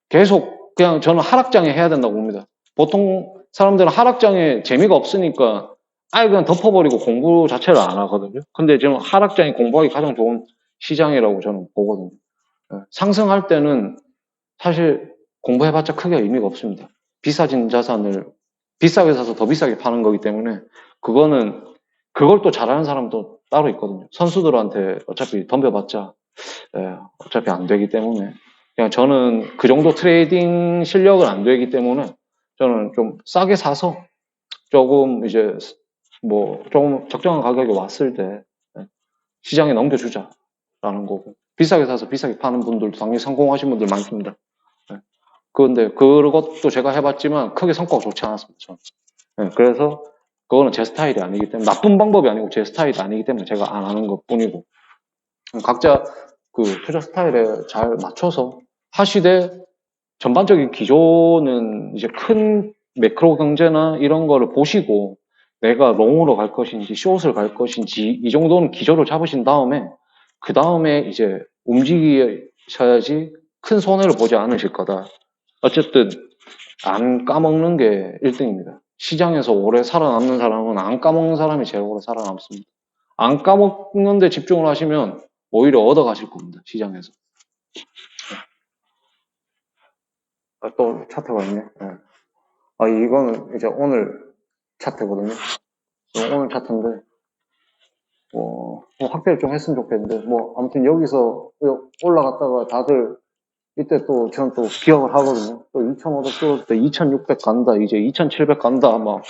계속 그냥 저는 하락장에 해야 된다고 봅니다. 보통 사람들은 하락장에 재미가 없으니까 아예 그냥 덮어버리고 공부 자체를 안 하거든요. 근데 저는 하락장이 공부하기 가장 좋은 시장이라고 저는 보거든요. 네. 상승할 때는 사실 공부해봤자 크게 의미가 없습니다. 비싸진 자산을 비싸게 사서 더 비싸게 파는 거기 때문에 그걸 또 잘하는 사람도 따로 있거든요. 선수들한테 어차피 덤벼봤자 어차피 안 되기 때문에 그냥 저는 그 정도 트레이딩 실력은 안 되기 때문에 저는 좀 싸게 사서 조금 이제 뭐 조금 적정한 가격에 왔을 때 시장에 넘겨주자라는 거고 비싸게 사서 비싸게 파는 분들도 당연히 성공하신 분들 많습니다. 그런데 그것도 제가 해봤지만 크게 성과가 좋지 않았습니다. 저는. 그래서 그거는 제 스타일이 아니기 때문에 나쁜 방법이 아니고 제 스타일이 아니기 때문에 제가 안 하는 것 뿐이고 각자 그 투자 스타일에 잘 맞춰서 하시되 전반적인 기조는 이제 큰 매크로 경제나 이런 거를 보시고 내가 롱으로 갈 것인지 숏을 갈 것인지 이 정도는 기조를 잡으신 다음에 그 다음에 이제 움직이셔야지 큰 손해를 보지 않으실 거다. 어쨌든 안 까먹는 게 1등입니다. 시장에서 오래 살아남는 사람은 안 까먹는 사람이 제일 오래 살아남습니다. 안 까먹는 데 집중을 하시면 오히려 얻어가실 겁니다. 시장에서. 또 차트가 있네. 이거는 이제 오늘 차트거든요. 오늘 차트인데 뭐 확대를 좀 했으면 좋겠는데 뭐 아무튼 여기서 올라갔다가 다들 이때 또 저는 또 기억을 하거든요. 또 2,500 뚫었을 때 2,600 간다, 이제 2,700 간다, 막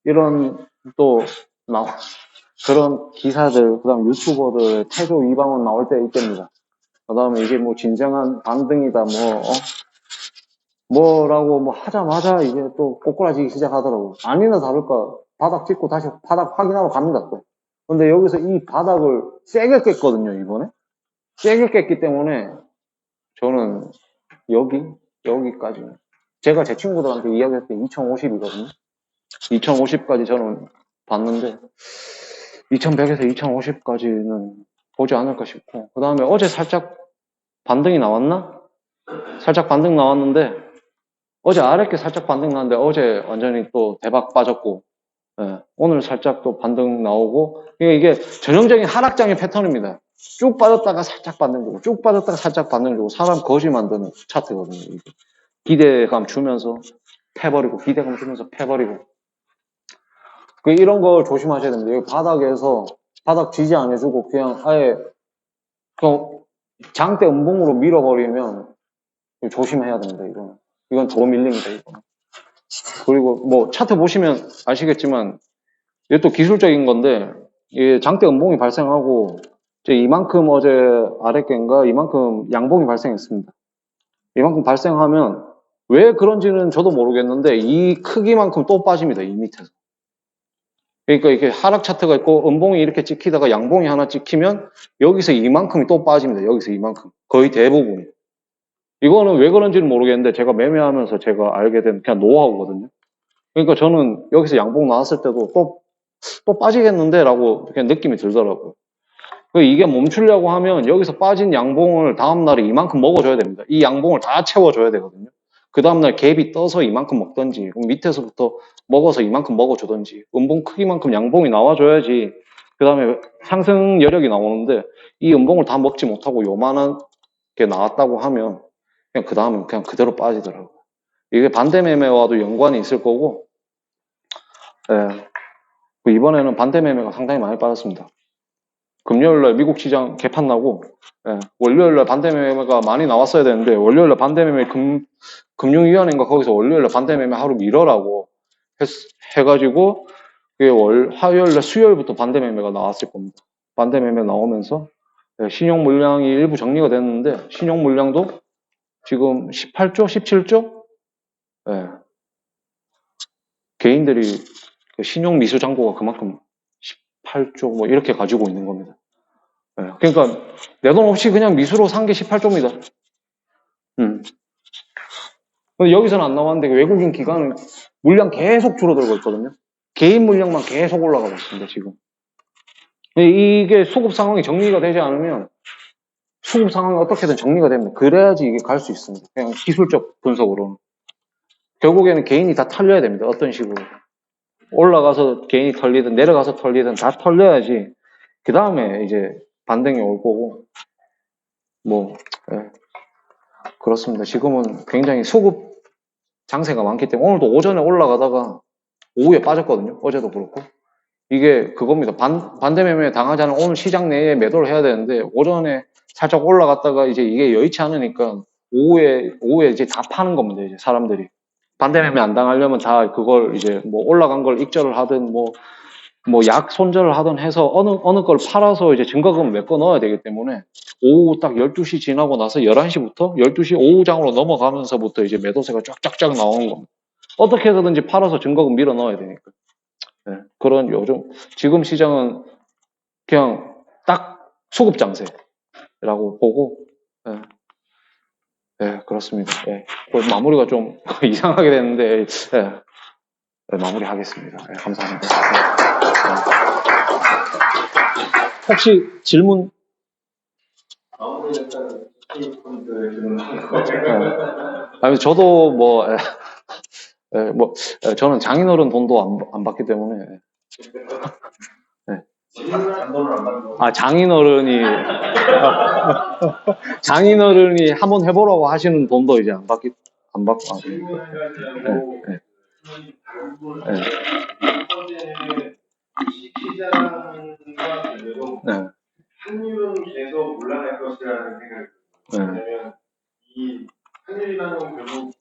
이런 또 그런 기사들, 그다음 유튜버들 태조 이방원 나올 때 있답니다. 그다음에 이게 뭐 진정한 반등이다, 뭐라고 뭐 하자마자 이제 또 꼬꾸라지기 시작하더라고. 아니나 다를까 바닥 찍고 다시 바닥 확인하러 갑니다 또. 근데 여기서 이 바닥을 세게 깼거든요 이번에. 세게 깼기 때문에 저는 여기까지. 제가 제 친구들한테 이야기할 때 2050이거든요. 2050까지 저는 봤는데 2100에서 2050까지는 보지 않을까 싶고 그 다음에 어제 살짝 반등이 나왔나? 살짝 반등 나왔는데 어제 아랫게 살짝 반등 나왔는데 어제 완전히 또 대박 빠졌고 오늘 살짝 또 반등 나오고 이게 전형적인 하락장의 패턴입니다. 쭉 빠졌다가 살짝 반등 주고 쭉 빠졌다가 살짝 반등 주고 사람 거지 만드는 차트거든요. 이게. 기대감 주면서 패버리고 기대감 주면서 패버리고 이런 걸 조심하셔야 됩니다. 여기 바닥에서 바닥 지지 안 해주고 그냥 아예 장대 음봉으로 밀어버리면 조심해야 됩니다. 이건 더 밀립니다. 이거는. 그리고 뭐 차트 보시면 아시겠지만 이게 또 기술적인 건데 이게 장대 음봉이 발생하고 이제 이만큼 어제 아랫개인가 이만큼 양봉이 발생했습니다. 이만큼 발생하면 왜 그런지는 저도 모르겠는데 이 크기만큼 또 빠집니다. 이 밑에서. 그러니까 이렇게 하락 차트가 있고 음봉이 이렇게 찍히다가 양봉이 하나 찍히면 여기서 이만큼이 또 빠집니다. 여기서 이만큼. 거의 대부분이. 이거는 왜 그런지는 모르겠는데 제가 매매하면서 제가 알게 된 그냥 노하우거든요. 그러니까 저는 여기서 양봉 나왔을 때도 또 빠지겠는데 라고 그냥 느낌이 들더라고요. 이게 멈추려고 하면 여기서 빠진 양봉을 다음날에 이만큼 먹어줘야 됩니다. 이 양봉을 다 채워줘야 되거든요. 그 다음날 갭이 떠서 이만큼 먹던지 밑에서부터 먹어서 이만큼 먹어주던지 음봉 크기만큼 양봉이 나와줘야지 그 다음에 상승 여력이 나오는데 이 음봉을 다 먹지 못하고 요만한 게 나왔다고 하면 그냥 그 다음은 그냥 그대로 빠지더라고요. 이게 반대 매매와도 연관이 있을 거고 이번에는 반대 매매가 상당히 많이 빠졌습니다. 금요일날 미국 시장 개판 나고 월요일날 반대 매매가 많이 나왔어야 되는데 월요일날 반대 매매 금융위원회인가 거기서 월요일날 반대 매매 하루 미뤄라고 해가지고 화요일날 수요일부터 반대 매매가 나왔을 겁니다. 반대 매매 나오면서 신용 물량이 일부 정리가 됐는데 신용 물량도 지금 18조, 17조? 개인들이 그 신용 미수 잔고가 그만큼 18조 뭐 이렇게 가지고 있는 겁니다. 네. 그러니까 내 돈 없이 그냥 미수로 산 게 18조입니다. 근데 여기서는 안 나왔는데 외국인 기관은 물량 계속 줄어들고 있거든요. 개인 물량만 계속 올라가고 있습니다, 지금. 이게 수급 상황이 정리가 되지 않으면 수급 상황이 어떻게든 정리가 됩니다. 그래야지 이게 갈 수 있습니다. 그냥 기술적 분석으로는. 결국에는 개인이 다 털려야 됩니다. 어떤 식으로. 올라가서 개인이 털리든 내려가서 털리든 다 털려야지 그 다음에 이제 반등이 올 거고 뭐 예. 그렇습니다. 지금은 굉장히 수급 장세가 많기 때문에 오늘도 오전에 올라가다가 오후에 빠졌거든요. 어제도 그렇고 이게 그겁니다. 반대 매매 당하지 않은 오늘 시장 내에 매도를 해야 되는데 오전에 살짝 올라갔다가 이제 이게 여의치 않으니까 오후에 이제 다 파는 겁니다. 이제 사람들이 반대 매매 안 당하려면 다 그걸 이제 뭐 올라간 걸 익절을 하든 뭐 약 손절을 하든 해서 어느 걸 팔아서 이제 증거금 메꿔 넣어야 되기 때문에 오후 딱 12시 지나고 나서 11시부터 12시 오후장으로 넘어가면서부터 이제 매도세가 쫙쫙쫙 나오는 겁니다. 어떻게 해서든지 팔아서 증거금 밀어 넣어야 되니까. 네, 그런 요즘 지금 시장은 그냥 딱 수급 장세라고 보고 네, 네, 그렇습니다. 네, 마무리가 좀 이상하게 됐는데 네, 마무리하겠습니다. 네, 감사합니다. 네. 혹시 질문? 아니 저도 저는 장인어른 돈도 안 받기 때문에. 네. 장인어른이 한번 해보라고 하시는 돈도 이제 안 받고. 네. 주식시장과 반대로 환율은 계속 올라갈 것이라는 생각이 듭니다. 왜냐하면 이 환율이라는 결국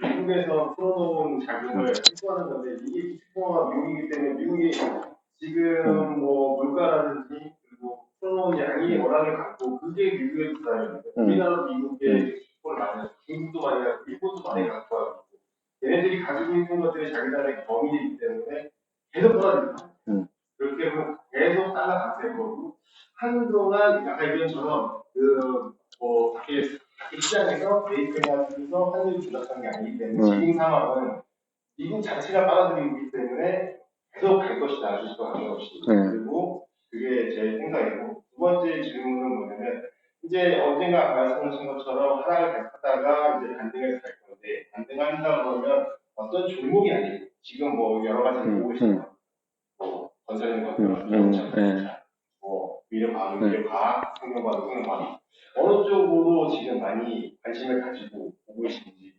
미국에서 풀어놓은 자금을 축소하는 건데 이게 축소가 미국이기 때문에 미국이 지금 뭐 물가라든지 그리고 풀어놓은 양이 워낙에 많고 그게 미국의 부담입니다. 우리나라도 미국에 축소를 많이 하고 중국도 많이 하고 일본도 많이 갖고 하고 얘네들이 가지고 있는 것들이 자기들의 범위이기 때문에 계속 떨어집니다. 그렇게 하면 계속 달러 강세일 거고 한동안 아까 이런처럼 밖에 시장에서 데이트나 통해서 환율이 조작한 게 아니기 때문에 지금 상황은 미국 자체가 빨아들이고 있기 때문에 계속 갈 것이다 주식과 관계없이 그리고 그게 제 생각이고 두 번째 질문은 뭐냐면 이제 언젠가 말씀하신 것처럼 하락을 하다가 이제 반등을 갈 건데 반등한다 그러면 어떤 종목이 아니고 지금 뭐 여러 가지 보고 계시죠. 뭐 건설인 것들, 뭐 미래과학, 생명과학 어느 쪽으로 지금 많이 관심을 가지고 보고 계신지.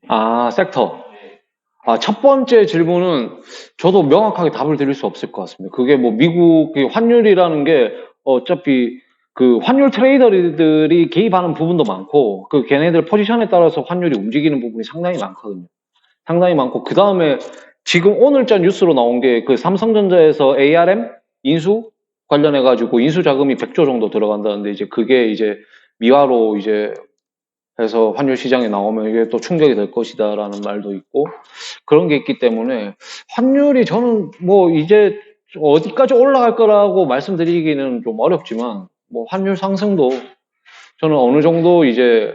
섹터. 첫 번째 질문은 저도 명확하게 답을 드릴 수 없을 것 같습니다. 그게 뭐 미국 환율이라는 게 어차피 그 환율 트레이더들이 개입하는 부분도 많고 그 걔네들 포지션에 따라서 환율이 움직이는 부분이 상당히 많거든요. 상당히 많고 그 다음에 지금 오늘자 뉴스로 나온 게 그 삼성전자에서 ARM 인수 관련해 가지고 인수 자금이 100조 정도 들어간다는데 이제 그게 이제 미화로 이제 해서 환율 시장에 나오면 이게 또 충격이 될 것이다라는 말도 있고 그런 게 있기 때문에 환율이 저는 뭐 이제 어디까지 올라갈 거라고 말씀드리기는 좀 어렵지만 뭐 환율 상승도 저는 어느 정도 이제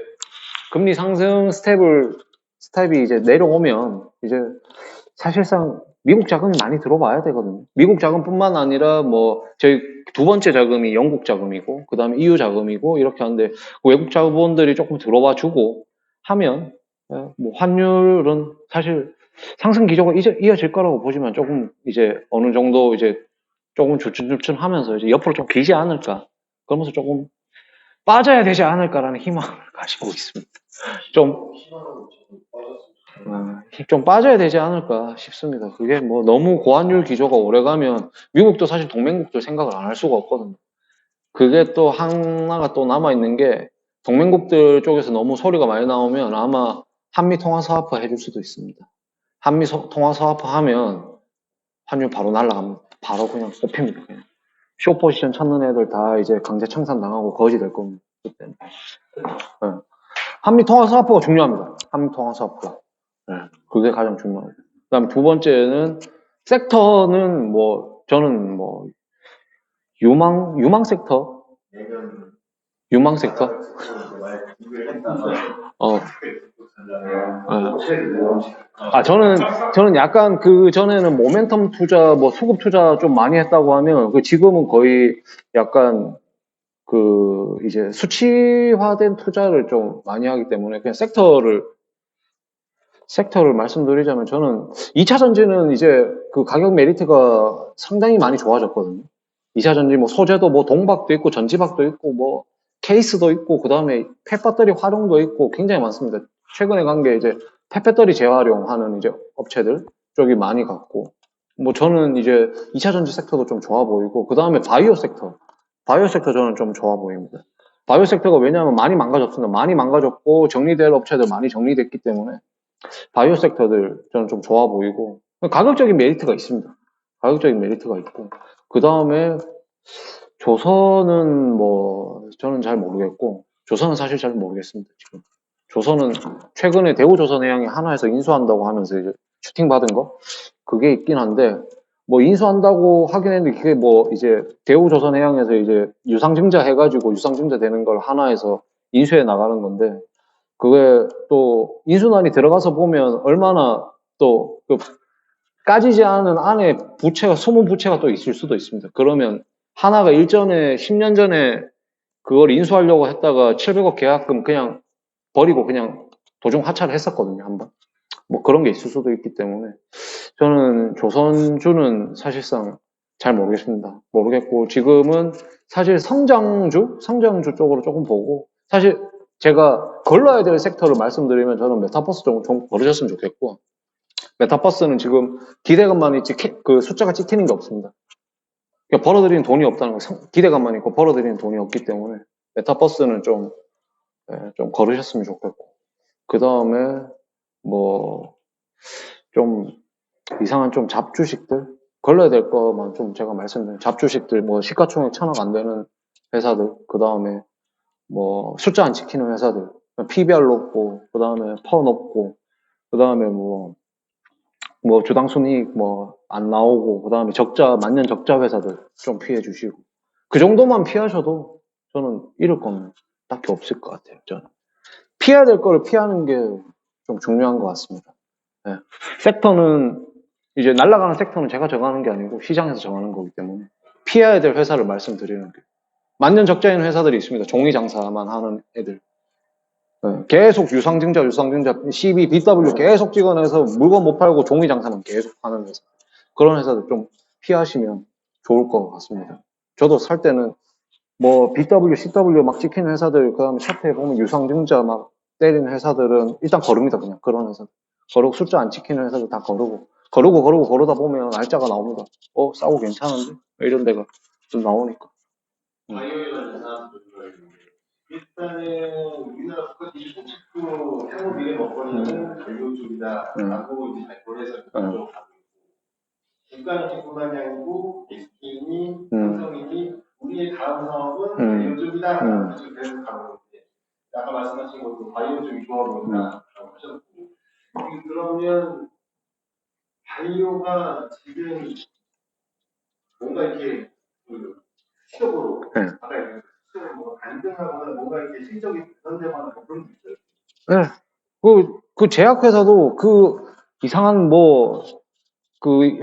금리 상승 스텝이 이제 내려오면 이제 사실상 미국 자금이 많이 들어와야 되거든요. 미국 자금뿐만 아니라 뭐 저희 두 번째 자금이 영국 자금이고 그 다음에 EU 자금이고 이렇게 하는데 외국 자본들이 조금 들어와 주고 하면 뭐 환율은 사실 상승 기조가 이어질 거라고 보지만 조금 이제 어느 정도 이제 조금 주춤주춤하면서 이제 옆으로 좀 기지 않을까 그러면서 조금 빠져야 되지 않을까라는 희망을 가지고 있습니다. 좀 빠져야 되지 않을까 싶습니다. 그게 뭐 너무 고환율 기조가 오래가면 미국도 사실 동맹국들 생각을 안 할 수가 없거든요. 그게 또 하나가 또 남아있는 게 동맹국들 쪽에서 너무 소리가 많이 나오면 아마 한미 통화 사업화 해줄 수도 있습니다. 한미 통화 사업화 하면 환율 바로 날아갑니다. 바로 그냥 뽑힙니다. 그냥. 쇼포지션 찾는 애들 다 이제 강제 청산 당하고 거지 될 겁니다. 그때는. 한미 통화 사업화가 중요합니다. 한미 통화 사업화. 그게 가장 중요합니다. 그 다음에 두 번째는 섹터는 뭐, 저는 뭐, 유망 섹터? 내년 유망 섹터? 만약 기부를 했다가 어. 아, 저는 약간 전에는 모멘텀 투자, 뭐 수급 투자 좀 많이 했다고 하면, 지금은 거의 약간 이제 수치화된 투자를 좀 많이 하기 때문에 그냥 섹터를 말씀드리자면 저는 2차 전지는 이제 그 가격 메리트가 상당히 많이 좋아졌거든요. 2차 전지 뭐 소재도 뭐 동박도 있고 전지박도 있고 뭐 케이스도 있고 그다음에 펫배터리 활용도 있고 굉장히 많습니다. 최근에 간 게 이제 펫배터리 재활용하는 이제 업체들 쪽이 많이 갔고 뭐 저는 이제 2차 전지 섹터도 좀 좋아 보이고 그다음에 바이오 섹터 저는 좀 좋아 보입니다. 바이오 섹터가 왜냐하면 많이 망가졌습니다. 많이 망가졌고 정리될 업체들 많이 정리됐기 때문에 바이오 섹터들 저는 좀 좋아 보이고 가격적인 메리트가 있습니다. 가격적인 메리트가 있고 그 다음에 조선은 뭐 저는 잘 모르겠고 조선은 사실 잘 모르겠습니다. 지금 조선은 최근에 대우조선해양이 하나에서 인수한다고 하면서 이제 슈팅 받은 거 그게 있긴 한데 뭐 인수한다고 하긴 했는데 그게 뭐 이제 대우조선해양에서 이제 유상증자 해가지고 유상증자 되는 걸 하나에서 인수해 나가는 건데 그게 또 인수난이 들어가서 보면 얼마나 또 까지지 않은 안에 부채가 숨은 부채가 또 있을 수도 있습니다. 그러면 하나가 일전에 10년 전에 그걸 인수하려고 했다가 700억 계약금 그냥 버리고 그냥 도중 하차를 했었거든요, 한번. 뭐 그런 게 있을 수도 있기 때문에 저는 조선주는 사실상 잘 모르겠습니다. 모르겠고 지금은 사실 성장주 쪽으로 조금 보고 사실 제가 걸러야 될 섹터를 말씀드리면 저는 메타버스 좀 버리셨으면 좋겠고 메타버스는 지금 기대감만이 그 숫자가 찍히는 게 없습니다. 그러니까 벌어들이는 돈이 없다는 거 기대감만 있고 벌어들이는 돈이 없기 때문에 메타버스는 좀 걸으셨으면 좋겠고 그 다음에 뭐 좀 이상한 좀 잡주식들 걸러야 될 거만 좀 제가 말씀드린 잡주식들 뭐 시가총액 1,000억 안 되는 회사들 그 다음에 뭐 숫자 안 지키는 회사들 PBR 높고 그 다음에 퍼 높고 그 다음에 뭐 주당순이익 뭐 안 나오고 그 다음에 만년 적자 회사들 좀 피해 주시고 그 정도만 피하셔도 저는 잃을 건 딱히 없을 것 같아요. 저는 피해야 될 거를 피하는 게 좀 중요한 것 같습니다. 네. 섹터는 이제 날아가는 섹터는 제가 정하는 게 아니고 시장에서 정하는 거기 때문에 피해야 될 회사를 말씀드리는 게 만년 적자인 회사들이 있습니다. 종이 장사만 하는 애들. 네. 계속 유상증자, CB, BW 계속 찍어내서 물건 못 팔고 종이 장사만 계속 하는 회사. 그런 회사들 좀 피하시면 좋을 것 같습니다. 저도 살 때는 뭐 BW, CW 막 찍히는 회사들, 그 다음에 차트에 보면 유상증자 막 때리는 회사들은 일단 거릅니다. 그냥 그런 회사. 거르고 숫자 안 찍히는 회사들 다 거르다 보면 날짜가 나옵니다. 싸고 괜찮은데? 이런 데가 좀 나오니까. 바이오에 사람들 일단은 우리나라 국가들이 정책도 상호비례 먹거리는 바이오 쪽이다라고 이제 발표해서 국가적으로 가고 있고 국가정책뿐만이 아니고 SK니 삼성이니 우리의 다음 사업은 바이오 쪽이다라고 지금 계속 가고 있는데 아까 말씀하신 것도 바이오 쪽이 좋아 보인다라고 하셨고 그러면 바이오가 지금 뭔가 이렇게 시적으로 아까 얘기한 뭐 간등하거나 뭔가 이렇게 실적이 개선되거나 그런 게 있어요. 네. 그 제약회사도 이상한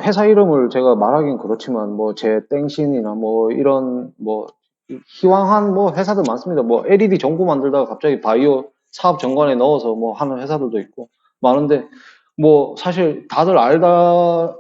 회사 이름을 제가 말하긴 그렇지만 제땡신이나 이런 희망한 회사들 많습니다. LED 전구 만들다가 갑자기 바이오 사업 정관에 넣어서 하는 회사들도 있고 많은데 사실 다들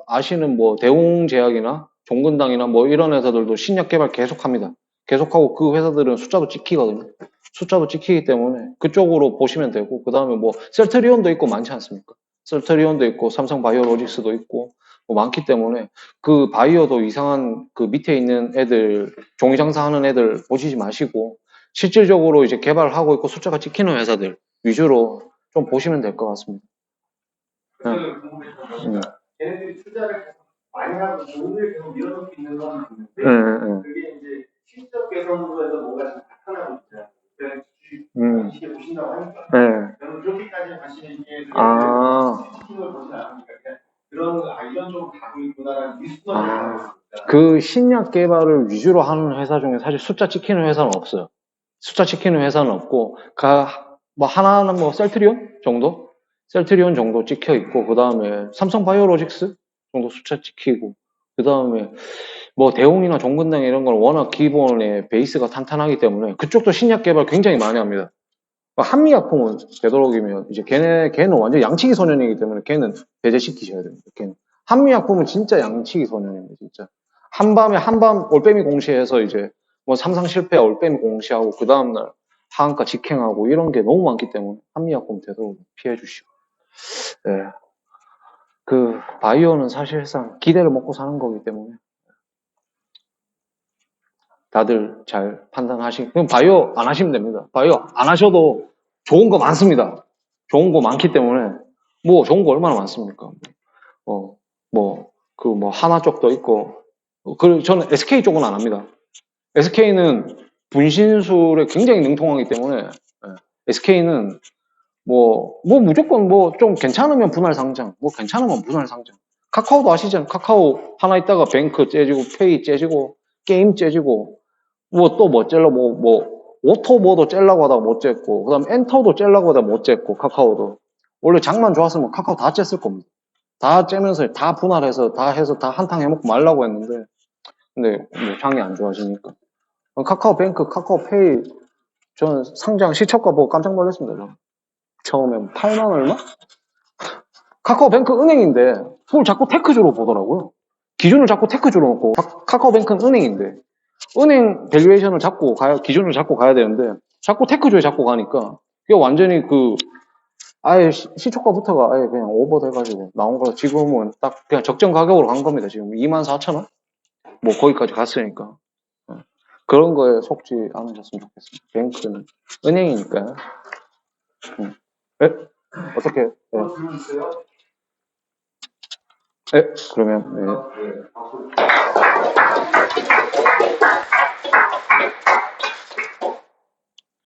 아시는 대웅제약이나 종근당이나 이런 회사들도 신약 개발 계속합니다. 계속하고 그 회사들은 숫자도 찍히거든요. 숫자도 찍히기 때문에 그쪽으로 보시면 되고 그 다음에 셀트리온도 있고 많지 않습니까? 셀트리온도 있고 삼성바이오로직스도 있고 많기 때문에 그 바이오도 이상한 그 밑에 있는 애들 종이 장사하는 애들 보시지 마시고 실질적으로 이제 개발하고 있고 숫자가 찍히는 회사들 위주로 좀 보시면 될 것 같습니다. 그래서 궁금했던 거니까 걔네들이 투자를 계속 많이 하고 돈을 계속 밀어넣고 있는 건 맞는데 그게 이제 실적 개선으로 해서 뭔가 좀 나타나고 있잖아요. 주식에 보신다고 하니까 저는 그렇게까지 가시는 게 시스템을 보진 않으니까 그냥 이런 쪽으로 가고 있구나라는 그 신약 개발을 위주로 하는 회사 중에 사실 숫자 찍히는 회사는 없어요. 숫자 찍히는 회사는 없고, 뭐 하나는 뭐 셀트리온 정도? 셀트리온 정도 찍혀 있고, 그 다음에 삼성바이오로직스 정도 숫자 찍히고, 그 다음에 뭐 대웅이나 종근당 이런 건 워낙 기본의 베이스가 탄탄하기 때문에 그쪽도 신약 개발 굉장히 많이 합니다. 한미약품은 되도록이면 이제 걔는 완전 양치기 소년이기 때문에 걔는 배제시키셔야 됩니다. 걔는. 한미약품은 진짜 양치기 소년입니다, 진짜. 한밤 올빼미 공시해서 이제 뭐 삼상 실패 올빼미 공시하고 그 다음날 하한가 직행하고 이런 게 너무 많기 때문에 한미약품 되도록 피해 주시고. 네. 그 바이오는 사실상 기대를 먹고 사는 거기 때문에 다들 잘 판단하시고, 그럼 바이오 안 하시면 됩니다. 바이오 안 하셔도 좋은 거 많습니다. 좋은 거 많기 때문에, 뭐, 좋은 거 얼마나 많습니까? 하나 쪽도 있고, 저는 SK 쪽은 안 합니다. SK는 분신술에 굉장히 능통하기 때문에, SK는 무조건 좀 괜찮으면 분할 상장, 괜찮으면 분할 상장. 카카오도 아시잖아요. 카카오 하나 있다가 뱅크 째지고, 페이 째지고, 게임 째지고, 오토모도 째려고 하다가 못 쨌고, 그 다음에 엔터도 째려고 하다가 못 쨌고, 카카오도. 원래 장만 좋았으면 카카오 다 쨌을 겁니다. 다 째면서 다 분할해서 다 해서 다 한탕 해먹고 말라고 했는데, 근데 장이 안 좋아지니까. 카카오뱅크, 카카오페이, 저는 상장 시초가 보고 깜짝 놀랐습니다. 저는. 처음에 8만 얼마? 카카오뱅크 은행인데, 그걸 자꾸 테크주로 보더라고요. 기준을 자꾸 테크주로 놓고, 카카오뱅크는 은행인데, 은행 밸류에이션을 잡고 기준을 잡고 가야 되는데, 자꾸 테크주에 잡고 가니까, 이게 완전히 아예 시초가부터가 아예 그냥 오버돼가지고 나온 거 지금은 딱 그냥 적정 가격으로 간 겁니다. 지금 24,000원? 뭐 거기까지 갔으니까. 그런 거에 속지 않으셨으면 좋겠습니다. 뱅크는 은행이니까요. 네? 어떻게? 네. 질문 있어요? 네? 그러면 네. 네.